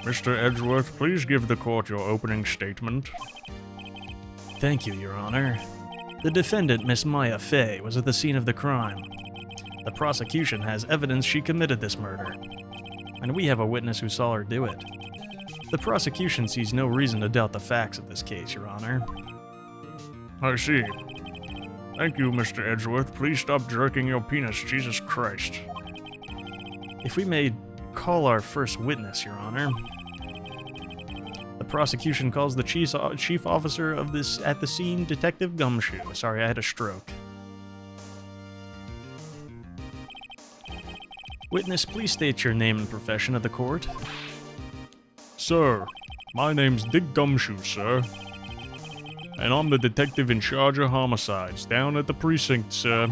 Mr. Edgeworth, please give the court your opening statement. Thank you, Your Honor. The defendant, Miss Maya Fey, was at the scene of the crime. The prosecution has evidence she committed this murder, and we have a witness who saw her do it. The prosecution sees no reason to doubt the facts of this case, Your Honor. I see. Thank you, Mr. Edgeworth. Please stop jerking your penis, Jesus Christ. If we may call our first witness, Your Honor. The prosecution calls the chief officer of this at the scene, Detective Gumshoe. Sorry, I had a stroke. Witness, please state your name and profession at the court. Sir, my name's Dick Gumshoe, sir. And I'm the detective in charge of homicides down at the precinct, sir.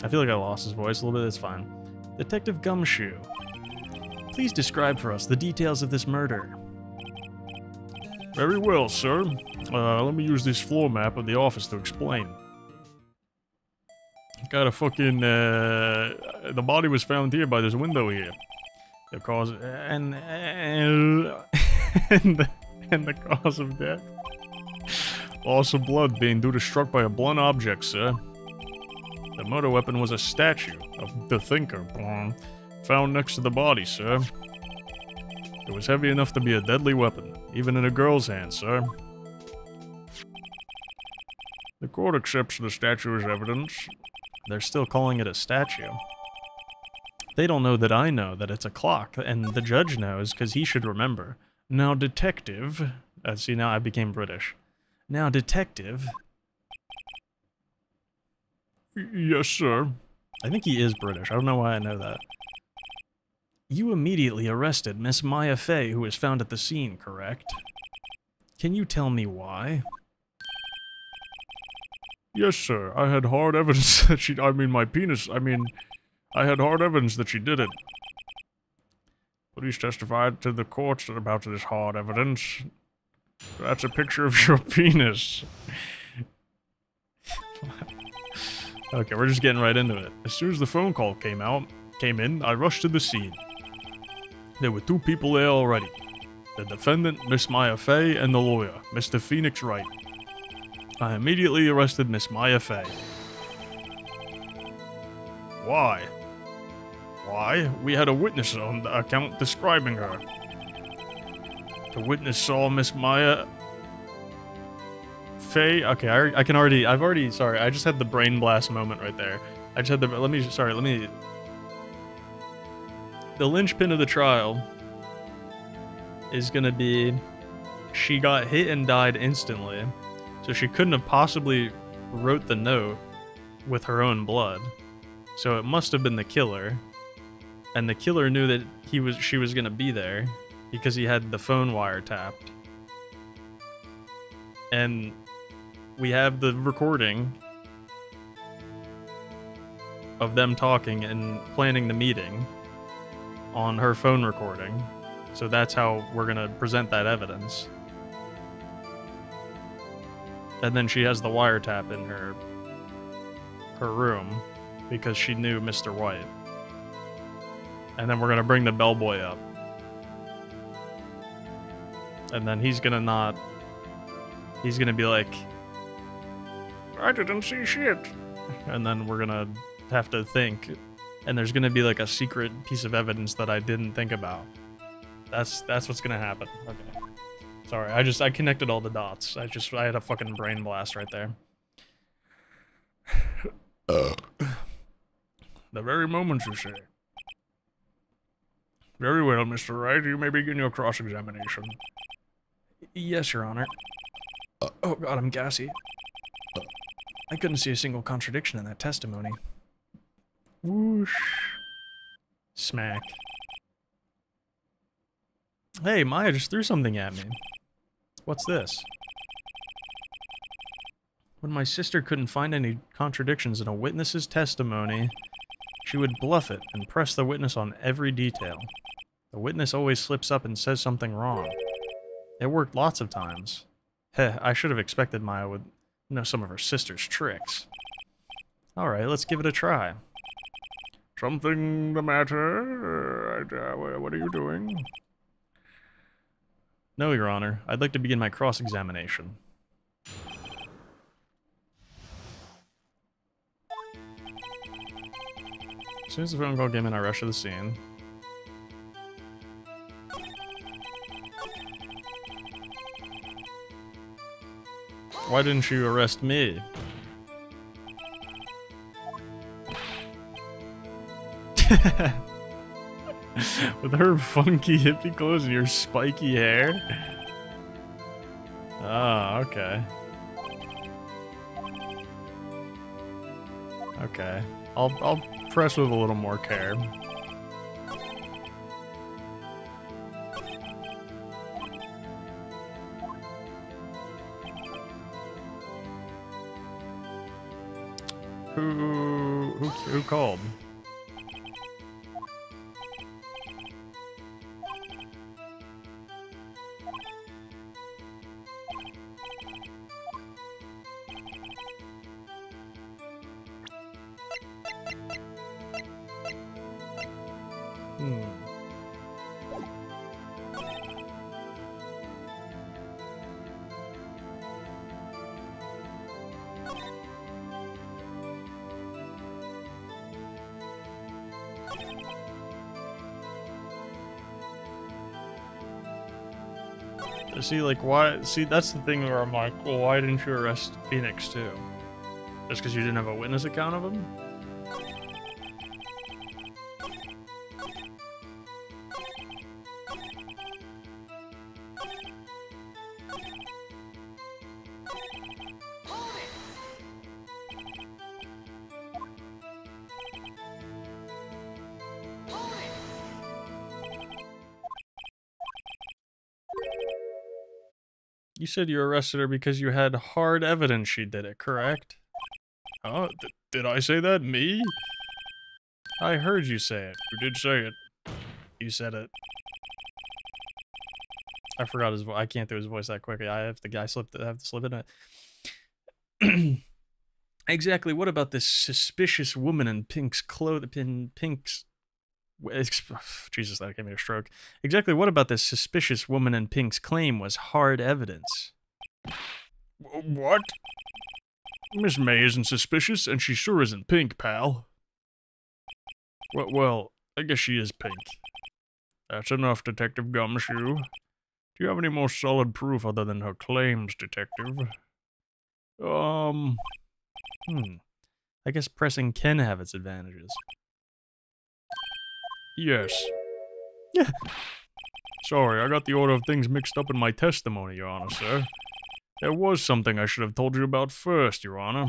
I feel like I lost his voice a little bit, it's fine. Detective Gumshoe, please describe for us the details of this murder. Very well, sir. Let me use this floor map of the office to explain. Got a fucking, the body was found here by this window here. The cause, and the cause of death. Loss of blood being due to struck by a blunt object, sir. The murder weapon was a statue of the Thinker, found next to the body, sir. It was heavy enough to be a deadly weapon, even in a girl's hands, sir. The court accepts the statue as evidence. They're still calling it a statue. They don't know that I know that it's a clock, and the judge knows because he should remember. Now, detective... see, now I became British. Now, detective... Yes, sir. I think he is British. I don't know why I know that. You immediately arrested Miss Maya Fey, who was found at the scene, correct? Can you tell me why? Yes, sir. I had hard evidence that she... I had hard evidence that she did it. Police testified to the court about this hard evidence. That's a picture of your penis. Okay, we're just getting right into it. As soon as the phone call came in, I rushed to the scene. There were 2 people there already. The defendant, Miss Maya Fey, and the lawyer, Mr. Phoenix Wright. I immediately arrested Miss Maya Fey. Why? Why? We had a witness on the account describing her. The witness saw Miss Maya Fey. Okay, sorry, I just had the brain blast moment right there. The linchpin of the trial is gonna be she got hit and died instantly, so she couldn't have possibly wrote the note with her own blood. So it must have been the killer. And the killer knew that she was gonna be there because he had the phone wiretapped. And we have the recording of them talking and planning the meeting on her phone recording. So that's how we're gonna present that evidence. And then she has the wiretap in her room because she knew Mr. White. And then we're gonna bring the bellboy up. And then he's gonna be like, I didn't see shit. and then we're gonna have to think. And there's gonna be like a secret piece of evidence that I didn't think about. That's what's gonna happen. Okay. Sorry, I connected all the dots. I had a fucking brain blast right there. The very moment, you say. Very well, Mr. Wright. You may begin your cross-examination. Yes, Your Honor. Oh god, I'm gassy. I couldn't see a single contradiction in that testimony. Whoosh. Smack. Hey, Maya just threw something at me. What's this? When my sister couldn't find any contradictions in a witness's testimony, she would bluff it and press the witness on every detail. The witness always slips up and says something wrong. It worked lots of times. Heh, I should have expected Maya would know some of her sister's tricks. Alright, let's give it a try. Something the matter? What are you doing? No, Your Honor. I'd like to begin my cross-examination. As soon as the phone call came in, I rushed to the scene. Why didn't you arrest me? With her funky hippie clothes and your spiky hair? Ah, okay. Okay. I'll press with a little more care. Who called? See, like, why? See, that's the thing where I'm like, well, why didn't you arrest Phoenix too? Just because you didn't have a witness account of him? You said you arrested her because you had hard evidence she did it, correct? Oh, did I say that? Me? I heard you say it. You did say it. You said it. I forgot his voice. I can't do his voice that quickly. I have to slip in it. Exactly. What about this suspicious woman in Pink's clothing? Jesus, that gave me a stroke. Exactly what about this suspicious woman in Pink's claim was hard evidence? What? Miss May isn't suspicious, and she sure isn't pink, pal. Well, I guess she is pink. That's enough, Detective Gumshoe. Do you have any more solid proof other than her claims, Detective? I guess pressing can have its advantages. Yes. Yeah. Sorry, I got the order of things mixed up in my testimony, Your Honor, sir. There was something I should have told you about first, Your Honor.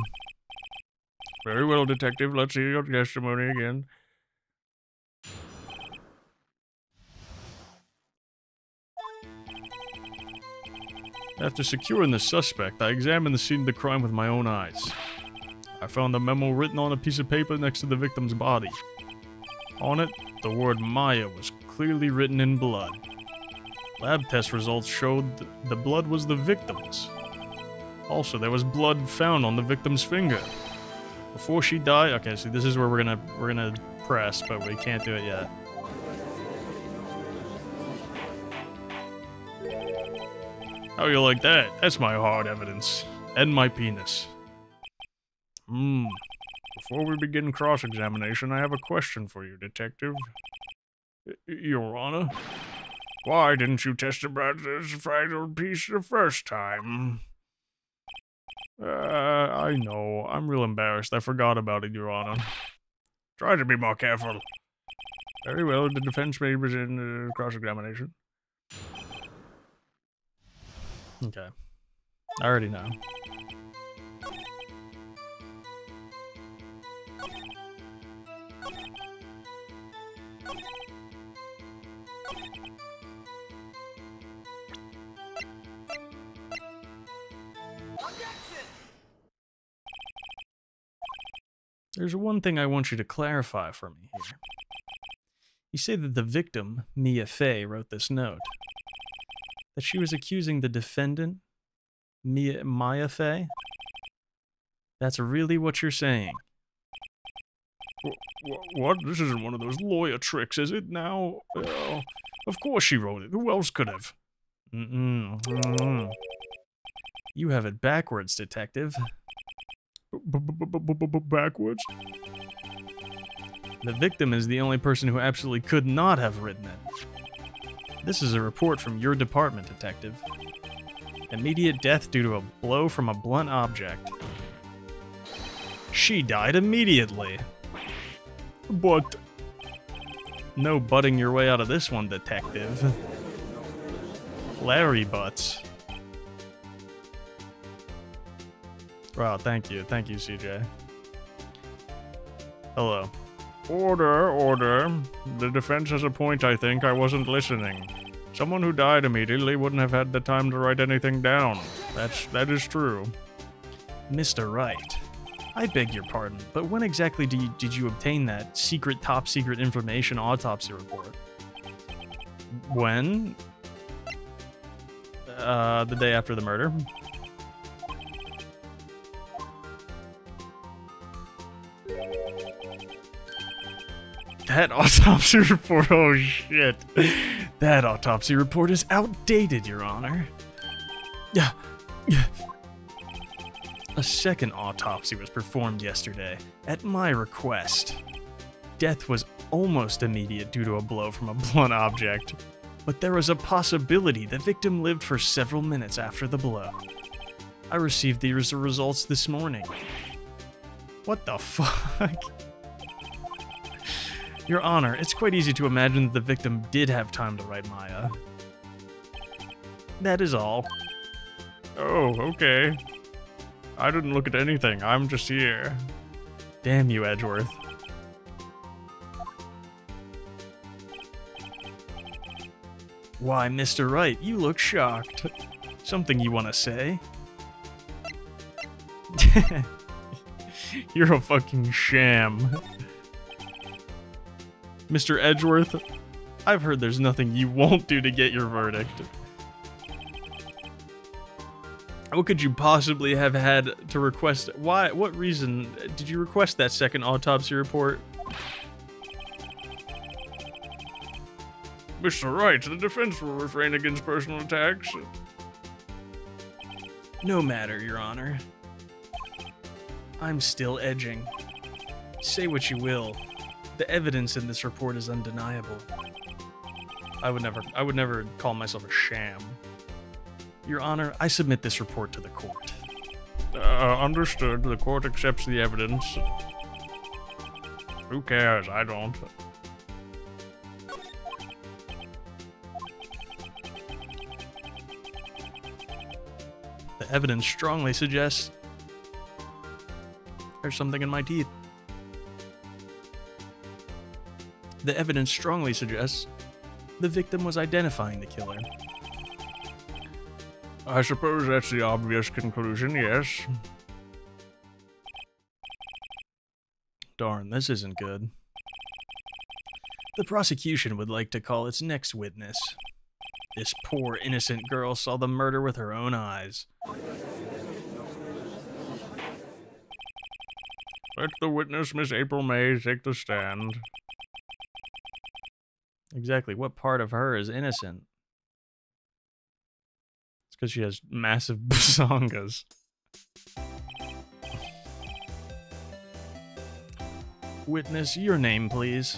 Very well, Detective. Let's hear your testimony again. After securing the suspect, I examined the scene of the crime with my own eyes. I found a memo written on a piece of paper next to the victim's body. On it, the word Maya was clearly written in blood. Lab test results showed the blood was the victim's. Also, there was blood found on the victim's finger. Before she died, okay, see, this is where we're gonna press, but we can't do it yet. How you like that? That's my hard evidence. And my penis. Before we begin cross-examination, I have a question for you, Detective. Your Honor, why didn't you test about this fragile piece the first time? I know. I'm real embarrassed. I forgot about it, Your Honor. Try to be more careful. Very well, the defense may begin cross-examination. Okay. I already know. There's one thing I want you to clarify for me here. You say that the victim, Mia Fey, wrote this note. That she was accusing the defendant, Maya Fey? That's really what you're saying? What? This isn't one of those lawyer tricks, is it now? Of course she wrote it. Who else could have? You have it backwards, Detective. Backwards? The victim is the only person who absolutely could not have written it. This is a report from your department, Detective. Immediate death due to a blow from a blunt object. She died immediately. But... No butting your way out of this one, Detective. Larry Butts. Wow, thank you. Thank you, CJ. Hello. Order. The defense has a point, I think. I wasn't listening. Someone who died immediately wouldn't have had the time to write anything down. That is true. Mr. Wright, I beg your pardon, but when exactly did you obtain that top secret information autopsy report? When? The day after the murder. That autopsy report, oh shit. That autopsy report is outdated, Your Honor. Yeah. A second autopsy was performed yesterday, at my request. Death was almost immediate due to a blow from a blunt object. But there was a possibility the victim lived for several minutes after the blow. I received these results this morning. What the fuck? Your Honor, it's quite easy to imagine that the victim did have time to write Maya. That is all. Oh, okay. I didn't look at anything. I'm just here. Damn you, Edgeworth. Why, Mr. Wright, you look shocked. Something you want to say? You're a fucking sham. Mr. Edgeworth, I've heard there's nothing you won't do to get your verdict. What could you possibly have had to request? Why? What reason did you request that second autopsy report? Mr. Wright, the defense will refrain against personal attacks. No matter, Your Honor. I'm still edging. Say what you will. The evidence in this report is undeniable. I would never call myself a sham. Your Honor, I submit this report to the court. Understood. The court accepts the evidence. Who cares? I don't. The evidence strongly suggests there's something in my teeth. The evidence strongly suggests the victim was identifying the killer. I suppose that's the obvious conclusion, yes. Darn, this isn't good. The prosecution would like to call its next witness. This poor, innocent girl saw the murder with her own eyes. Let the witness, Miss April May, take the stand. Exactly, what part of her is innocent? It's because she has massive basangas. Witness, your name, please.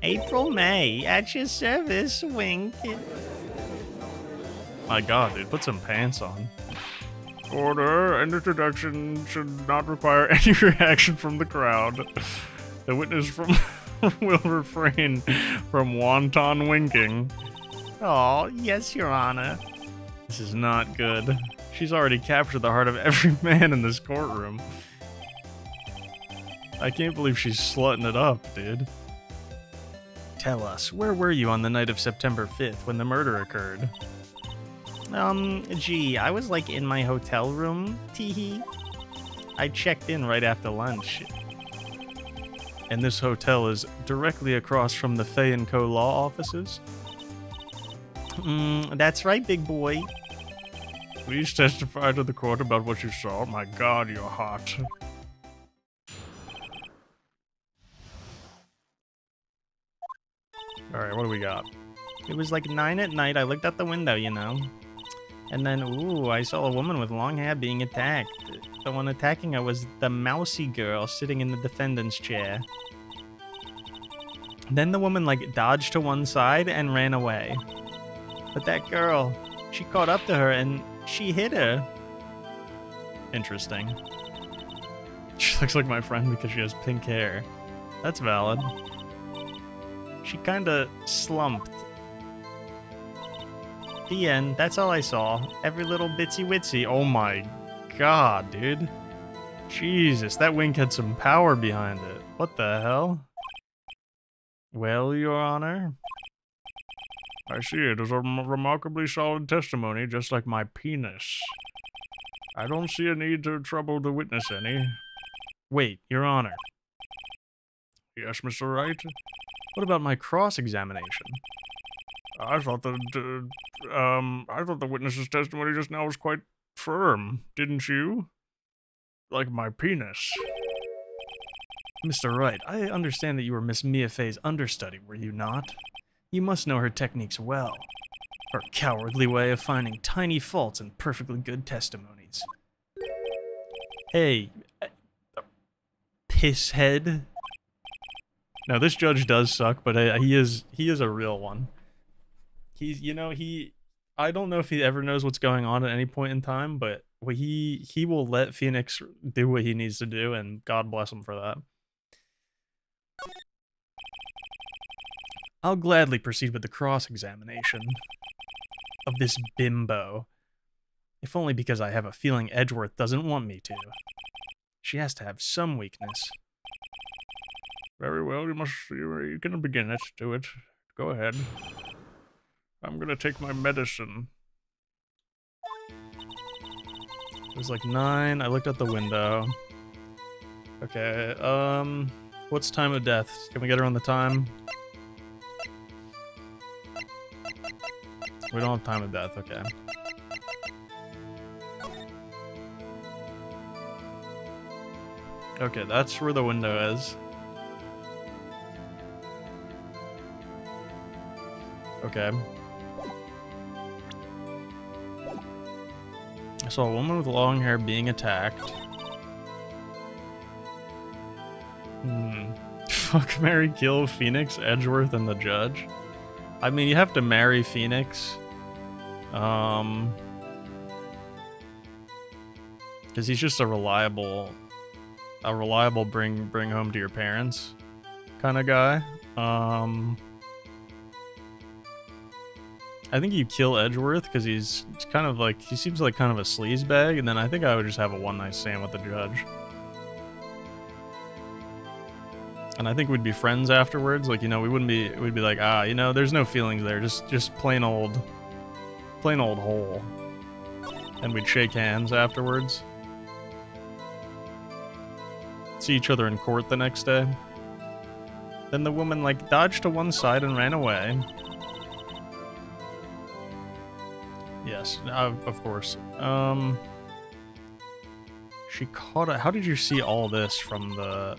April May, at your service, wink. My god, dude, put some pants on. Order and introduction should not require any reaction from the crowd. The witness will refrain from wanton winking. Oh, yes, Your Honor. This is not good. She's already captured the heart of every man in this courtroom. I can't believe she's slutting it up, dude. Tell us, where were you on the night of September 5th when the murder occurred? Gee, I was like in my hotel room, teehee. I checked in right after lunch. And this hotel is directly across from the Fay & Co. law offices? That's right, big boy. Please testify to the court about what you saw. My god, you're hot. Alright, what do we got? It was like 9 at night. I looked out the window, you know. And then, ooh, I saw a woman with long hair being attacked. The one attacking her was the mousy girl sitting in the defendant's chair. Then the woman, like, dodged to one side and ran away. But that girl, she caught up to her and she hit her. Interesting. She looks like my friend because she has pink hair. That's valid. She kinda slumped. The end. That's all I saw. Every little bitsy witsy. Oh my god, dude. Jesus, that wink had some power behind it. What the hell? Well, Your Honor? I see it as a remarkably solid testimony, just like my penis. I don't see a need to trouble the witness any. Wait, Your Honor. Yes, Mr. Wright? What about my cross-examination? I thought the witness's testimony just now was quite firm, didn't you? Like my penis. Mr. Wright, I understand that you were Miss Mia Fey's understudy, were you not? You must know her techniques well. Her cowardly way of finding tiny faults in perfectly good testimonies. Hey, He's, I don't know if he ever knows what's going on at any point in time, but he will let Phoenix do what he needs to do, and God bless him for that. I'll gladly proceed with the cross-examination of this bimbo. If only because I have a feeling Edgeworth doesn't want me to. She has to have some weakness. Very well, you can begin it. Do it. Go ahead. I'm gonna take my medicine. It was like 9. I looked out the window. Okay, what's time of death? Can we get her on the time? We don't have time of death, okay. Okay, that's where the window is. Okay. I saw a woman with long hair being attacked. Fuck, marry, kill, Phoenix, Edgeworth, and the judge. I mean, you have to marry Phoenix. Because he's just a reliable bring home to your parents kind of guy. I think you kill Edgeworth because he's kind of like, he seems like kind of a sleazebag, and then I think I would just have a one night stand with the judge. And I think we'd be friends afterwards. Like, we wouldn't be, we'd be like, there's no feelings there. Just plain old hole. And we'd shake hands afterwards. See each other in court the next day. Then the woman, like, dodged to one side and ran away. Yes, of course. She caught it. How did you see all this from the...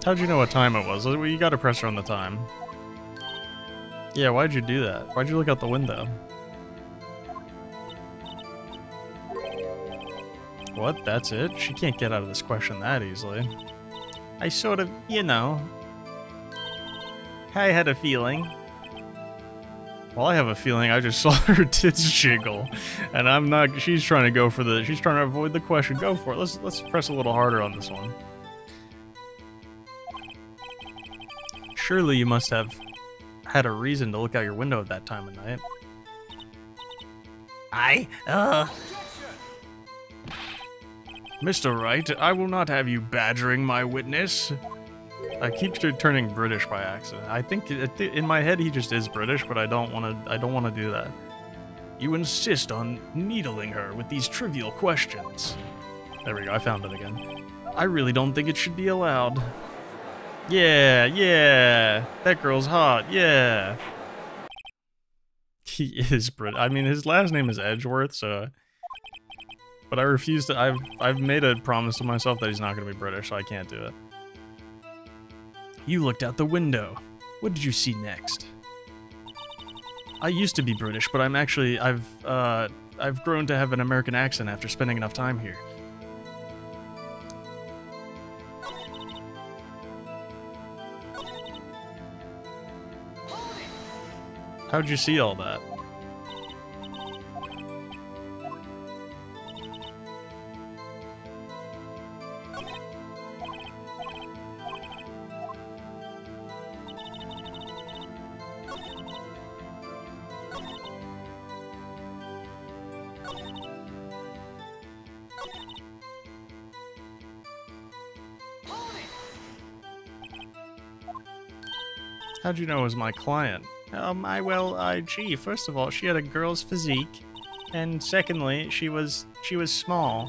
How'd you know what time it was? You gotta press her on the time. Yeah, why'd you do that? Why'd you look out the window? What? That's it? She can't get out of this question that easily. I sort of, I had a feeling. Well, I have a feeling I just saw her tits jiggle. And I'm not, she's trying to go for the, she's trying to avoid the question. Go for it. Let's press a little harder on this one. Surely you must have had a reason to look out your window at that time of night. Mr. Wright, I will not have you badgering my witness. I keep turning British by accident. I think in my head he just is British, but I don't want to do that. You insist on needling her with these trivial questions. There we go, I found it again. I really don't think it should be allowed. Yeah, that girl's hot, yeah. He is British. I mean, his last name is Edgeworth, so... But I refuse to, I've made a promise to myself that he's not going to be British, so I can't do it. You looked out the window. What did you see next? I used to be British, but I'm actually, I've grown to have an American accent after spending enough time here. How'd you see all that? How'd you know it was my client? Gee, first of all, she had a girl's physique, and secondly, she was small.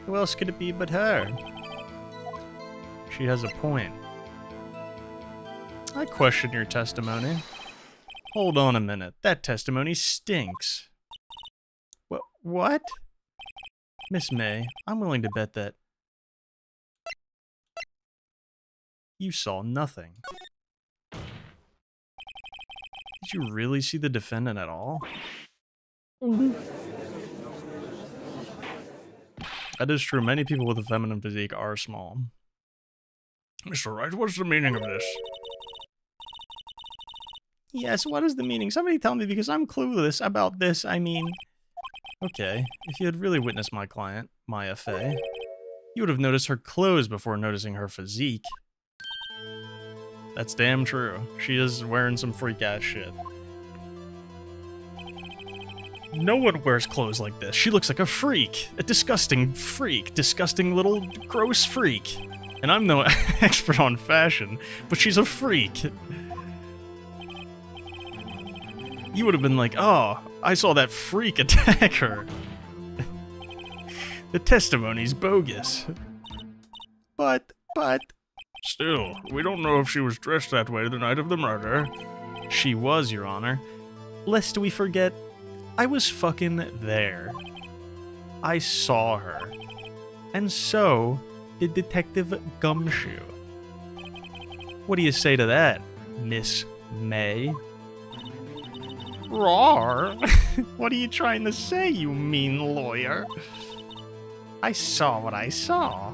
Who else could it be but her? She has a point. I question your testimony. Hold on a minute, that testimony stinks. What? Miss May, I'm willing to bet that you saw nothing. Did you really see the defendant at all? That is true. Many people with a feminine physique are small. Mr. Wright, what's the meaning of this? Yes, what is the meaning? Somebody tell me, because I'm clueless about this. I mean... Okay, if you had really witnessed my client, Maya Fey, you would have noticed her clothes before noticing her physique. That's damn true. She is wearing some freak-ass shit. No one wears clothes like this. She looks like a freak. A disgusting freak. Disgusting little gross freak. And I'm no expert on fashion, but she's a freak. You would have been like, oh, I saw that freak attack her. The testimony's bogus. But... Still, we don't know if she was dressed that way the night of the murder. She was, Your Honor. Lest we forget, I was fucking there. I saw her. And so did Detective Gumshoe. What do you say to that, Miss May? Roar! What are you trying to say, you mean lawyer? I saw what I saw.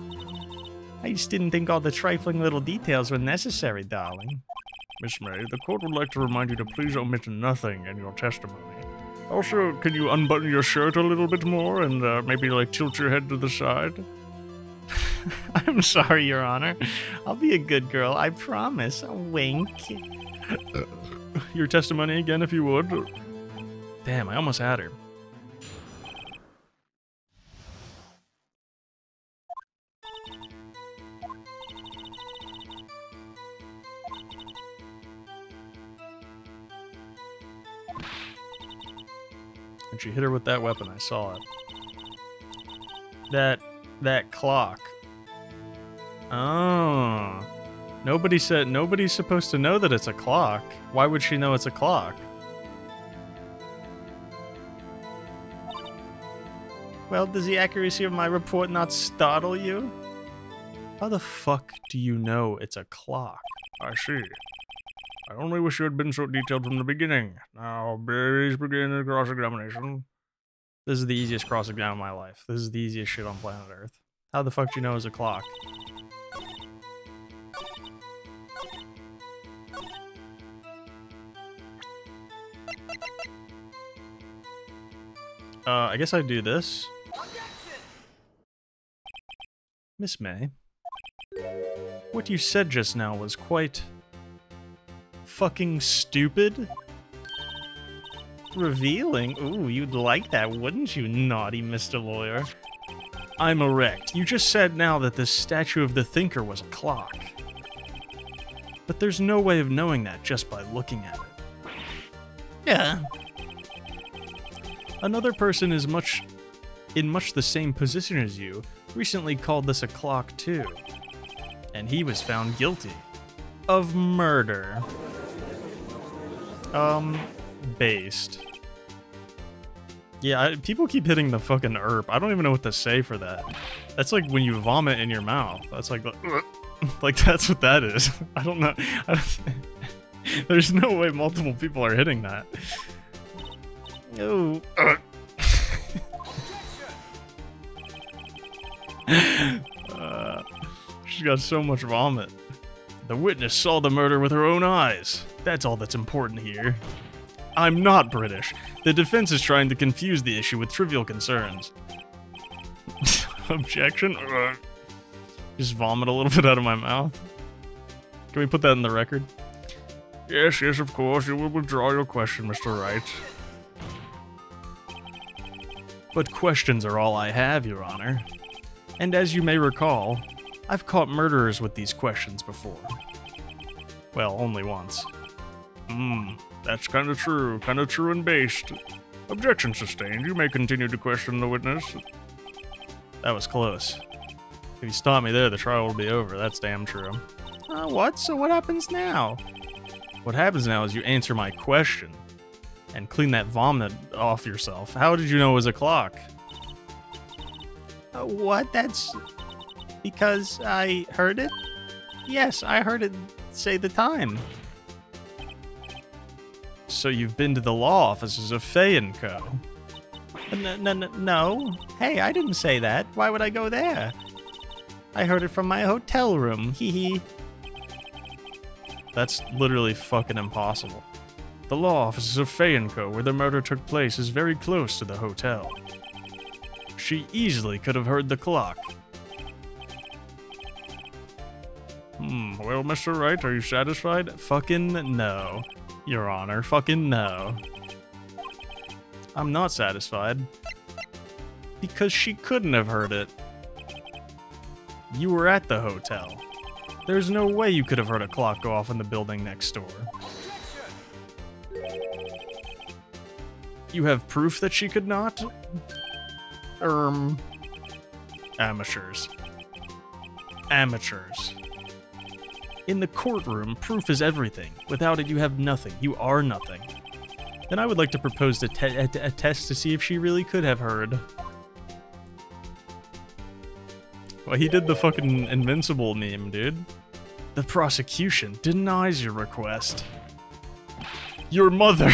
I just didn't think all the trifling little details were necessary, darling. Miss May, the court would like to remind you to please omit nothing in your testimony. Also, can you unbutton your shirt a little bit more and maybe like tilt your head to the side? I'm sorry, Your Honor. I'll be a good girl, I promise. A wink. Your testimony again, if you would. Damn, I almost had her. And she hit her with that weapon, I saw it. That clock. Oh. Nobody's supposed to know that it's a clock. Why would she know it's a clock? Well, does the accuracy of my report not startle you? How the fuck do you know it's a clock? I see. I only wish you had been so detailed from the beginning. Now, please begin the cross-examination. This is the easiest cross-exam of my life. This is the easiest shit on planet Earth. How the fuck do you know it's a clock? I guess I do this. Miss May, what you said just now was quite fucking stupid. Revealing? Ooh, you'd like that, wouldn't you, naughty Mr. Lawyer? I'm erect. You just said now that the statue of the thinker was a clock. But there's no way of knowing that just by looking at it. Yeah. Another person is in much the same position as you recently called this a clock too. And he was found guilty of murder. Based. Yeah, people keep hitting the fucking ERP. I don't even know what to say for that. That's like when you vomit in your mouth. That's like, like that's what that is. I don't know. There's no way multiple people are hitting that. Oh. She's got so much vomit. The witness saw the murder with her own eyes. That's all that's important here. I'm not British. The defense is trying to confuse the issue with trivial concerns. Objection? Just vomit a little bit out of my mouth. Can we put that in the record? Yes, of course. You will withdraw your question, Mr. Wright. But questions are all I have, Your Honor. And as you may recall, I've caught murderers with these questions before. Well, only once. That's kind of true and based. Objection sustained. You may continue to question the witness. That was close. If you stop me there, the trial will be over. That's damn true. What? So what happens now? What happens now is you answer my question and clean that vomit off yourself. How did you know it was a clock? What? That's because I heard it? Yes, I heard it say the time. So you've been to the law offices of Fay & Co. No. Hey, I didn't say that. Why would I go there? I heard it from my hotel room. Hee hee. That's literally fucking impossible. The law offices of Fay & Co., where the murder took place, is very close to the hotel. She easily could have heard the clock. Well, Mr. Wright, are you satisfied? Fucking no, Your Honor. Fucking no. I'm not satisfied. Because she couldn't have heard it. You were at the hotel. There's no way you could have heard a clock go off in the building next door. You have proof that she could not? Amateurs. Amateurs. In the courtroom, proof is everything. Without it, you have nothing. You are nothing. Then I would like to propose a test to see if she really could have heard. Well, he did the fucking Invincible meme, dude. The prosecution denies your request. Your mother!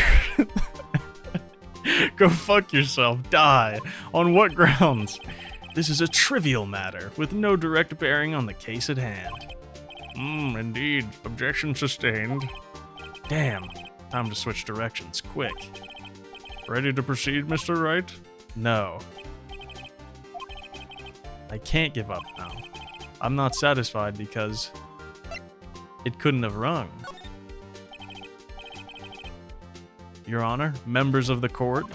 Go fuck yourself. Die. On what grounds? This is a trivial matter, with no direct bearing on the case at hand. Indeed. Objection sustained. Damn. Time to switch directions, quick. Ready to proceed, Mr. Wright? No. I can't give up now. I'm not satisfied because it couldn't have rung. Your Honor, members of the court,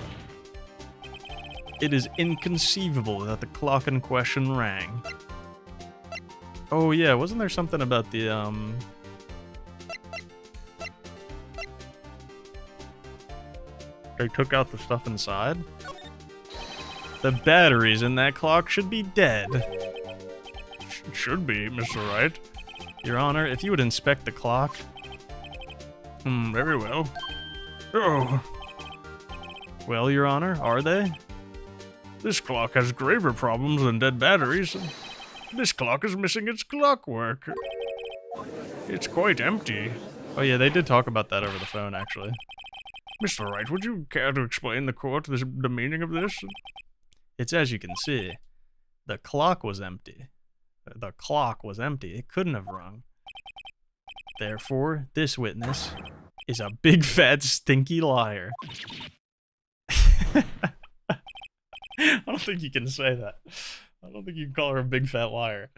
it is inconceivable that the clock in question rang. Oh yeah, wasn't there something about the, they took out the stuff inside? The batteries in that clock should be dead. Should be, Mr. Wright. Your Honor, if you would inspect the clock. Very well. Oh. Well, Your Honor, are they? This clock has graver problems than dead batteries. This clock is missing its clockwork. It's quite empty. Oh yeah, they did talk about that over the phone, actually. Mr. Wright, would you care to explain the court the meaning of this? It's as you can see. The clock was empty. The clock was empty. It couldn't have rung. Therefore, this witness is a big fat stinky liar. I don't think you can say that. I don't think you can call her a big fat liar.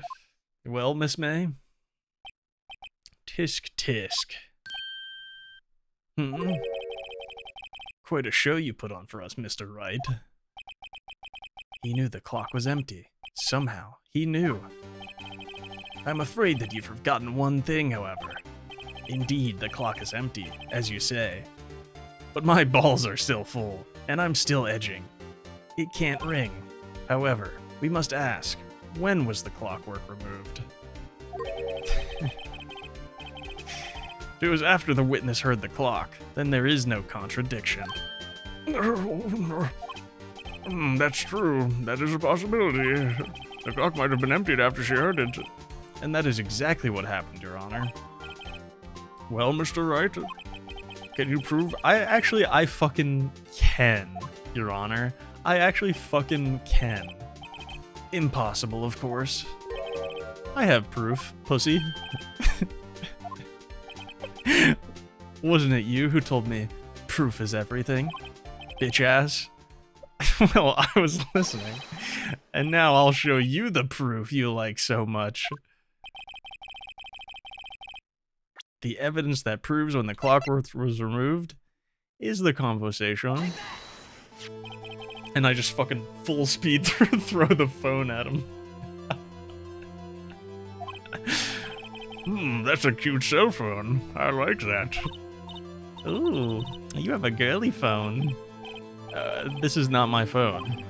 Well, Miss May? Tisk tisk. Quite a show you put on for us, Mr. Wright. He knew the clock was empty. Somehow, he knew. I'm afraid that you've forgotten one thing, however. Indeed, the clock is empty, as you say. But my balls are still full, and I'm still edging. It can't ring. However, we must ask, when was the clockwork removed? If it was after the witness heard the clock, then there is no contradiction. That's true. That is a possibility. The clock might have been emptied after she heard it. And that is exactly what happened, Your Honor. Well, Mr. Wright, can you prove? I fucking can, Your Honor. I actually fucking can. Impossible, of course. I have proof, pussy. Wasn't it you who told me proof is everything? Bitch ass. Well, I was listening. And now I'll show you the proof you like so much. The evidence that proves when the clockwork was removed is the conversation. And I just fucking full speed throw the phone at him. That's a cute cell phone. I like that. Ooh, you have a girly phone. This is not my phone.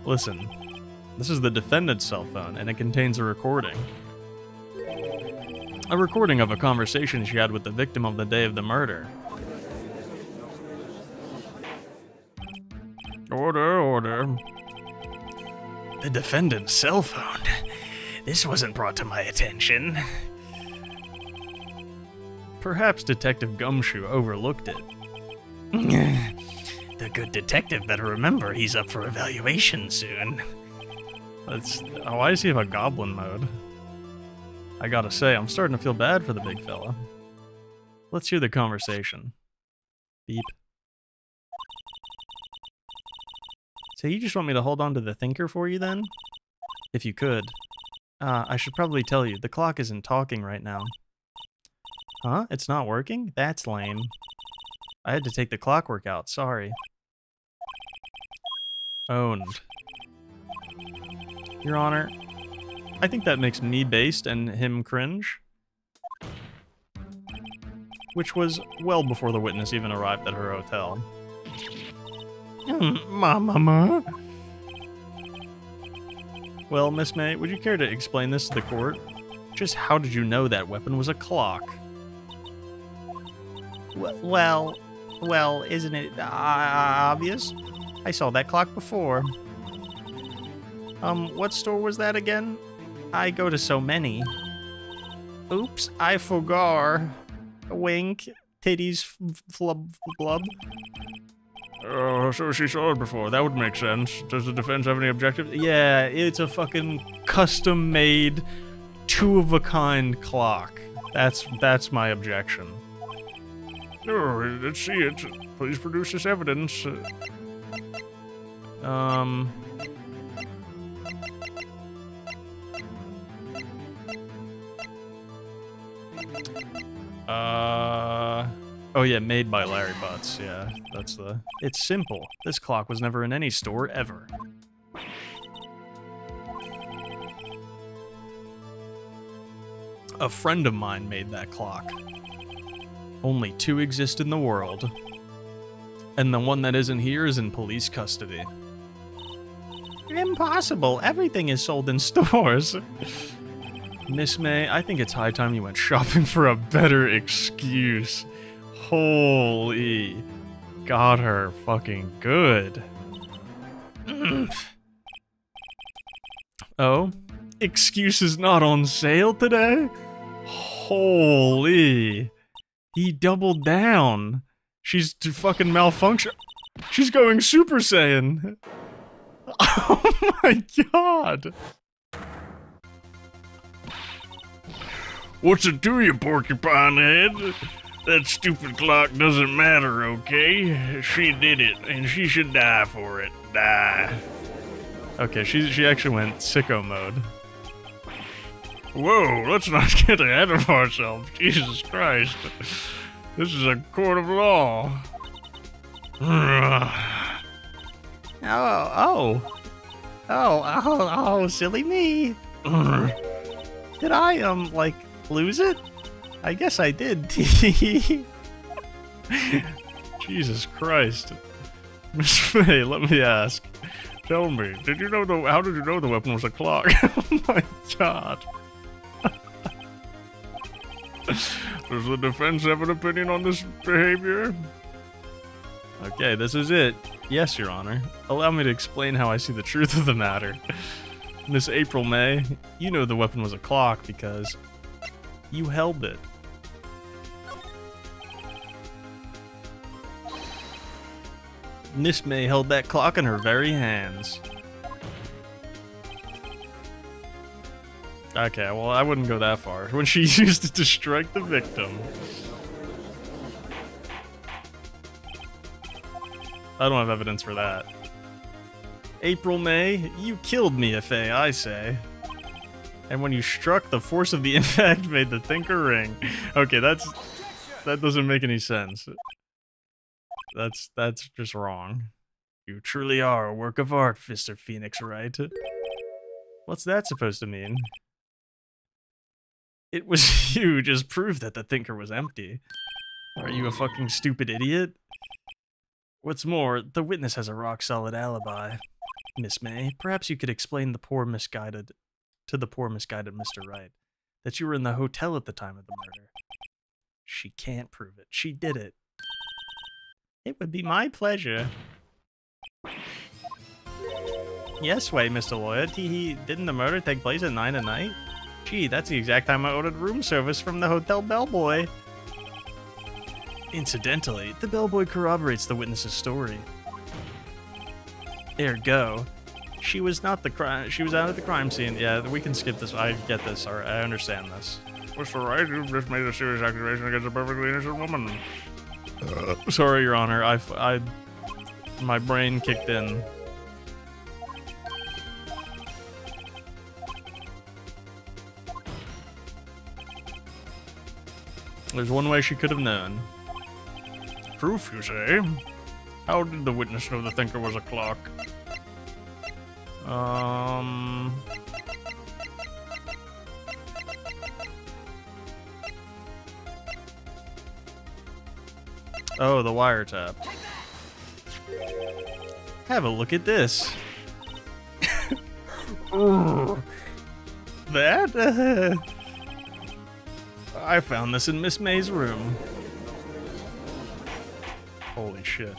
Listen, this is the defendant's cell phone, and it contains a recording. A recording of a conversation she had with the victim on the day of the murder. Order, order. The defendant's cell phone. This wasn't brought to my attention. Perhaps Detective Gumshoe overlooked it. The good detective better remember he's up for evaluation soon. Why does he have a goblin mode? I gotta say, I'm starting to feel bad for the big fella. Let's hear the conversation. Beep. So you just want me to hold on to the thinker for you then? If you could. I should probably tell you, the clock isn't talking right now. Huh? It's not working? That's lame. I had to take the clockwork out, sorry. Owned. Your Honor, I think that makes me based and him cringe. Which was well before the witness even arrived at her hotel. Mama. Well, Miss May, would you care to explain this to the court? Just how did you know that weapon was a clock? Well, isn't it obvious? I saw that clock before. What store was that again? I go to so many. Oops, I forgot. Wink, titties, flub, blub. Oh, so she saw it before. That would make sense. Does the defense have any objectives? Yeah, it's a fucking custom-made, two-of-a-kind clock. That's my objection. Oh, let's see it. Please produce this evidence. Oh yeah, made by Larry Butts. Yeah, that's the... It's simple. This clock was never in any store, ever. A friend of mine made that clock. Only two exist in the world. And the one that isn't here is in police custody. Impossible. Everything is sold in stores. Miss May, I think it's high time you went shopping for a better excuse. Holy. Got her fucking good. Oh? Excuse is not on sale today? Holy. He doubled down. She's fucking malfunction. She's going Super Saiyan. Oh my god. What's it to you, porcupine head? That stupid clock doesn't matter, okay? She did it, and she should die for it. Die. Okay, she actually went sicko mode. Whoa, let's not get ahead of ourselves. Jesus Christ. This is a court of law. Oh, silly me. Did I, like, lose it? I guess I did. Jesus Christ. Miss May, let me ask. Tell me, how did you know the weapon was a clock? Oh my god. Does the defense have an opinion on this behavior? Okay, this is it. Yes, Your Honor. Allow me to explain how I see the truth of the matter. Miss April May, you know the weapon was a clock because you held it. Miss May held that clock in her very hands. Okay, well, I wouldn't go that far. When she used it to strike the victim. I don't have evidence for that. April May, you killed me, Faye, I say. And when you struck, the force of the impact made the thinker ring. Okay, that doesn't make any sense. That's just wrong. You truly are a work of art, Mr. Phoenix Wright. What's that supposed to mean? It was you just proved that the thinker was empty. Are you a fucking stupid idiot? What's more, the witness has a rock-solid alibi. Miss May, perhaps you could explain to the poor misguided Mr. Wright that you were in the hotel at the time of the murder. She can't prove it. She did it. It would be my pleasure. Yes, way, Mr. Lawyer. Didn't the murder take place at 9 at night? Gee, that's the exact time I ordered room service from the hotel bellboy. Incidentally, the bellboy corroborates the witness's story. There, go. She was not the crime. She was out at the crime scene. Yeah, we can skip this. I get this. All right, I understand this. Mr. Wright, you've just made a serious accusation against a perfectly innocent woman. Sorry, Your Honor. My brain kicked in. There's one way she could have known. Proof, you say? How did the witness know the thinker was a clock? Oh, the wiretap. Have a look at this. That? I found this in Miss May's room. Holy shit.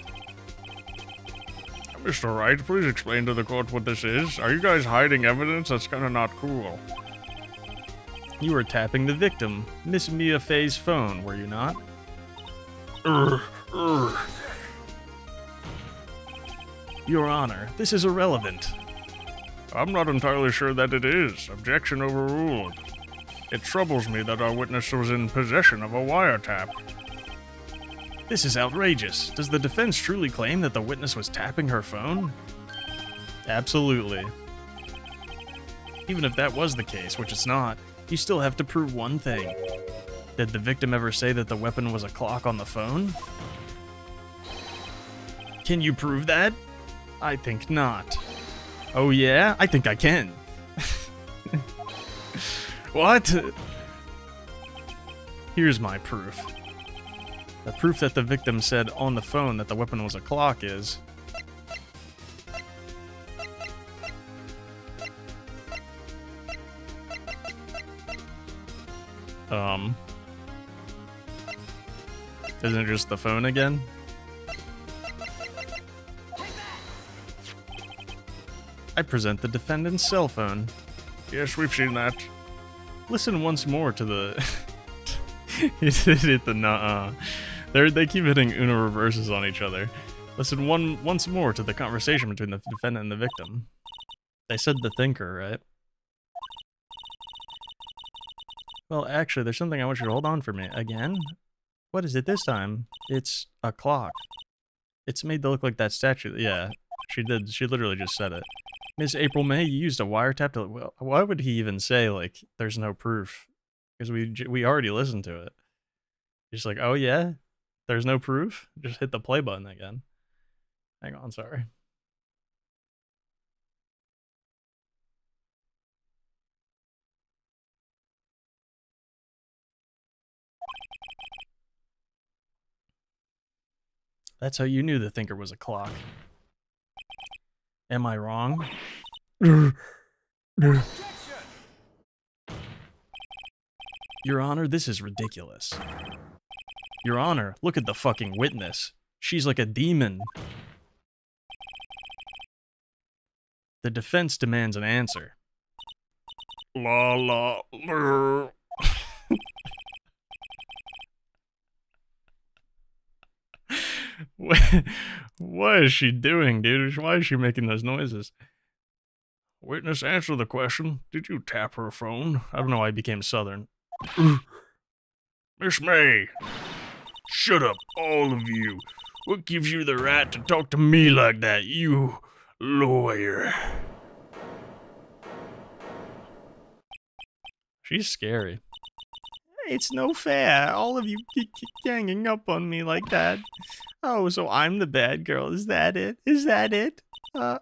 Mr. Wright, please explain to the court what this is. Are you guys hiding evidence? That's kind of not cool. You were tapping the victim, Miss Mia Fey's phone, were you not? Your Honor, this is irrelevant. I'm not entirely sure that it is. Objection overruled. It troubles me that our witness was in possession of a wiretap. This is outrageous. Does the defense truly claim that the witness was tapping her phone? Absolutely. Even if that was the case, which it's not, you still have to prove one thing. Did the victim ever say that the weapon was a clock on the phone? Can you prove that? I think not. Oh yeah? I think I can. What? Here's my proof. The proof that the victim said on the phone that the weapon was a clock is... Isn't it just the phone again? I present the defendant's cell phone. Yes, we've seen that. Listen once more to the... He did hit the nuh-uh. They keep hitting Uno reverses on each other. Listen once more to the conversation between the defendant and the victim. They said the thinker, right? Well, actually, there's something I want you to hold on for me. Again? What is it this time? It's a clock. It's made to look like that statue. Yeah, she did. She literally just said it. Miss April May, you used a wiretap to... Well, why would he even say, like, there's no proof? Because we already listened to it. He's like, oh yeah? There's no proof? Just hit the play button again. Hang on, sorry. That's how you knew the thinker was a clock. Am I wrong? Your Honor, this is ridiculous. Your Honor, look at the fucking witness. She's like a demon. The defense demands an answer. La la la. What is she doing, dude? Why is she making those noises? Witness, answer the question. Did you tap her phone? I don't know why I became southern. Miss May. Shut up, all of you. What gives you the right to talk to me like that, you lawyer? She's scary. It's no fair. All of you keep ganging up on me like that. Oh, so I'm the bad girl. Is that it? Is that it? That's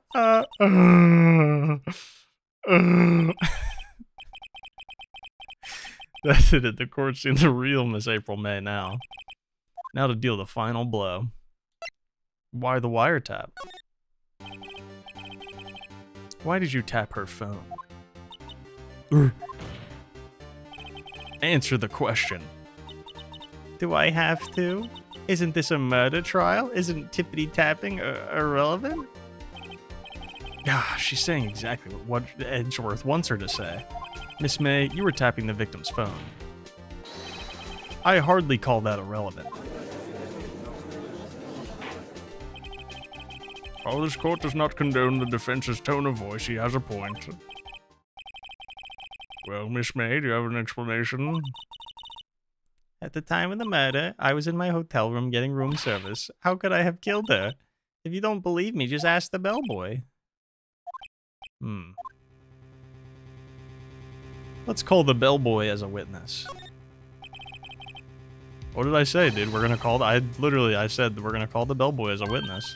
it at the court scene. The real Miss April May now. Now to deal the final blow. Why the wiretap? Why did you tap her phone? Answer the question. Do I have to? Isn't this a murder trial? Isn't tippity-tapping irrelevant? Ah, she's saying exactly what Edgeworth wants her to say. Miss May, you were tapping the victim's phone. I hardly call that irrelevant. While this court does not condone the defense's tone of voice, he has a point. Well, Miss May, do you have an explanation? At the time of the murder, I was in my hotel room getting room service. How could I have killed her? If you don't believe me, just ask the bellboy. Let's call the bellboy as a witness. What did I say, dude? We're gonna call I said we're gonna call the bellboy as a witness.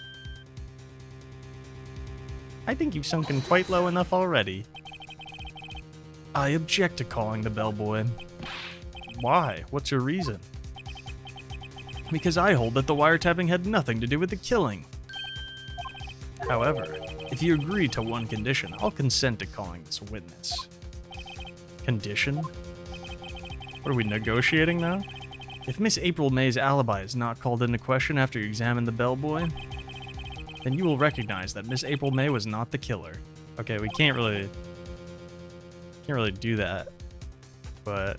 I think you've sunken quite low enough already. I object to calling the bellboy. Why? What's your reason? Because I hold that the wiretapping had nothing to do with the killing. However, if you agree to one condition, I'll consent to calling this witness. Condition? What are we negotiating now? If Miss April May's alibi is not called into question after you examine the bellboy, then you will recognize that Miss April May was not the killer. Okay, we can't really do that. But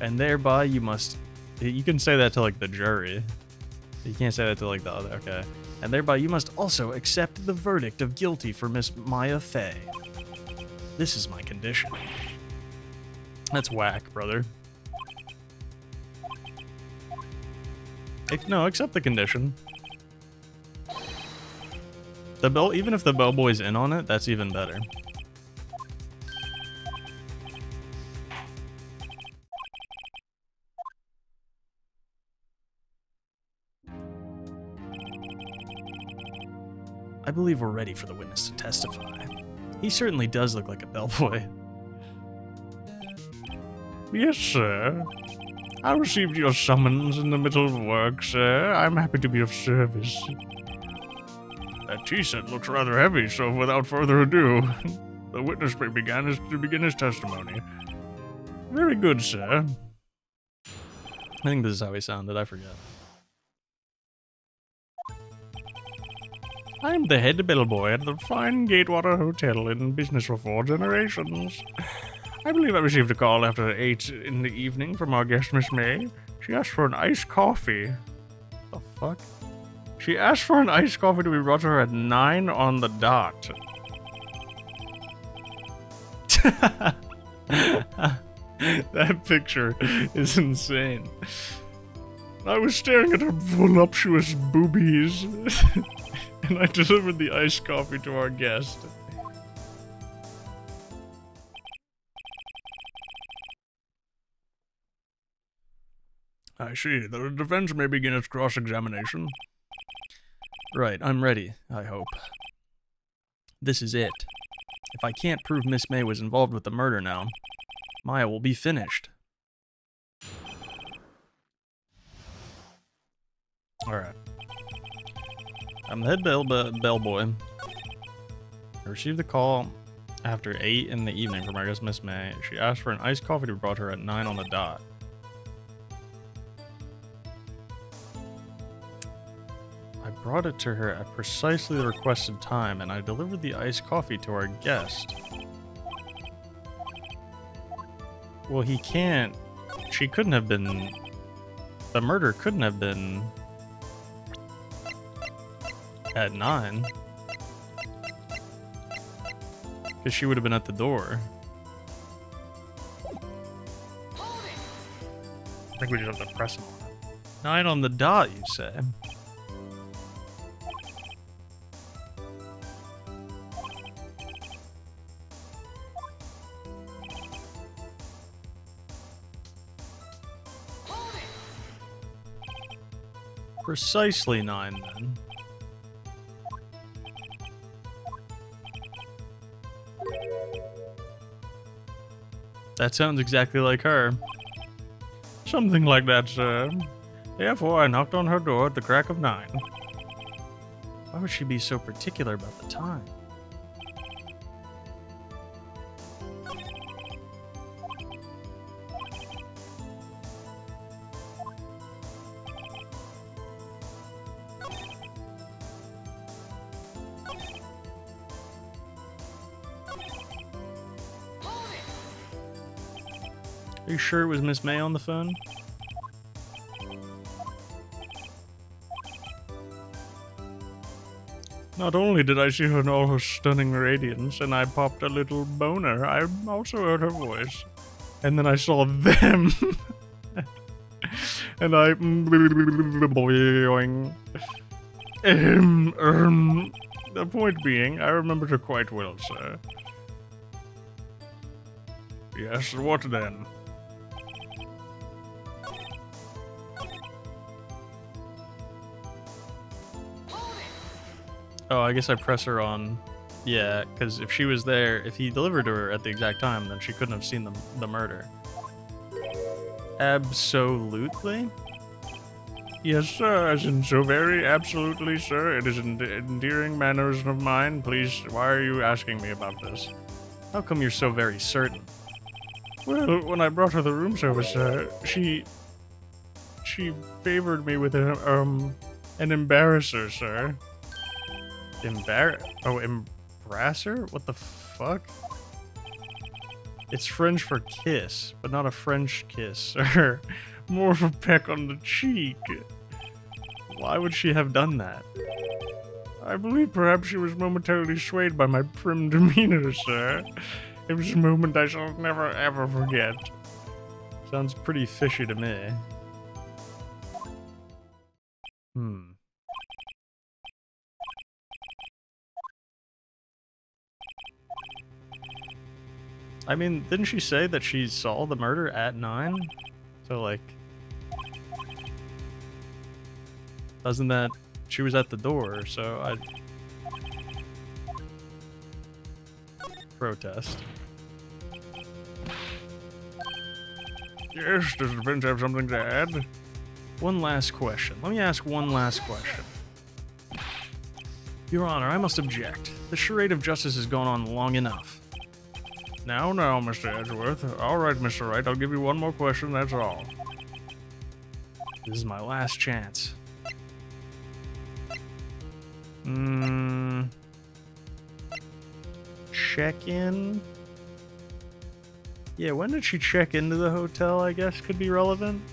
and thereby you can say that to like the jury. You can't say that to like the other. Okay. And thereby you must also accept the verdict of guilty for Miss Maya Fey. This is my condition. That's whack, brother. No, accept the condition. Even if the bellboy's in on it, that's even better. I believe we're ready for the witness to testify. He certainly does look like a bellboy. Yes, sir. I received your summons in the middle of work, sir. I'm happy to be of service. That tea set looks rather heavy, so without further ado, the witness may begin his testimony. Very good, sir. I think this is how he sounded, I forget. I am the head bellboy at the fine Gatewater Hotel in business for 4 generations. I believe I received a call after 8 in the evening from our guest, Miss May. She asked for an iced coffee. The fuck? She asked for an iced coffee to be brought to her at 9 on the dot. That picture is insane. I was staring at her voluptuous boobies, and I delivered the iced coffee to our guest. I see. The defense may begin its cross-examination. Right, I'm ready, I hope. This is it. If I can't prove Miss May was involved with the murder now, Maya will be finished. Alright. I'm the head bellboy. I received a call after 8 in the evening from our guest Miss May. She asked for an iced coffee to be brought to her at 9 on the dot. I brought it to her at precisely the requested time, and I delivered the iced coffee to our guest. Well, he can't... She couldn't have been... The murder couldn't have been... at 9. Because she would have been at the door. I think we just have to press him on it. 9 on the dot, you say? Precisely 9, then. That sounds exactly like her. Something like that, sir. Therefore, I knocked on her door at the crack of 9. Why would she be so particular about the time? Are you sure it was Miss May on the phone? Not only did I see her in all her stunning radiance, and I popped a little boner, I also heard her voice. And then I saw them. And I... The point being, I remembered her quite well, sir. Yes, what then? Oh, I guess I press her on. Yeah, because if she was there, if he delivered to her at the exact time, then she couldn't have seen the murder. Absolutely? Yes, sir, as in so very absolutely, sir. It is an endearing mannerism of mine. Please, why are you asking me about this? How come you're so very certain? Well, when I brought her the room service, she favored me with an embarrasser, sir. Embrasser? What the fuck? It's French for kiss, but not a French kiss, sir. More of a peck on the cheek. Why would she have done that? I believe perhaps she was momentarily swayed by my prim demeanor, sir. It was a moment I shall never ever forget. Sounds pretty fishy to me. I mean, didn't she say that she saw the murder at 9? So, like... Doesn't that... She was at the door, so I... Protest. Yes, does the defense have something to add? One last question. Let me ask one last question. Your Honor, I must object. The charade of justice has gone on long enough. Now, Mr. Edgeworth. All right, Mr. Wright, I'll give you one more question, that's all. This is my last chance. Check in? Yeah, when did she check into the hotel, I guess, could be relevant.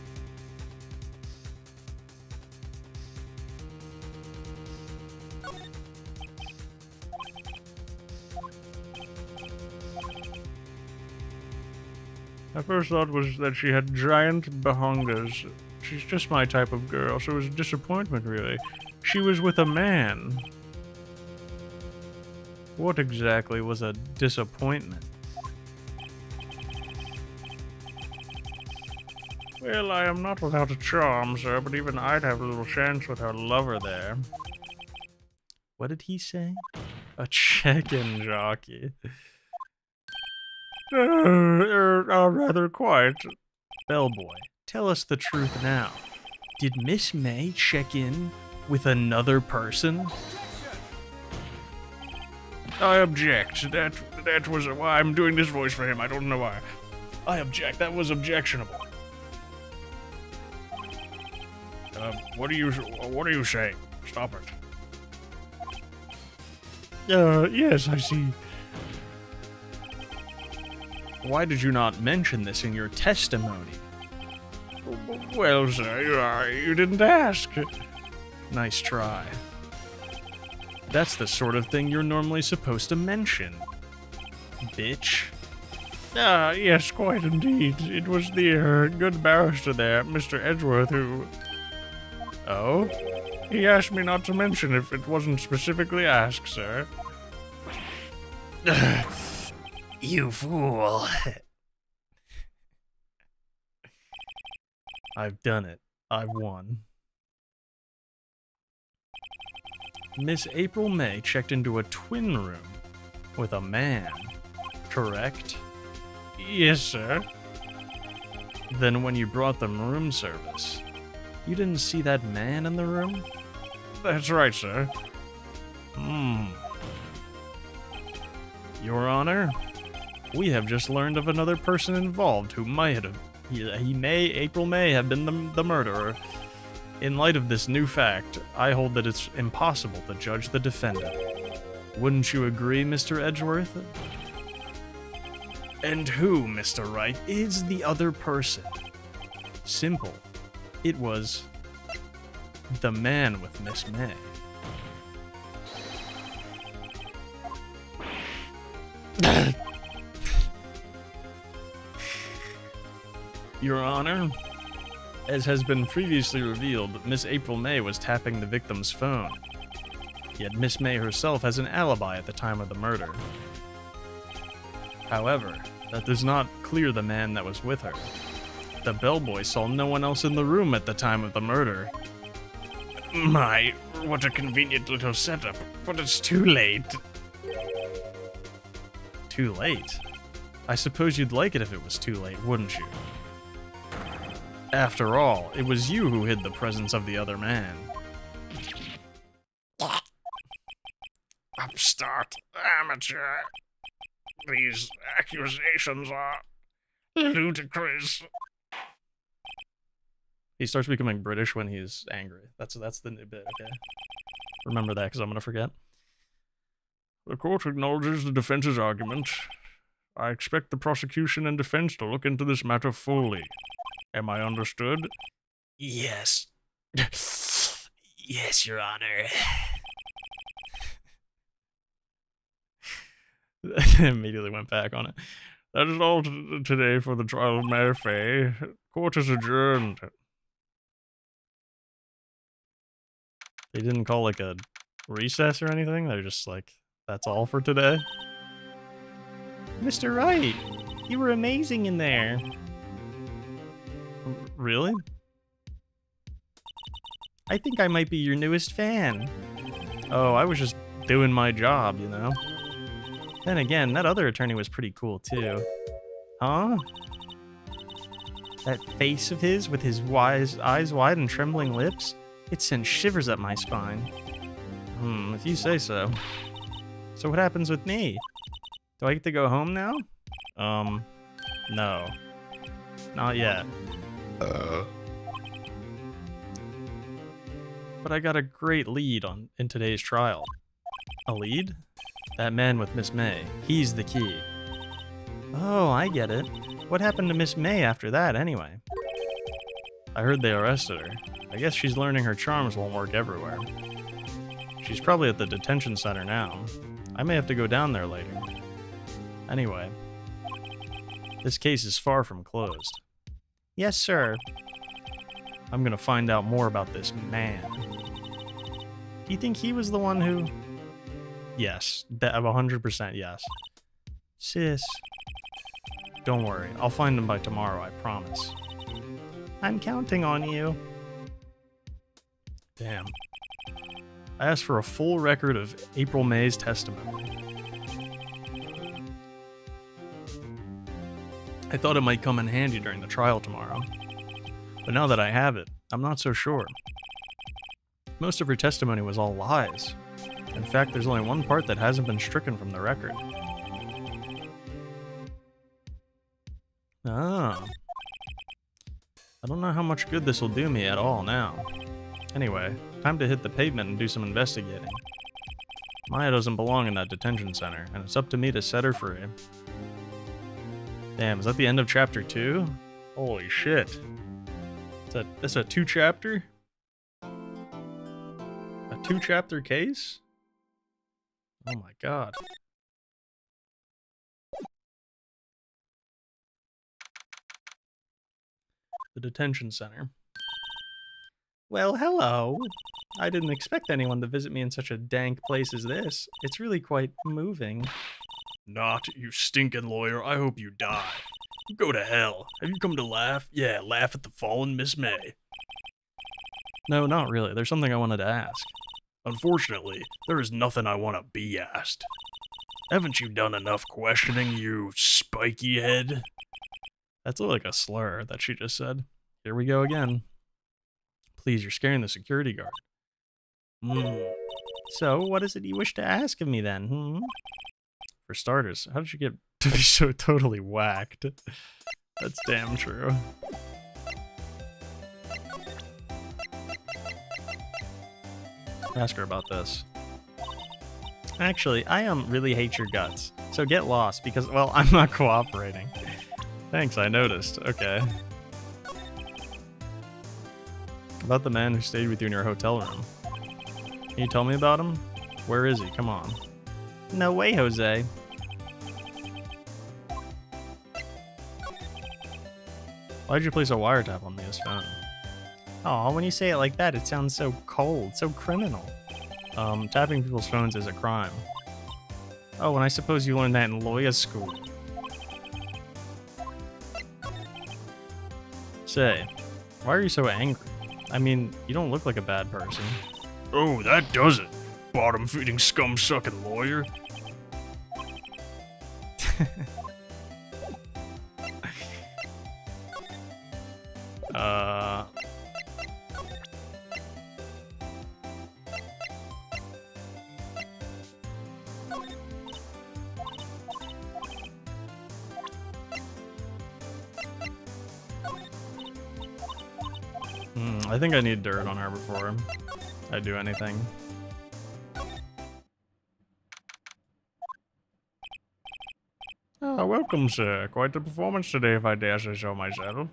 My first thought was that she had giant bahongas. She's just my type of girl, so it was a disappointment, really. She was with a man. What exactly was a disappointment? Well, I am not without a charm, sir, but even I'd have a little chance with her lover there. What did he say? A check-in jockey. Rather quite. Bellboy, tell us the truth now. Did Miss May check in with another person? I object. That was why I'm doing this voice for him. I don't know why. I object. That was objectionable. What are you saying? Stop it. Yes, I see. Why did you not mention this in your testimony? Well, sir, you didn't ask. Nice try. That's the sort of thing you're normally supposed to mention. Bitch. Yes, quite indeed. It was the good barrister there, Mr. Edgeworth, who... Oh? He asked me not to mention if it wasn't specifically asked, sir. You fool. I've done it. I've won. Miss April May checked into a twin room with a man, correct? Yes, sir. Then when you brought them room service, you didn't see that man in the room? That's right, sir. Your Honor, we have just learned of another person involved who might have... April May have been the murderer. In light of this new fact, I hold that it's impossible to judge the defendant. Wouldn't you agree, Mr. Edgeworth? And who, Mr. Wright, is the other person? Simple. It was the man with Miss May. Your Honor, as has been previously revealed, Miss April May was tapping the victim's phone. Yet Miss May herself has an alibi at the time of the murder. However, that does not clear the man that was with her. The bellboy saw no one else in the room at the time of the murder. My, what a convenient little setup, but it's too late. Too late? I suppose you'd like it if it was too late, wouldn't you? After all, it was you who hid the presence of the other man. Upstart, amateur. These accusations are ludicrous. He starts becoming British when he's angry. That's the new bit, okay? Remember that, because I'm gonna forget. The court acknowledges the defense's argument. I expect the prosecution and defense to look into this matter fully. Am I understood? Yes. Yes, Your Honor. Immediately went back on it. That is all today for the trial of Mary Fay. Court is adjourned. They didn't call like a recess or anything? They're just like, that's all for today? Mr. Wright, you were amazing in there. Really? I think I might be your newest fan. Oh, I was just doing my job, you know? Then again, that other attorney was pretty cool, too. Huh? That face of his with his eyes wide and trembling lips? It sent shivers up my spine. If you say so. So what happens with me? Do I get to go home now? No. Not yet. But I got a great lead in today's trial. A lead? That man with Miss May. He's the key. Oh, I get it. What happened to Miss May after that, anyway? I heard they arrested her. I guess she's learning her charms won't work everywhere. She's probably at the detention center now. I may have to go down there later. Anyway, this case is far from closed. Yes, sir. I'm gonna find out more about this man. Do you think he was the one who... Yes, 100% yes. Sis. Don't worry, I'll find him by tomorrow, I promise. I'm counting on you. Damn. I asked for a full record of April May's testimony. I thought it might come in handy during the trial tomorrow. But now that I have it, I'm not so sure. Most of her testimony was all lies. In fact, there's only one part that hasn't been stricken from the record. Ah. I don't know how much good this will do me at all now. Anyway, time to hit the pavement and do some investigating. Maya doesn't belong in that detention center, and it's up to me to set her free. Damn, is that the end of chapter 2? Holy shit. That's a 2-chapter? A 2-chapter case? Oh my god. The detention center. Well, hello. I didn't expect anyone to visit me in such a dank place as this. It's really quite moving. Not, you stinking lawyer. I hope you die. Go to hell. Have you come to laugh? Yeah, laugh at the fallen Miss May. No, not really. There's something I wanted to ask. Unfortunately, there is nothing I want to be asked. Haven't you done enough questioning, you spiky head? That's like a slur that she just said. Here we go again. Please, you're scaring the security guard. So, what is it you wish to ask of me then, For starters, how did you get to be so totally whacked? That's damn true. Ask her about this. Actually, I really hate your guts. So get lost, because, well, I'm not cooperating. Thanks, I noticed. Okay. About the man who stayed with you in your hotel room. Can you tell me about him? Where is he? Come on. No way, Jose. Why'd you place a wiretap on Mia's phone? Aw, when you say it like that, it sounds so cold, so criminal. Tapping people's phones is a crime. Oh, and I suppose you learned that in lawyer school. Say, why are you so angry? I mean, you don't look like a bad person. Oh, that does it. Bottom-feeding scum-sucking lawyer. I think I need dirt on her before I do anything. Ah, welcome, sir. Quite the performance today, if I dare say so myself.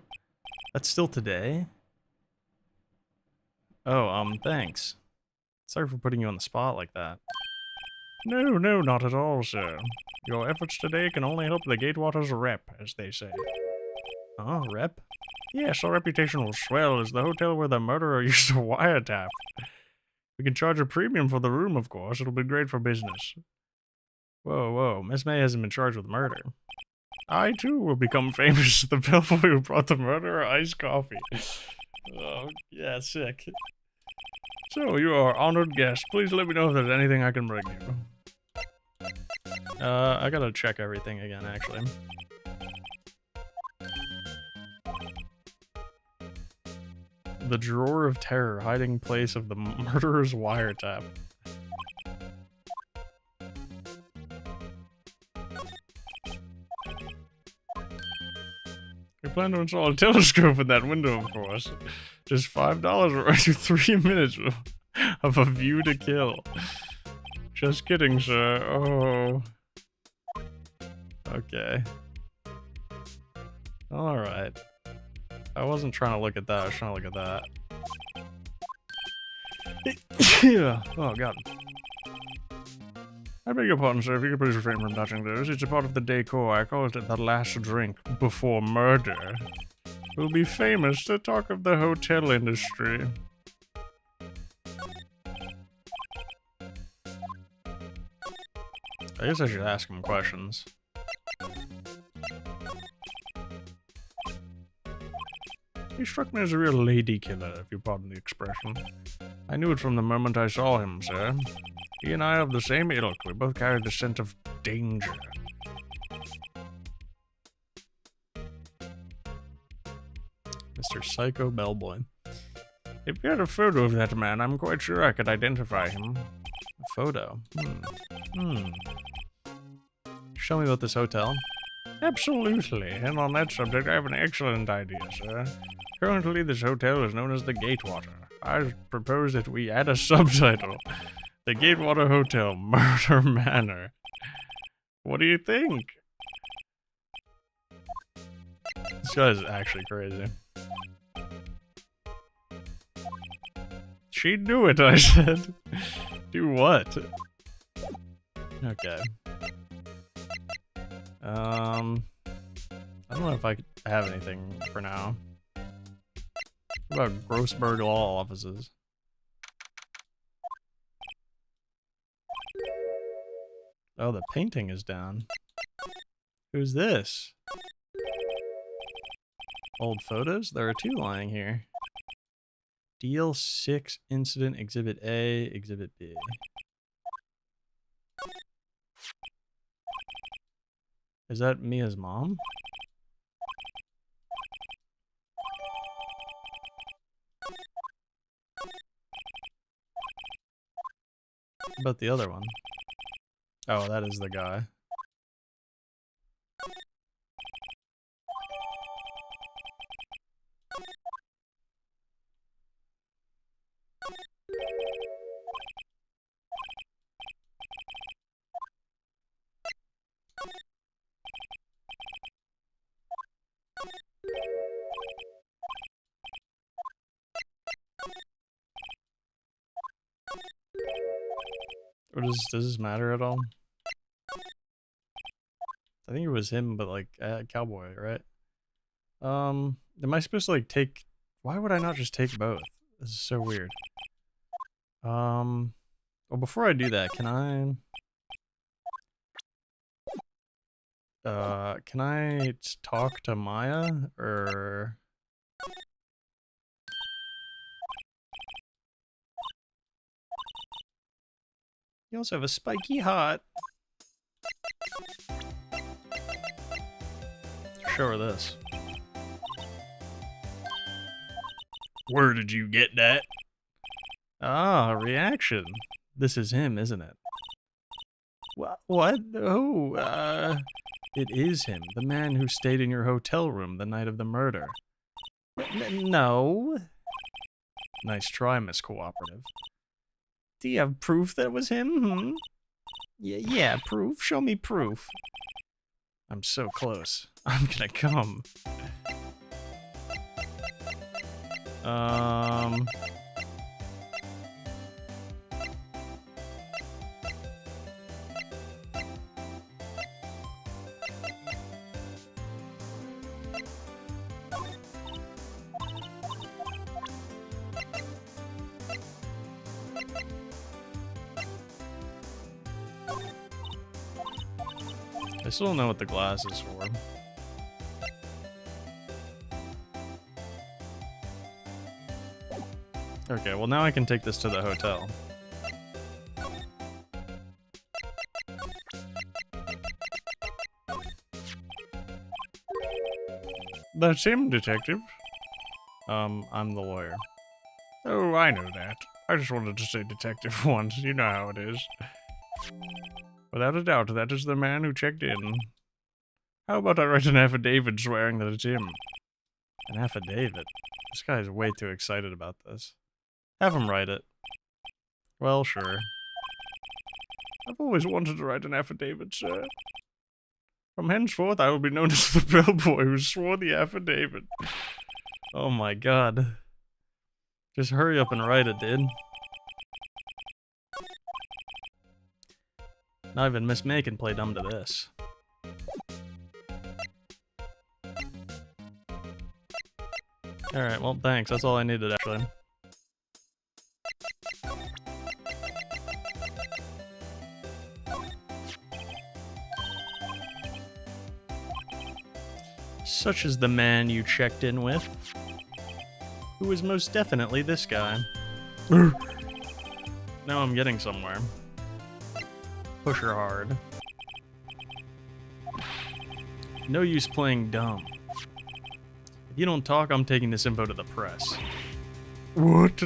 That's still today? Oh, thanks. Sorry for putting you on the spot like that. No, no, not at all, sir. Your efforts today can only help the Gatewater's rep, as they say. Oh, rep? Yes, our reputation will swell as the hotel where the murderer used to wiretap. We can charge a premium for the room, of course. It'll be great for business. Whoa, whoa, Miss May hasn't been charged with murder. I, too, will become famous as the bellboy who brought the murderer iced coffee. Oh, yeah, sick. So, you are honored guest. Please let me know if there's anything I can bring you. I gotta check everything again, actually. The drawer of terror, hiding place of the murderer's wiretap. We plan to install a telescope in that window, of course. Just $5 will earn you 3 minutes of a view to kill. Just kidding, sir. Oh. Okay. Alright. I wasn't trying to look at that, I was trying to look at that. Yeah. Oh, God. I beg your pardon, sir. If you could please refrain from touching those. It's a part of the decor. I call it the last drink before murder. We'll be famous to talk of the hotel industry. I guess I should ask him questions. He struck me as a real lady killer, if you pardon the expression. I knew it from the moment I saw him, sir. He and I are of the same ilk. We both carry the scent of danger. Mr. Psycho Bellboy. If you had a photo of that man, I'm quite sure I could identify him. A photo? Show me about this hotel. Absolutely, and on that subject I have an excellent idea, sir. Currently, this hotel is known as the Gatewater. I propose that we add a subtitle. The Gatewater Hotel, Murder Manor. What do you think? This guy's actually crazy. She'd do it, I said. Do what? Okay. I don't know if I have anything for now. What about Grossberg Law Offices? Oh, the painting is down. Who's this? Old photos? There are two lying here. Deal 6 Incident Exhibit A, Exhibit B. Is that Mia's mom? What about the other one? Oh, that is the guy. Or does this matter at all? I think it was him, but like cowboy, right? Am I supposed to, like, take... Why would I not just take both? This is so weird. Well, before I do that, can I talk to Maya, or... You also have a spiky heart. Show her this. Where did you get that? Ah, reaction. This is him, isn't it? What? Oh, it is him, the man who stayed in your hotel room the night of the murder. No. Nice try, Miss Cooperative. Do you have proof that it was him? Yeah, proof. Show me proof. I'm so close. I'm gonna come. I still don't know what the glass is for. Okay, well now I can take this to the hotel. That's him, Detective. I'm the lawyer. Oh, I know that. I just wanted to say detective once. You know how it is. Without a doubt, that is the man who checked in. How about I write an affidavit swearing that it's him? An affidavit? This guy's way too excited about this. Have him write it. Well, sure. I've always wanted to write an affidavit, sir. From henceforth, I will be known as the bellboy who swore the affidavit. Oh my god. Just hurry up and write it, dude. Not even Miss May can play dumb to this. Alright, well, thanks. That's all I needed, actually. Such is the man you checked in with, who is most definitely this guy. Now I'm getting somewhere. Push her hard. No use playing dumb. If you don't talk, I'm taking this info to the press. What?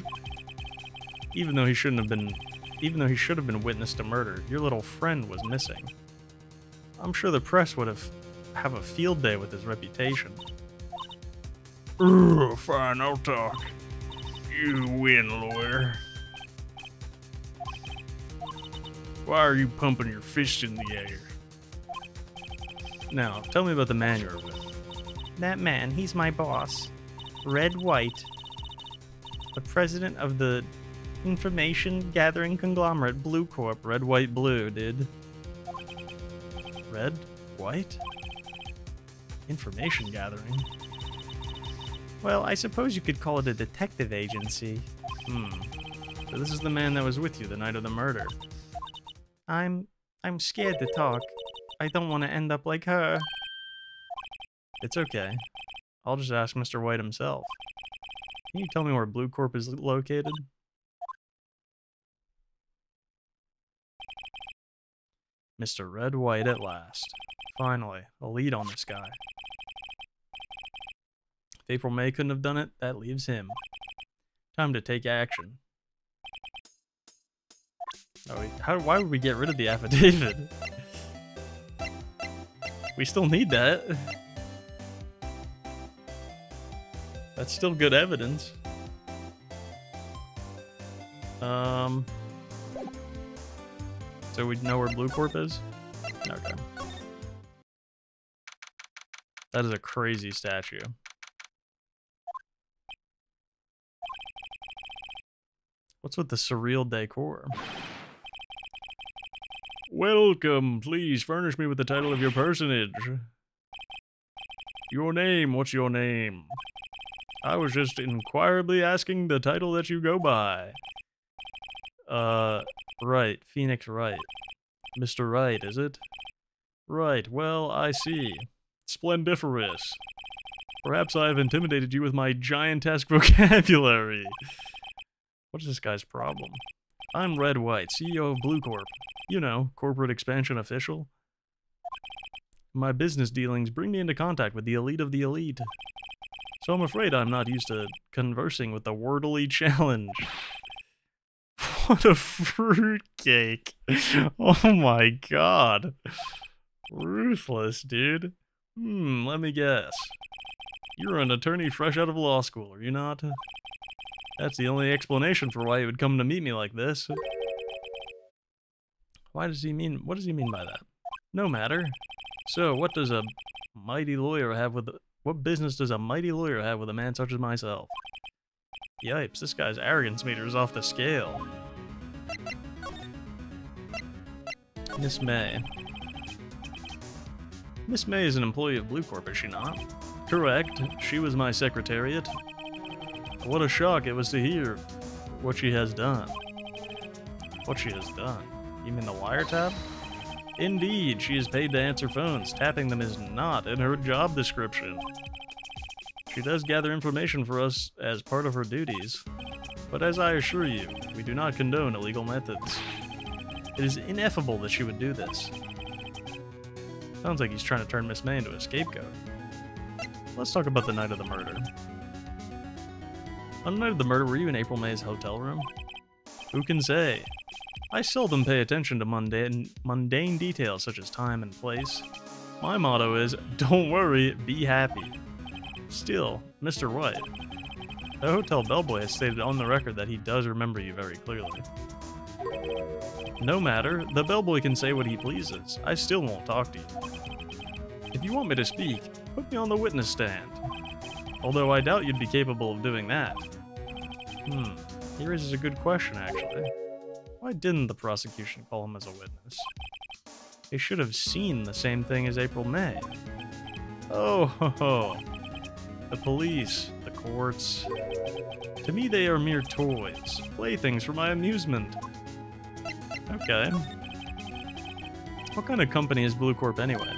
Even though he should have been witness to murder, your little friend was missing. I'm sure the press would have a field day with his reputation. Fine, I'll talk. You win, lawyer. Why are you pumping your fist in the air? Now, tell me about the man you're with. That man, he's my boss. Red White. The president of the information gathering conglomerate Blue Corp. Red, White, Blue, dude. Red? White? Information gathering? Well, I suppose you could call it a detective agency. So this is the man that was with you the night of the murder. I'm scared to talk. I don't want to end up like her. It's okay. I'll just ask Mr. White himself. Can you tell me where Blue Corp is located? Mr. Red White at last. Finally, a lead on this guy. If April May couldn't have done it, that leaves him. Time to take action. Oh, why would we get rid of the affidavit? We still need that. That's still good evidence. So we know where Blue Corp is? Okay. That is a crazy statue. What's with the surreal decor? Welcome. Please furnish me with the title of your personage. Your name, what's your name? I was just inquirably asking the title that you go by. Right, Phoenix Wright. Mr. Wright, is it? Right, well, I see. Splendiferous. Perhaps I have intimidated you with my giantesque vocabulary. What is this guy's problem? I'm Red White, CEO of Blue Corp. You know, corporate expansion official. My business dealings bring me into contact with the elite of the elite. So I'm afraid I'm not used to conversing with the Wordly challenge. What a fruitcake. Oh my god. Ruthless, dude. Let me guess. You're an attorney fresh out of law school, are you not? That's the only explanation for why he would come to meet me like this. What does he mean by that? No matter. So, what business does a mighty lawyer have with a man such as myself? Yipes, this guy's arrogance meter is off the scale. Miss May. Miss May is an employee of Blue Corp, is she not? Correct. She was my secretariat. What a shock it was to hear what she has done. What she has done? You mean the wiretap? Indeed, she is paid to answer phones. Tapping them is not in her job description. She does gather information for us as part of her duties. But as I assure you, we do not condone illegal methods. It is ineffable that she would do this. Sounds like he's trying to turn Miss May into a scapegoat. Let's talk about the night of the murder. On the night of the murder, were you in April May's hotel room? Who can say? I seldom pay attention to mundane details such as time and place. My motto is, don't worry, be happy. Still, Mr. White, the hotel bellboy has stated on the record that he does remember you very clearly. No matter, the bellboy can say what he pleases. I still won't talk to you. If you want me to speak, put me on the witness stand. Although I doubt you'd be capable of doing that. Here is a good question, actually. Why didn't the prosecution call him as a witness? They should have seen the same thing as April May. Oh, ho, ho. The police, the courts. To me, they are mere toys, playthings for my amusement. Okay. What kind of company is Blue Corp anyway?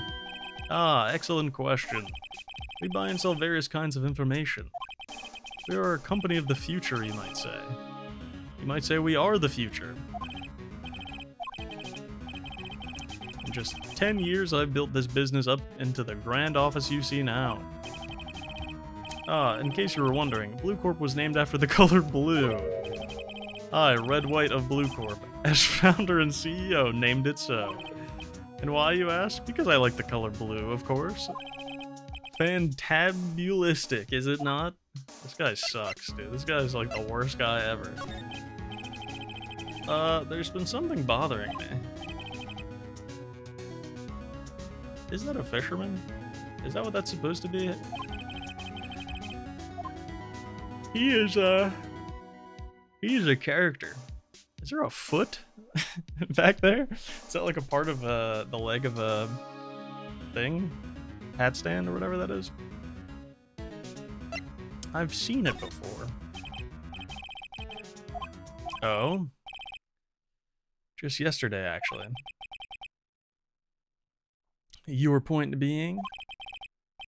Ah, excellent question. We buy and sell various kinds of information. We are a company of the future, you might say. You might say we are the future. In just 10 years, I've built this business up into the grand office you see now. Ah, in case you were wondering, Blue Corp was named after the color blue. I, Red White of Blue Corp, as founder and CEO, named it so. And why, you ask? Because I like the color blue, of course. Fantabulistic, is it not? This guy sucks, dude. This guy's like the worst guy ever. There's been something bothering me. Is that a fisherman? Is that what that's supposed to be? He's a character. Is there a foot back there? Is that like a part of the leg of a thing? Hat stand or whatever that is? I've seen it before. Oh? Just yesterday, actually. Your point being?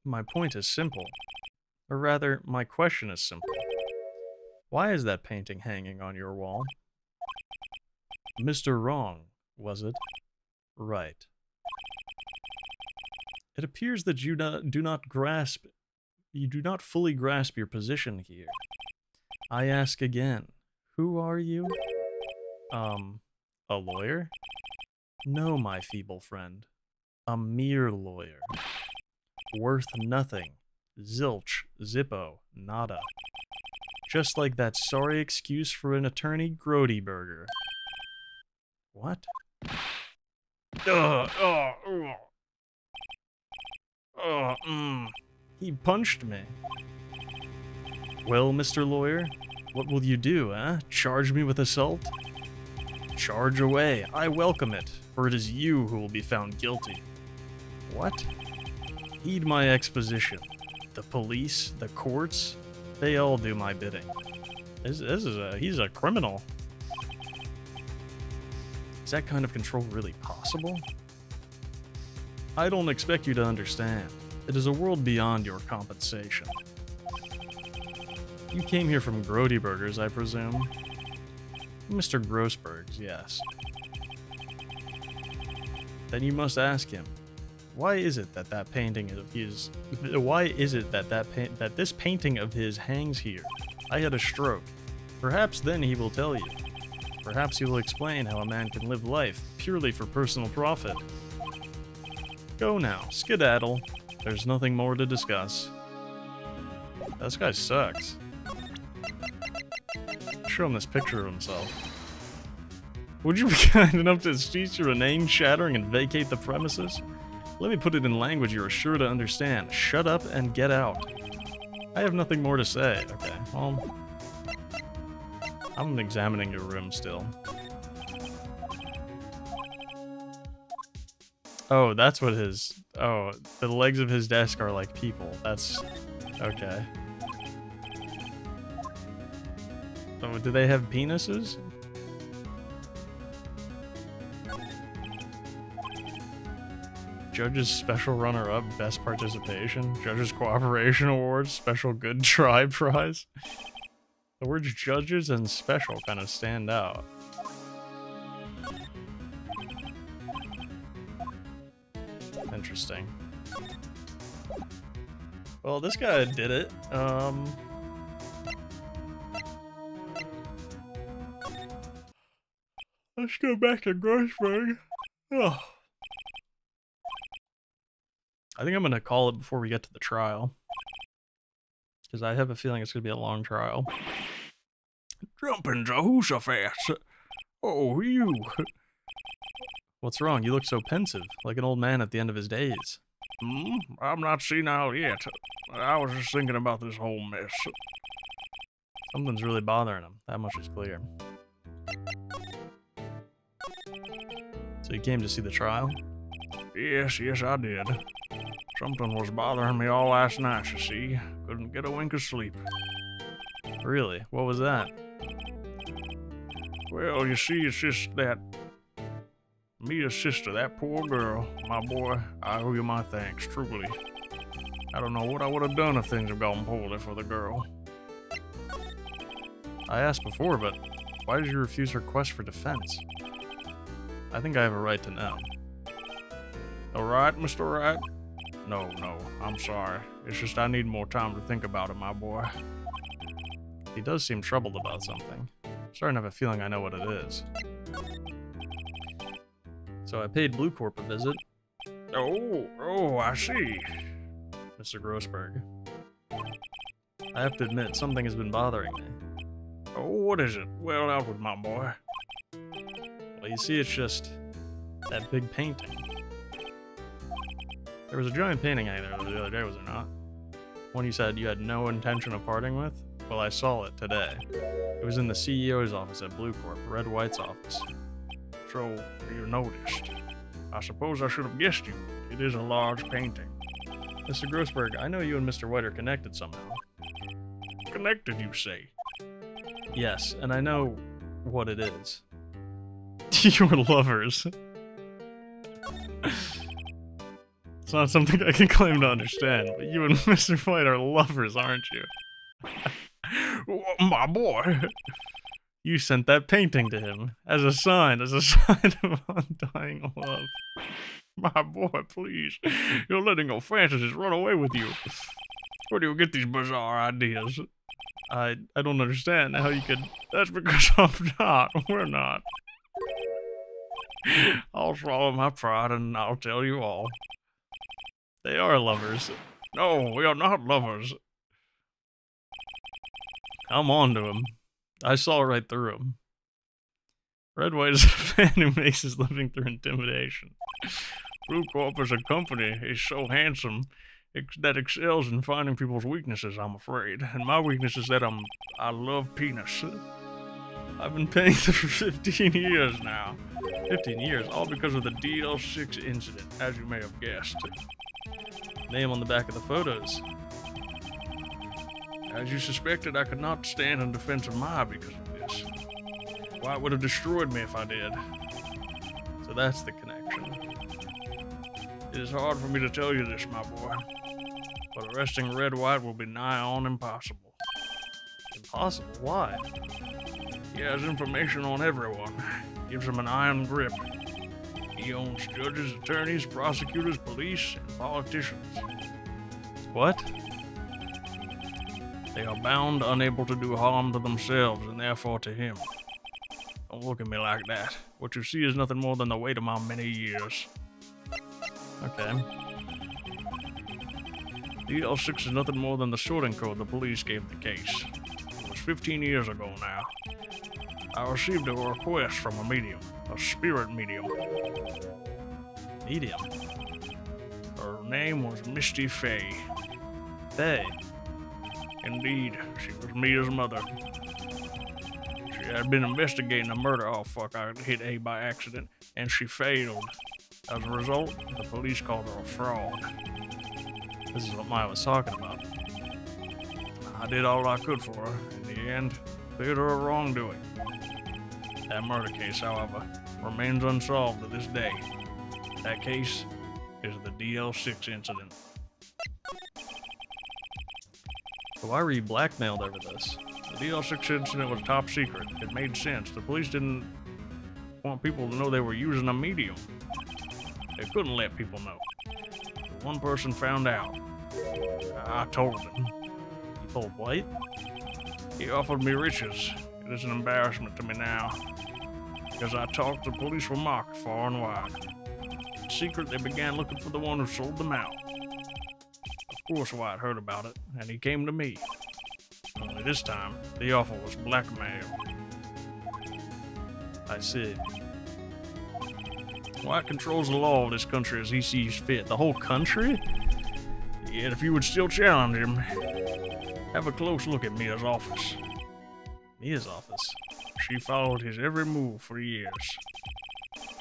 My point is simple. Or rather, my question is simple. Why is that painting hanging on your wall? Mr. Wrong, was it? Right. It appears that you do not fully grasp your position here. I ask again, who are you? A lawyer? No, my feeble friend. A mere lawyer. Worth nothing. Zilch, zippo, nada. Just like that sorry excuse for an attorney Grody burger. What? He punched me. Well, Mr. Lawyer, what will you do, eh? Charge me with assault? Charge away. I welcome it, for it is you who will be found guilty. What? Heed my exposition. the police, the courts, they all do my bidding. He's a criminal. Is that kind of control really possible? I don't expect you to understand. It is a world beyond your compensation. You came here from Grody Burgers, I presume? Mr. Grossberg's, yes. Then you must ask him, why is it that that painting of his... Why is it that that this painting of his hangs here? I had a stroke. Perhaps then he will tell you. Perhaps he will explain how a man can live life purely for personal profit. Go now, skedaddle. There's nothing more to discuss. This guy sucks. Show him this picture of himself. Would you be kind enough to cease your inane shattering and vacate the premises? Let me put it in language you are sure to understand. Shut up and get out. I have nothing more to say. Okay, well... I'm examining your room still. Oh, that's what his... Oh, the legs of his desk are like people. That's... Okay. Oh, do they have penises? Judges Special Runner-Up, Best Participation. Judges Cooperation Awards, Special Good Try Prize. The words judges and special kind of stand out. Interesting. Well, this guy did it. Let's go back to Grossberg. Oh. I think I'm gonna call it before we get to the trial. Because I have a feeling it's gonna be a long trial. Jumpin' Jehoshaphat! Oh, you! What's wrong? You look so pensive, like an old man at the end of his days. I'm not senile yet. I was just thinking about this whole mess. Something's really bothering him. That much is clear. So you came to see the trial? Yes, I did. Something was bothering me all last night, you see. Couldn't get a wink of sleep. Really? What was that? Well, you see, it's just that... Mita's sister, that poor girl, my boy, I owe you my thanks, truly. I don't know what I would have done if things had gone poorly for the girl. I asked before, but why did you refuse her request for defense? I think I have a right to know. All right, Mr. Wright? No, I'm sorry. It's just I need more time to think about it, my boy. He does seem troubled about something. I'm starting to have a feeling I know what it is. So I paid Blue Corp a visit. Oh, I see. Mr. Grossberg. I have to admit, something has been bothering me. Oh, what is it? Well, out with my boy. Well, you see, it's just that big painting. There was a giant painting hanging there the other day, was there not? One you said you had no intention of parting with? Well, I saw it today. It was in the CEO's office at Blue Corp, Red White's office. So, you noticed. I suppose I should have guessed you. It is a large painting. Mr. Grossberg, I know you and Mr. White are connected somehow. Connected, you say? Yes, and I know what it is. You're lovers. It's not something I can claim to understand, but you and Mr. White are lovers, aren't you? My boy! You sent that painting to him as a sign of undying love. My boy, please. You're letting your fantasies run away with you. Where do you get these bizarre ideas? I don't understand how you could... That's because I'm not. We're not. I'll swallow my pride and I'll tell you all. They are lovers. No, we are not lovers. I'm on to him. I saw right through him. Red White is a fan who makes his living through intimidation. Blue Corp is a company. He's so handsome that excels in finding people's weaknesses, I'm afraid. And my weakness is that I love penis. I've been paying them for 15 years now. 15 years? All because of the DL6 incident, as you may have guessed. Name on the back of the photos. As you suspected, I could not stand in defense of Maya because of this. White would have destroyed me if I did. So that's the connection. It is hard for me to tell you this, my boy, but arresting Red White will be nigh on impossible. Impossible? Why? He has information on everyone, gives them an iron grip. He owns judges, attorneys, prosecutors, police, and politicians. What? They are bound, unable to do harm to themselves, and therefore to him. Don't look at me like that. What you see is nothing more than the weight of my many years. Okay. DL6 is nothing more than the sorting code the police gave the case. It was 15 years ago now. I received a request from a medium, a spirit medium. Medium? Her name was Misty Fay. Faye? Indeed, she was Mia's mother. She had been investigating a murder. Oh fuck, I hit A by accident, and she failed. As a result, the police called her a fraud. This is what Maya was talking about. I did all I could for her. In the end, cleared her of wrongdoing. That murder case, however, remains unsolved to this day. That case is the DL6 incident. So why were you blackmailed over this? The DL6 incident was top secret. It made sense. The police didn't want people to know they were using a medium. They couldn't let people know. But one person found out. I told him. You told White? He offered me riches. It is an embarrassment to me now. Because I talked, the police were mocked far and wide. In secret, they began looking for the one who sold them out. Of course, White heard about it, and he came to me. Only this time, the offer was blackmail. I see. White controls the law of this country as he sees fit. The whole country? Yet if you would still challenge him, have a close look at Mia's office. Mia's office? She followed his every move for years.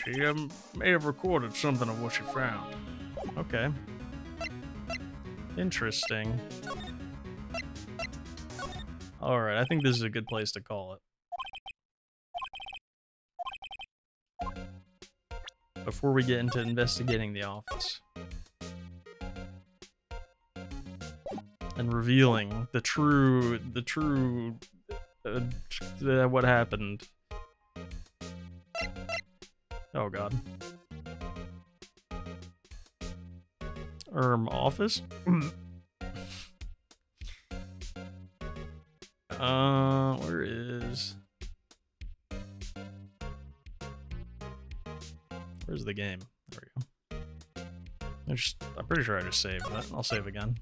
She may have recorded something of what she found. Okay. Interesting. Alright, I think this is a good place to call it. Before we get into investigating the office. And revealing the true, what happened. Oh god. Office? Where is... Where's the game? There we go. I'm pretty sure I just saved that. I'll save again.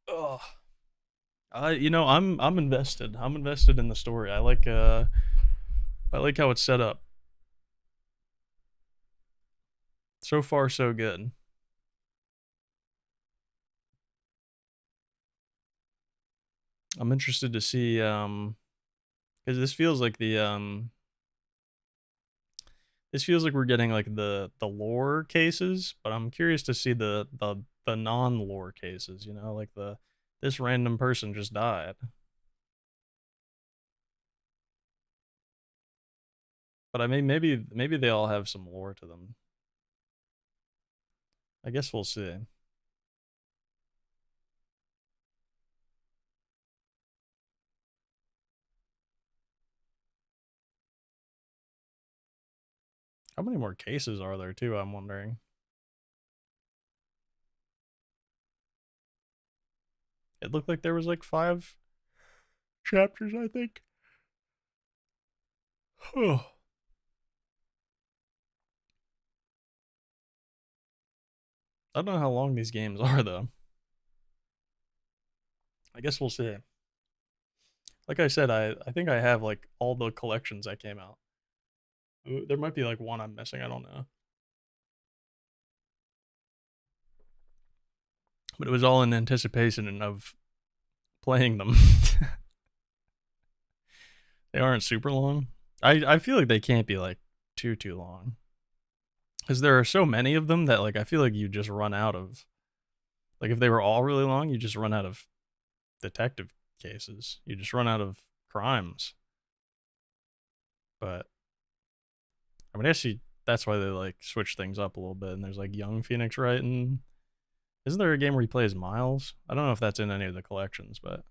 Ugh. I'm invested. I'm invested in the story. I like how it's set up. So far, so good. I'm interested to see, because this feels like this feels like we're getting like the lore cases, but I'm curious to see the non-lore cases. You know, like this random person just died. But I mean, maybe they all have some lore to them. I guess we'll see. How many more cases are there, too, I'm wondering? It looked like there was like 5 chapters, I think. Oh. I don't know how long these games are, though. I guess we'll see. Like I said, I think I have, like, all the collections that came out. There might be, like, one I'm missing, I don't know. But it was all in anticipation of playing them. They aren't super long. I feel like they can't be, like, too long. Because there are so many of them that, like, I feel like you just run out of Like if they were all really long, you just run out of detective cases. You just run out of crimes. But I mean, I guess that's why they like switch things up a little bit. And there's like young Phoenix Wright, and isn't there a game where he plays Miles? I don't know if that's in any of the collections, but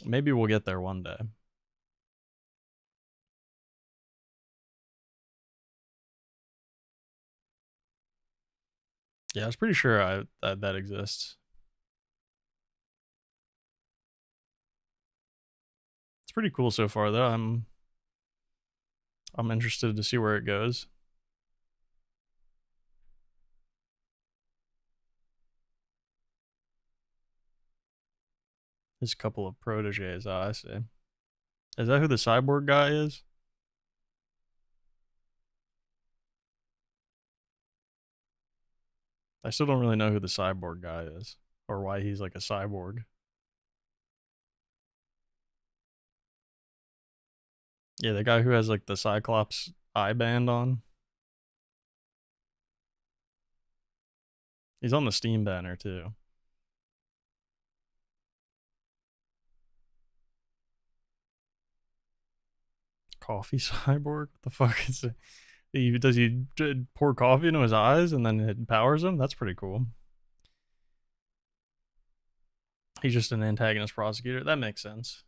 maybe we'll get there one day. Yeah, I was pretty sure that exists. It's pretty cool so far, though. I'm interested to see where it goes. There's a couple of proteges. Oh, I see. Is that who the cyborg guy is? I still don't really know who the cyborg guy is, or why he's like a cyborg. Yeah, the guy who has like the Cyclops eye band on. He's on the Steam banner too. Coffee cyborg? What the fuck is it? Does he pour coffee into his eyes and then it powers him? That's pretty cool. He's just an antagonist prosecutor. That makes sense.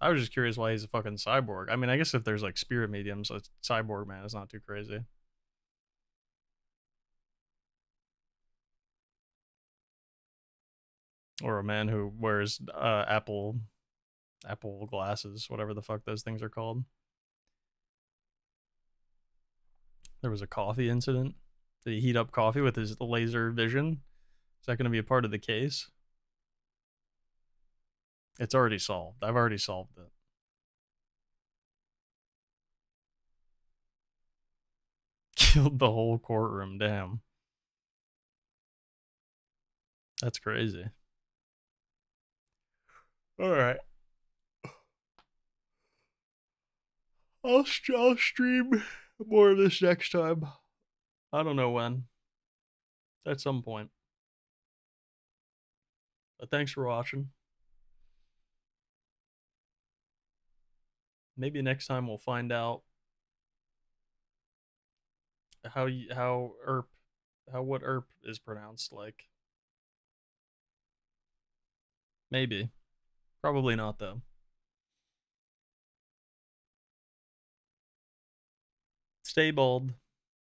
I was just curious why he's a fucking cyborg. I mean, I guess if there's like spirit mediums, a cyborg man is not too crazy. Or a man who wears apple glasses, whatever the fuck those things are called. There was a coffee incident. Did he heat up coffee with his laser vision? Is that going to be a part of the case? It's already solved. I've already solved it. Killed the whole courtroom. Damn. That's crazy. Alright. I'll stream more of this next time. I don't know when. At some point. But thanks for watching. Maybe next time we'll find out what ERP is pronounced like. Maybe. Probably not though. Stay bold,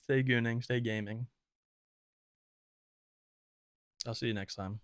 stay gooning, stay gaming. I'll see you next time.